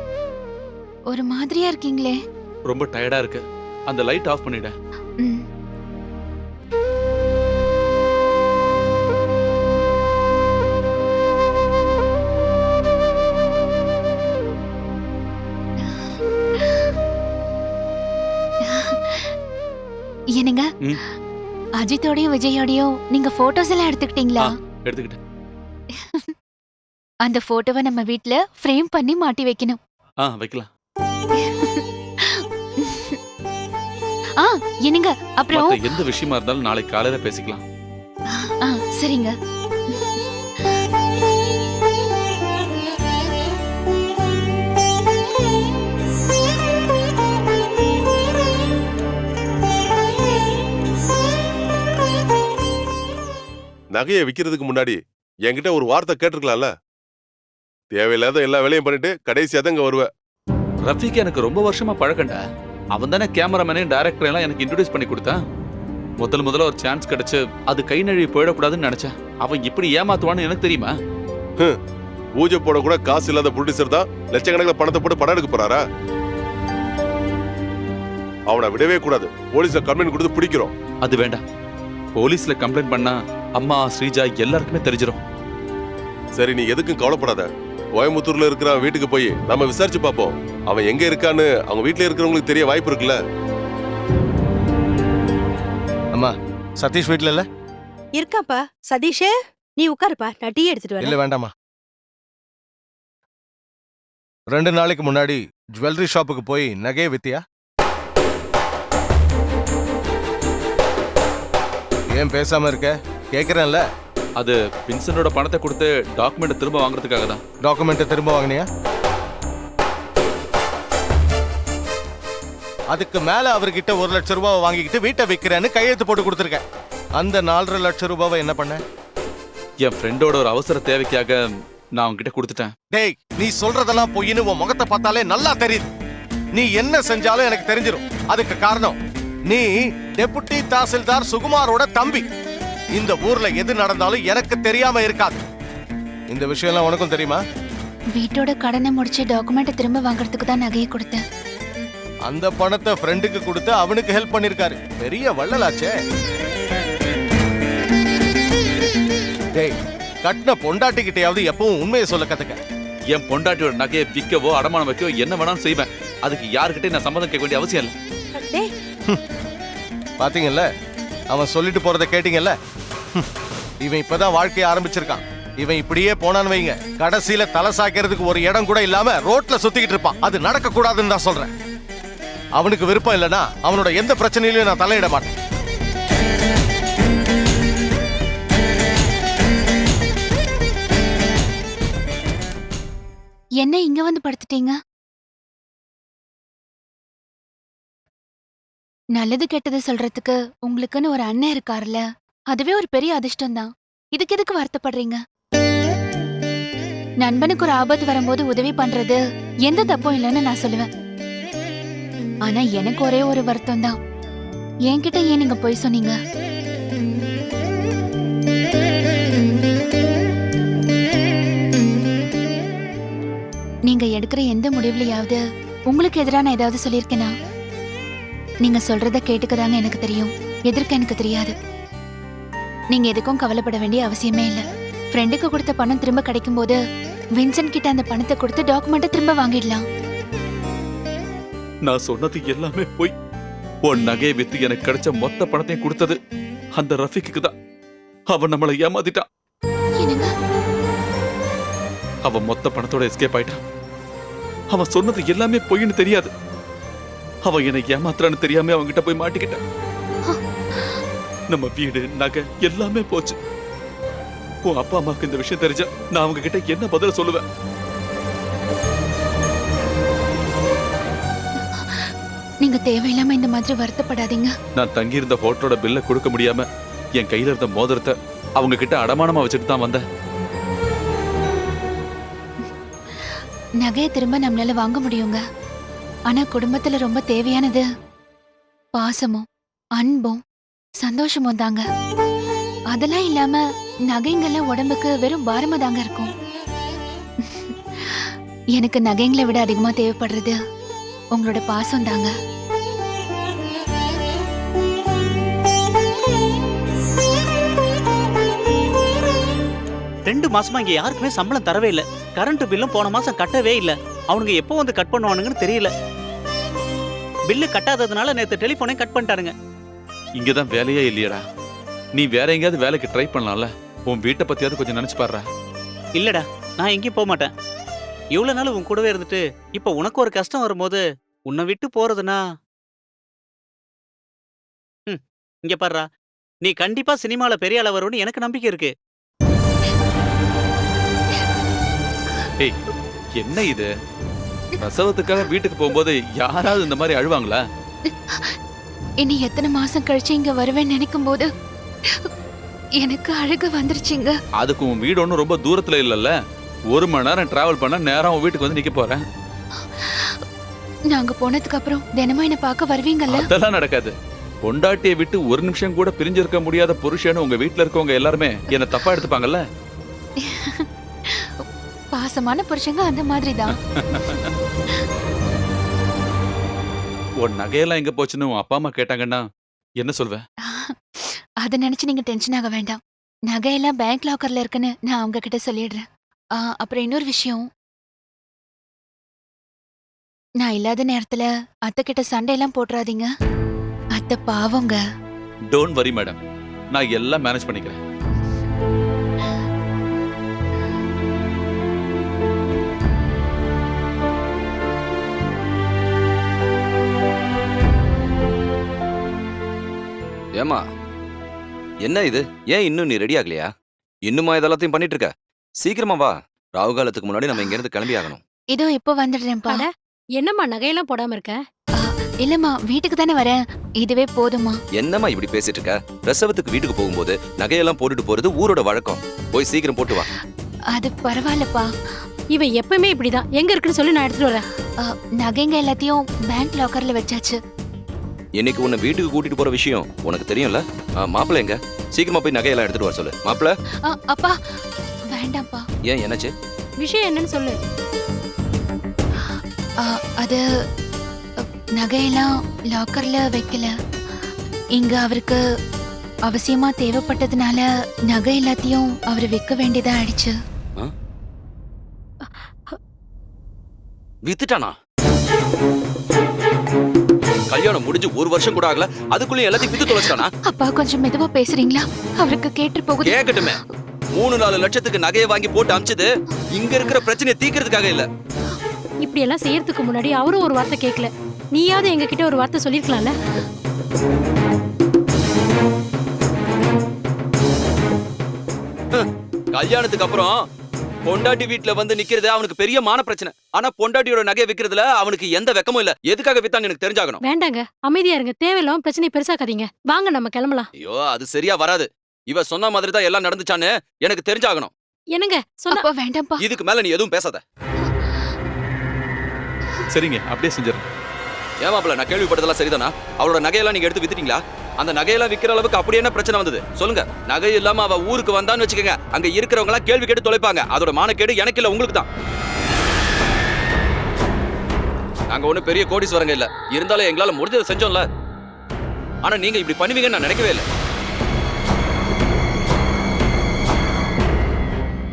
ஒரு மாதிரியா இருக்கீங்களே. ரொம்ப டயர்டா இருக்கு. அந்த லைட் ஆஃப் பண்ணிட. ம். என்னங்க ம். அஜித்தோடயும் விஜயோடயும் நீங்க போட்டோஸ் எல்லாம் எடுத்துக்கிட்டீங்களா? எடுத்துக்கிட்டேன். அந்த போட்டோவை நம்ம வீட்ல ஃப்ரேம் பண்ணி மாட்டி வைக்கணும். வைக்கலாம். என்னங்க அப்புறம் மத்த எந்த விஷயமா இருந்தாலும் நாளைக்கு காலையில பேசிக்கலாம். சரிங்க. நகையை விக்கிறதுக்கு முன்னாடி என்கிட்ட ஒரு வார்த்தை கேட்டிருக்கலாம்ல. தேவையில்லாத எல்லா வேலையும் பண்ணிட்டு கடைசியா தான் இங்க வருவ. ரஃபிக்கு எனக்கு ரொம்ப வருஷமா பழக்கண்டா. அவன் தானே கேமராமேனையும் டைரக்டர் எல்லாம் எனக்கு இன்ட்ரோடியூஸ் பண்ணி கொடுத்தான். முதல்ல ஒரு சான்ஸ் கிடைச்சு அது கை நழுவி போயிடக்கூடாதுன்னு நினைச்சேன். அவன் இப்படி ஏமாத்துவான்னு எனக்கு தெரியுமா? பூஜை போட கூட காசு இல்லாத ப்ரொடியூசர் தான் லட்சக்கணக்கில் பணத்தை போட்டு படம் எடுக்க போறாரா? அவனை விடவே கூடாது. போலீஸ்ல கம்ப்ளைண்ட் கொடுத்து பிடிக்கிறோம். அது வேண்டாம். போலீஸ்ல கம்ப்ளைண்ட் பண்ணா அம்மா ஸ்ரீஜா எல்லாருக்குமே தெரிஞ்சிடும். சரி, நீ எதுக்கும் கவலைப்படாத. கோயம்புத்தூர்ல இருக்கிற வீட்டுக்கு போய் நம்ம விசாரிச்சு பார்ப்போம். அவன் எங்க இருக்கான்னு அவங்க வீட்டுல இருக்கிறவங்களுக்கு தெரிய வாய்ப்பு இருக்குல்ல. அம்மா, சதீஷ் வீட்ல இல்ல? இருக்காப்பா. சதீஷே, நீ உட்காருப்பா, நான் டீ எடுத்துட்டு வரேன். இல்ல, வேண்டாமா. 2 நாளைக்கு முன்னாடி ஜுவல்லரி ஷாப்புக்கு போய் நகையை வித்தியா? ஏன் பேசாம இருக்க? கேக்குறேன்ல. அது வின்சென்டோட பணத்தை கொடுத்து டாக்குமெண்ட் திரும்ப வாங்குறதுக்காக தான். டாக்குமெண்ட் திரும்ப வாங்கினியா? அதுக்கு மேல அவர்கிட்ட 1 லட்சம் ரூபாய் வாங்கிக்கிட்டு வீட்டை விக்கிறேன்னு கையெழுத்து போட்டு கொடுத்துருக்கேன். அந்த 4.5 லட்சம் ரூபாவை என்ன பண்ண? என் ஃப்ரெண்டோட ஒரு அவசர தேவைக்காக நான் அவன்கிட்ட கொடுத்துட்டேன். டேய், நீ சொல்றதெல்லாம் பொய்ன்னு உன் முகத்தை பார்த்தாலே நல்லா தெரியுது. நீ என்ன செஞ்சாலும் எனக்கு தெரிஞ்சிடும். அதுக்கு காரணம் நீ டெபுட்டி தாசில்தார் சுகுமாரோட தம்பி. இந்த ஊர்ல எது நடந்தாலும் எனக்கு தெரியாம இருக்காது. இந்த விஷயம் எல்லாம் உனக்கும் தெரியுமா? வீட்டோட கடனை முடிச்சு டாக்குமெண்ட் திரும்ப வாங்குறதுக்கு தான் நகையை கொடுத்தேன். அந்த பணத்தை ஃப்ரெண்டுக்கு கொடுத்து அவனுக்கு ஹெல்ப் பண்ணிருக்காரு. பெரிய வள்ளலாச்சே. டேய், கட்டின பொண்டாட்டிக்கிட்டையாவது எப்பவும் உண்மையை சொல்ல கத்துக்க. என் பொண்டாட்டியோட நகையை விற்கவோ அடமானம் வைக்கவோ என்ன வேணாலும் செய்வேன். அதுக்கு யாருக்கிட்டே நான் சம்மதம் கேட்க வேண்டிய அவசியம் இல்லை. டேய், பாத்தீங்கல்ல, அவன் சொல்லிட்டு போறதை கேட்டீங்கல்ல. இவன் இப்பதான் வாழ்க்கைய ஆரம்பிச்சிருக்கான். இவன் இப்படியே போனான்னு வைங்க, கடைசியில தலை சாய்க்கிறதுக்கு ஒரு இடம் கூட இல்லாம ரோட்ல சுத்திக்கிட்டு இருப்பான். அது நடக்க கூடாதுன்னு தான் சொல்றேன். அவனுக்கு விருப்பம் இல்லைன்னா அவனோட எந்த பிரச்சனையிலையும் நான் தலையிட மாட்டேன். என்ன இங்க வந்து படுத்துட்டீங்க? நல்லது கெட்டது சொல்றதுக்கு உங்களுக்குன்னு ஒரு அண்ணன் இருக்காருல்ல, அதுவே ஒரு பெரிய அதிர்ஷ்டம் தான். இதுக்கு எதுக்கு வருத்தப்படுறீங்க? நண்பனுக்கு ஒரு ஆபத்து வரும்போது உதவி பண்றது எந்த தப்பும் இல்லைன்னு நான் சொல்லுவேன். ஆனா எனக்கு ஒரே ஒரு வருத்தம் தான். என்கிட்ட ஏன் நீங்க போய் சொன்னீங்க? நீங்க எடுக்கிற எந்த முடிவுலயாவது உங்களுக்கு எதிரான ஏதாவது சொல்லியிருக்கேனா? நீங்க சொல்றத கேட்டுக்கதாங்க எனக்கு தெரியும், எதிர்க்க எனக்கு தெரியாது. நீங்க எதுக்கும் கவலைப்பட வேண்டிய அவசியமே இல்ல. ஃப்ரெண்டுக்கு கொடுத்த பணம் திரும்ப கிடைக்கும் போது வின்சென்ட் கிட்ட அந்த பணத்தை கொடுத்து டாக்குமெண்ட்டை திரும்ப வாங்கிடலாம். நான் சொன்னது எல்லாமே போய். உன் நகையை வித்து எனக்கு கிடைச்ச மொத்த பணத்தையும் கொடுத்தது அந்த ரஃபீக்கு தான். அவன் நம்மளை ஏமாத்திட்டான். என்னங்க? அவன் மொத்த பணத்தோட எஸ்கேப் ஆயிட்டான். அவன் சொன்னது எல்லாமே பொய்ன்னு தெரியாது. அவன் என்னை ஏமாத்துறான்னு தெரியாம அவன்கிட்ட போய் மாட்டிக்கிட்டான். நம்ம வீடு நகை எல்லாமே போச்சு. உன் அப்பா அம்மாவுக்கு இந்த விஷயம் தெரிஞ்சா நான் அவங்க கிட்ட என்ன பதில் சொல்லுவேன்? நீங்க தேவையில்லாம இந்த மாதிரி வருத்தப்படாதீங்க. நான் தங்கியிருந்த ஹோட்டலோட பில்லை கொடுக்க முடியாம என் கையில இருந்த மோதிரத்தை அவங்க கிட்ட அடமானமா வச்சுட்டு தான் வந்தேன். நகையை திரும்ப நம்மளால வாங்க முடியுங்க. ஆனா குடும்பத்துல ரொம்ப தேவையானது பாசமும் அன்பும் சந்தோஷமும் தாங்க. அதெல்லாம் இல்லாம நகைங்கெல்லாம் உடம்புக்கு வெறும் பாரமா தாங்க இருக்கும். எனக்கு நகைங்களை விட அதிகமா தேவைப்படுறது உங்களோட பாசம் தாங்க. ரெண்டு மாசமா இங்க யாருக்குமே சம்பளம் தரவே இல்ல. கரண்ட் பில்லும் போன மாசம் கட்டவே இல்ல. அவனுங்க எப்போ வந்து கட் பண்ணுவானுங்கன்னு தெரியல. பில்லு கட்டாததுனால நேத்து டெலிபோனை கட் பண்ணிட்டானுங்க. இங்கதான் வேலையே இல்லையடா. நீ வேற எங்கேயாவது வேலைக்கு ட்ரை பண்ணலாம்ல. உன் வீட்டை பத்தியாவது கொஞ்சம் நினைச்சு பாடுறா. இல்லடா, நான் எங்கேயும் போக மாட்டேன். இவ்வளவு நாள் உன் கூடவே இருந்துட்டு இப்ப உனக்கு ஒரு கஷ்டம் வரும்போது உன்னை விட்டு போறதுனா இங்க பாருடா, நீ கண்டிப்பா சினிமால பெரிய ஆள வரும்னு எனக்கு நம்பிக்கை இருக்கு. ஏய், என்ன இது? பிரசவத்துக்காக வீட்டுக்கு போகும்போது யாராவது இந்த மாதிரி அழுவாங்களா? இனி எத்தனை மாசம் கழிச்சு இங்க வருவேன்னு நினைக்கும் போது எனக்கு அழுக வந்துருச்சுங்க. அதுக்கு உன் வீடு ஒன்றும் ரொம்ப தூரத்துல இல்லல்ல. 1 மணி நேரம் டிராவல் பண்ண நேரம் உன் வீட்டுக்கு வந்து நிக்க போறேன். நாங்க போனதுக்கு அப்புறம் தினமும் என்ன பார்க்க வருவீங்கல்ல? அதெல்லாம் நடக்காது. பொண்டாட்டியை விட்டு ஒரு நிமிஷம் கூட பிரிஞ்சிருக்க முடியாத புருஷன்னு உங்க வீட்டுல இருக்கவங்க எல்லாருமே என்ன தப்பா எடுத்துப்பாங்கல்ல. பாசமான புருஷங்க அந்த மாதிரி தான். உன் நகையெல்லாம் எங்க போச்சுன்னு உன் அப்பா அம்மா கேட்டாங்கன்னா என்ன சொல்வ? அதை நினைச்சு நீங்க டென்ஷன் ஆக வேண்டாம். நகையெல்லாம் பேங்க் லாக்கர்ல இருக்குன்னு நான் அவங்க கிட்ட சொல்லிடுறேன். அப்புறம் இன்னொரு விஷயம், நான் இல்லாத நேரத்துல அத்தை கிட்ட சண்டையெல்லாம் போட்டுறாதீங்க. அத்தை பாவங்க. டோன்ட் வரி மேடம், நான் எல்லாம் மேனேஜ் பண்ணிக்கிறேன். ஏமா, என்ன இது? ஏன் இன்னும் நீ ரெடி ஆகலையா? இன்னுமா இதெல்லாத்தையும் பண்ணிட்டு இருக்க? சீக்கிரமா வா. ராகு காலத்துக்கு முன்னாடி நம்ம இங்க இருந்து கிளம்பி ஆகணும். இதோ இப்போ வந்துடுறேன்ப்பா. அட, என்னம்மா நகையெல்லாம் போடாம இருக்க? இல்லம்மா, வீட்டுக்கு தானே வரேன். இதுவே போதுமா? என்னம்மா இப்படி பேசிட்டு இருக்க? பிரசவத்துக்கு வீட்டுக்கு போகும்போது நகையெல்லாம் போட்டுட்டு போறது ஊரோட வழக்கம். போய் சீக்கிரம் போட்டு வா. அது பரவாயில்லப்பா. இவன் எப்பவுமே இப்படிதான். எங்க இருக்குன்னு சொல்லி நான் எடுத்துட்டு வரேன். நகைங்க எல்லாத்தையும் பேங்க் லாக்கர்ல வச்சாச்சு. இன்னைக்கு உன்னை வீட்டுக்கு கூட்டிட்டு போற விஷயம் உனக்கு தெரியும்ல? மாப்பிள்ள எங்க? சீக்கிரமா போய் நகையெல்லாம் எடுத்துட்டு வர சொல்லு. மாப்பிள்ள. அப்பா வேண்டாம்ப்பா. ஏன், என்னாச்சு? விஷயம் என்னன்னு சொல்லு. அது நகையெல்லாம் லாக்கர்ல வைக்கல. இங்க அவருக்கு அவசியமா தேவைப்பட்டதுனால நகை எல்லாத்தையும் அவர் விற்க வேண்டியதா ஆயிடுச்சு. வித்துட்டானா? கல்யாணம் முடிஞ்சு 1 வருஷம் கூட ஆகல அதுக்குள்ளே எல்லாத்தையும் வித்து தொலைச்சிட்டானா? அப்பா கொஞ்சம் மெதுவா பேசுறீங்களா? அவருக்கு கேட்டு போகுது. கேட்கட்டுமே. 3-4 லட்சத்துக்கு நகையை வாங்கி போட்டு அமிச்சது இங்க இருக்கிற பிரச்சனையை தீர்க்கறதுக்காக இல்ல. இப்படி எல்லாம் செய்யறதுக்கு முன்னாடி அவரும் ஒரு வார்த்தை கேட்கல. நீயாவது எங்க கிட்ட ஒரு வார்த்தை சொல்லிருக்கலாம்ல. கல்யாணத்துக்கு அப்புறம் பொண்டாட்டி வீட்டுல வந்து நிக்கிறது அவனுக்கு பெரிய மான பிரச்சனை. ஆனா பொண்டாட்டியோட நகையை விக்கிறதுல அவனுக்கு எந்த வெக்கமும் இல்ல. எதுக்காக வித்தான்னு எனக்கு தெரிஞ்சாகணும். வேண்டாங்க, அமைதியா இருங்க. தேவையில்லாம பிரச்சனை பெருசாக்காதீங்க. வாங்க நம்ம கிளம்பலாம். ஐயோ அது சரியா வராது. இவ சொன்ன மாதிரி தான் எல்லாம் நடந்துச்சான்னு எனக்கு தெரிஞ்சாகணும். என்னங்க சொன்னா? அப்பா வேண்டாம்ப்பா. இதுக்கு மேல நீ எதுவும் பேசாத. சரிங்க, அப்படியே செஞ்சிடறேன். ஏமாப்ல நான் கேள்விப்பட்டதெல்லாம் சரிதானா? அவளோட நகையெல்லாம் நீங்க எடுத்து வித்துட்டீங்களா? அந்த நகையெல்லாம் விக்கிற அளவுக்கு அப்படி என்ன பிரச்சனை வந்தது சொல்லுங்க. நகை இல்லாம அவ ஊருக்கு வந்தான்னு வச்சுக்கோங்க, அங்க இருக்கிறவங்க எல்லாம் கேள்வி கேட்டு தொலைப்பாங்க. அதோட மானக்கேடு எனக்கு இல்ல, உங்களுக்கு தான். நாங்க ஒண்ணு பெரிய கோடீஸ்வரங்க இல்ல, இருந்தாலும் எங்களால முடிஞ்சதை செஞ்சோம்ல. ஆனா நீங்க இப்படி பண்ணுவீங்கன்னு நான் நினைக்கவே இல்லை.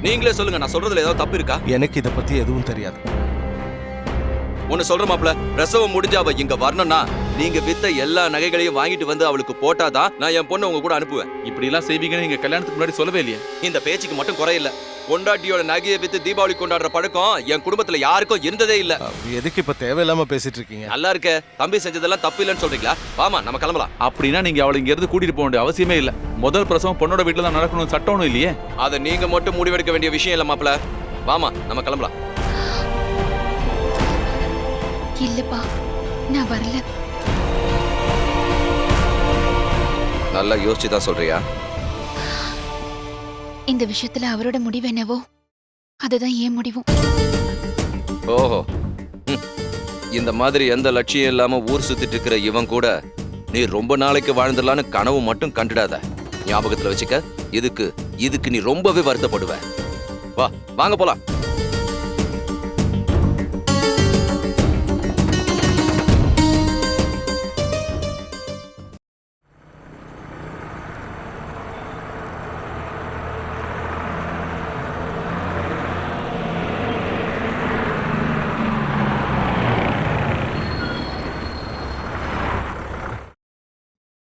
நீங்களே சொல்லுங்க, நான் சொல்றதுல ஏதாவது தப்பு இருக்கா? எனக்கு இத பத்தி எதுவும் தெரியாது. ஒன்னு சொல்ற மாப்ள, பிரசவம் முடிஞ்சு அவ இங்க வரணும்னா நீங்க வித்த எல்லா நகைகளையும் வாங்கிட்டு வந்து அவளுக்கு போட்டாதான் நான் என் பொண்ணை உங்க கூட அனுப்புவேன். இப்படி எல்லாம் செய்வீங்கன்னு நீங்க கல்யாணத்துக்கு முன்னாடி சொல்லவே இல்லையே. இந்த பேச்சுக்கு மட்டும் குறையில்ல. பொண்டாட்டியோட நகையை வித்து தீபாவளி கொண்டாடுற பழக்கம் என் குடும்பத்துல யாருக்கும் இருந்ததே இல்ல. எதுக்கு இப்ப தேவையில்லாம பேசிட்டு இருக்கீங்க? நல்லா இருக்க தம்பி செஞ்சதெல்லாம் தப்பு இல்லைன்னு சொல்றீங்களா? வாமா நம்ம கிளம்பலாம். அப்படின்னா நீங்க அவளை இங்க இருந்து கூட்டிட்டு போக வேண்டிய அவசியமே இல்ல. முதல் பிரசவம் பொண்ணோட வீட்டுல தான் நடக்கணும், சட்டம் ஒண்ணும் இல்லையே. அதை நீங்க மட்டும் முடிவெடுக்க வேண்டிய விஷயம் இல்ல மாப்ள. வாமா நம்ம கிளம்பலாம். இல்லப்பா, நான் வரல. நல்லா யோசிச்சுதான் சொல்றியா? இந்த விஷயத்துல அவரோட முடிவு என்னவோ அதுதான் ஏன் முடிவும். ஓஹோ, இந்த மாதிரி எந்த லட்சியம் இல்லாம ஊர் சுத்திட்டு இருக்கிற இவன் கூட நீ ரொம்ப நாளைக்கு வாழ்ந்துடலான்னு கனவு மட்டும் கண்டுடாத. ஞாபகத்துல வச்சுக்க. இதுக்கு நீ ரொம்பவே வருத்தப்படுவ. வா வாங்க போலாம்.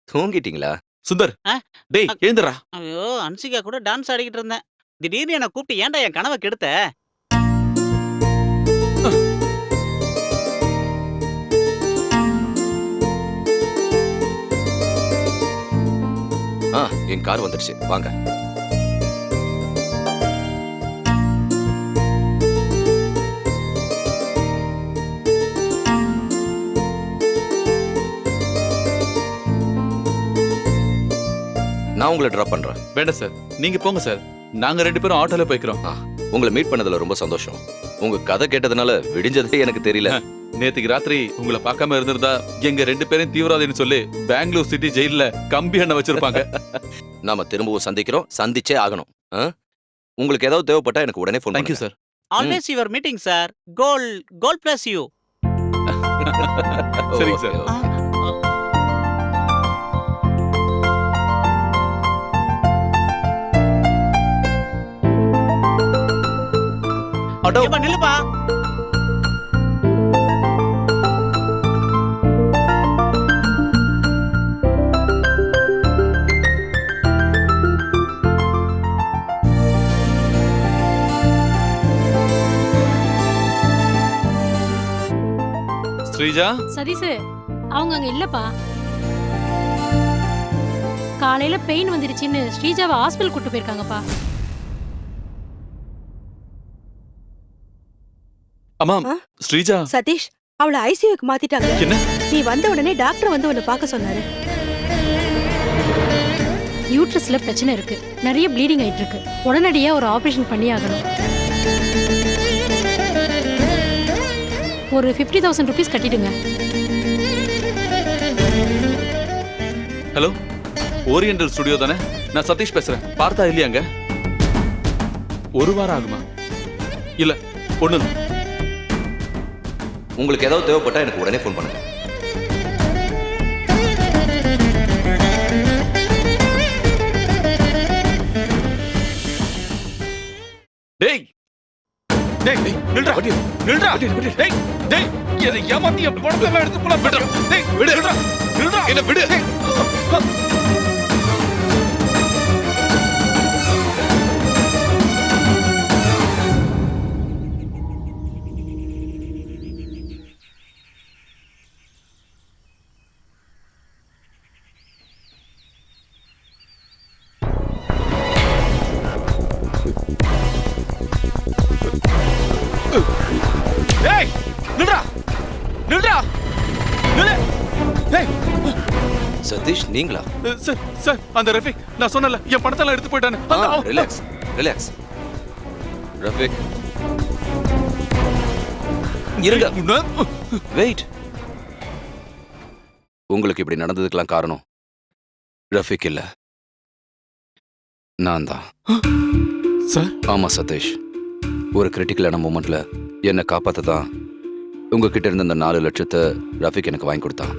தூங்கிட்டீங்களா? சுந்தர், ஆ? டேய் எழுந்துடா. ஐயோ, அன்சிகா கூட டான்ஸ் ஆடிக்கிட்டு இருந்தேன். திடீர்னு என்ன கூப்பிட்டு ஏன்டா என் கனவை கெடுத்த? என் கார் வந்துடுச்சு, வாங்க. நான் உங்களை டிராப் பண்றேன். வேண்டாம் சார், நீங்க போங்க சார். நாங்க 2 பேரும் ஆட்டோல போய்க்கிறோம். உங்களை மீட் பண்ணதுல ரொம்ப சந்தோஷம். உங்க கதை கேட்டதுனால விடிஞ்சதே எனக்கு தெரியல. நேத்துக்கு ராத்திரி உங்களை பார்க்காம இருந்திருந்தா எங்க 2 பேரும் தீவிரவாதின்னு சொல்லி பெங்களூர் சிட்டி ஜெயில கம்பி எண்ணெய் வச்சிருப்பாங்க. நாம திரும்பவும் சந்திக்கிறோம், சந்திச்சே ஆகணும். உங்களுக்கு ஏதாவது தேவைப்பட்டா எனக்கு உடனே phone thank you sir. Always your meeting sir. Goal bless you. சரிங்க சார். ஏப்பா, நில்லுப்பா. ஸ்ரீஜா, சதீஷ், அவங்க அங்க இல்லப்பா. காலையில பெயின் வந்துருச்சுன்னு ஸ்ரீஜாவை ஹாஸ்பிட்டல் கூட்டு போயிருக்காங்கப்பா. அம்மா ஸ்ரீஜா. சதீஷ், அவளை ஐசியூக்கு மாத்திட்டாங்க. என்ன? நீ வந்த உடனே டாக்டர் வந்து உன்னை பார்க்க சொன்னாரு. யூட்ரஸ்ல பிரச்சனை இருக்கு, நிறைய ப்ளீடிங் ஆயிட்டு இருக்கு. உடனடியா ஒரு ஆபரேஷன் பண்ணி ஆகணும். ஒரு 50,000 ருபீஸ் கட்டிடுங்க. ஹலோ, ஓரியண்டல் ஸ்டுடியோ தானே? நான் சதீஷ் பேசுறேன். பார்த்தா இல்லையாங்க? 1 வாரம் ஆகுமா? இல்ல, ஒண்ணு. உங்களுக்கு ஏதாவது தேவைப்பட்டா எனக்கு உடனே ஃபோன் பண்ணுங்க. டேய் டேய் நில்றா நில்றா டேய் டேய் எதை ஏமாத்தி என் பணத்தை எல்லாம் எடுத்து போலாம் விடு டேய் விடு நில்றா நில்றா என்ன விடு டேய் நில்றா நில்றா நில்லு டேய் சதீஷ் நீங்களா? சார் சார் அந்த ரஃபிக் நான் சொன்னல என் பணத்தெல்லாம் எடுத்து போயிட்டானே. Relax relax. ரஃபிக் இருங்க. வெயிட். உங்களுக்கு இப்படி நடந்ததுக்கெல்லாம் காரணம் ரஃபிக் இல்ல, நான் தான். சார் ஆமா சதீஷ், ஒரு கிரிட்டிக்கலான மூமெண்ட்ல என்னை காப்பாத்த தான் உங்ககிட்ட இருந்த அந்த 4 லட்சத்தை ரஃபிக் எனக்கு வாங்கி கொடுத்தான்.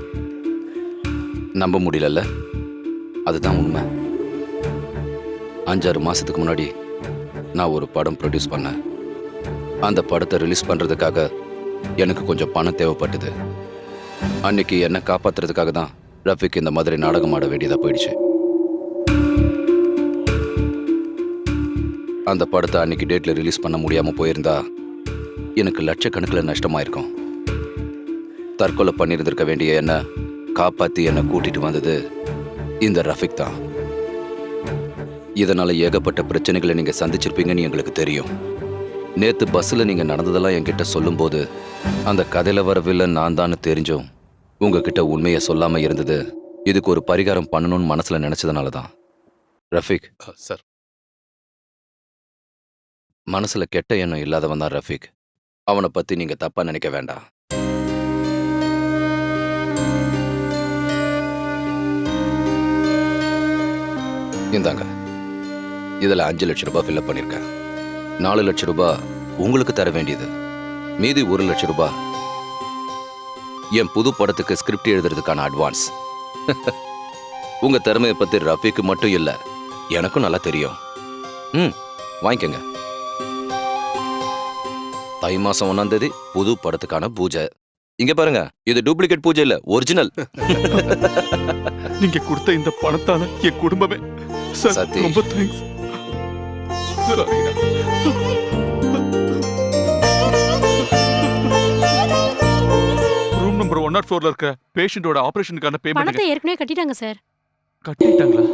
நம்ப முடியலல்ல, அதுதான் உண்மை. 5-6 மாசத்துக்கு முன்னாடி நான் ஒரு படம் ப்ரொடியூஸ் பண்ணேன். அந்த படத்தை ரிலீஸ் பண்றதுக்காக எனக்கு கொஞ்சம் பணம் தேவைப்பட்டது. அன்னைக்கு என்னை காப்பாத்துறதுக்காக தான் ரஃபிக் இந்த மாதிரி நாடகம் ஆட வேண்டியதா போயிடுச்சு. அந்த படத்தை அன்னைக்கு டேட்ல ரிலீஸ் பண்ண முடியாம போயிருந்தா எனக்கு லட்சக்கணக்கில் நஷ்டமாயிருக்கும். தற்கொலை பண்ணியிருந்திருக்க வேண்டிய என்ன காப்பாத்தி என்னை கூட்டிட்டு வந்தது இந்த ரஃபிக் தான். இதனால ஏகப்பட்ட பிரச்சனைகளை நீங்க சந்திச்சிருப்பீங்கன்னு எங்களுக்கு தெரியும். நேத்து பஸ்ல நீங்க நடந்ததெல்லாம் என்கிட்ட சொல்லும்போது அந்த கதையில வர வில்லன் நான் தான் தெரிஞ்சும் உங்ககிட்ட உண்மையை சொல்லாம இருந்தது இதுக்கு ஒரு பரிகாரம் பண்ணணும்னு மனசுல நினைச்சதுனால தான். ரஃபிக் சார், மனசுல கெட்ட எண்ணம் இல்லாதவன் தான் ரஃபிக். அவனை பத்தி நீங்க தப்பா நினைக்க வேண்டாம். இந்தாங்க, இதுல 5 லட்சம் ரூபாய் ஃபில்அப் பண்ணிருக்கேன். 4 லட்சம் ரூபாய் உங்களுக்கு தர வேண்டியது, மீதி 1 லட்சம் ரூபாய் என் புது படத்துக்கு ஸ்கிரிப்ட் எழுதுறதுக்கான அட்வான்ஸ். உங்க திறமையை பத்தி ரஃபிக்கு மட்டும் இல்ல, எனக்கும் நல்லா தெரியும். வாங்கிக்கங்க. தை மாசம் 1ஆம் தேதி புது படத்துக்கான பூஜை. இங்க பாருங்க, இது டூப்ளிகேட் பூஜை இல்ல, ஒரிஜினல். நீங்க கொடுத்த இந்த பணத்தால என் குடும்பமே. சார் சதீஷ். ரொம்ப தேங்க்ஸ். ரூம் நம்பர் 104ல இருக்க பேஷண்டோட ஆபரேஷனுக்கான பேமெண்ட் பணத்தை ஏற்கனவே கட்டிட்டாங்க சார். கட்டிட்டாங்களா?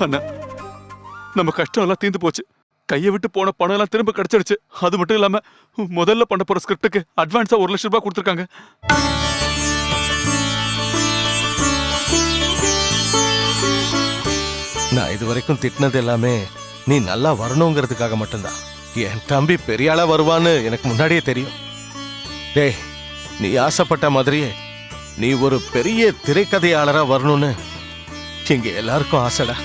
அண்ணா, நம்ம கஷ்டம் எல்லாம் தீர்ந்து போச்சு. கையை விட்டு போன பணம் எல்லாம் திரும்ப கிடைச்சிடுச்சு. அது மட்டும் இல்லாம முதல்ல பண்ண போற ஸ்கிரிப்டுக்கு அட்வான்ஸா 1 லட்சம் ரூபாய் கொடுத்துருக்காங்க. நான் இது வரைக்கும் திட்டினது எல்லாமே நீ நல்லா வரணுங்கிறதுக்காக மட்டும்தான். என் தம்பி பெரிய ஆளா வருவான்னு எனக்கு முன்னாடியே தெரியும். டேய், நீ ஆசைப்பட்ட மாதிரியே நீ ஒரு பெரிய திரைக்கதையாளரா வரணும்னு இங்க எல்லாருக்கும் ஆசைடா.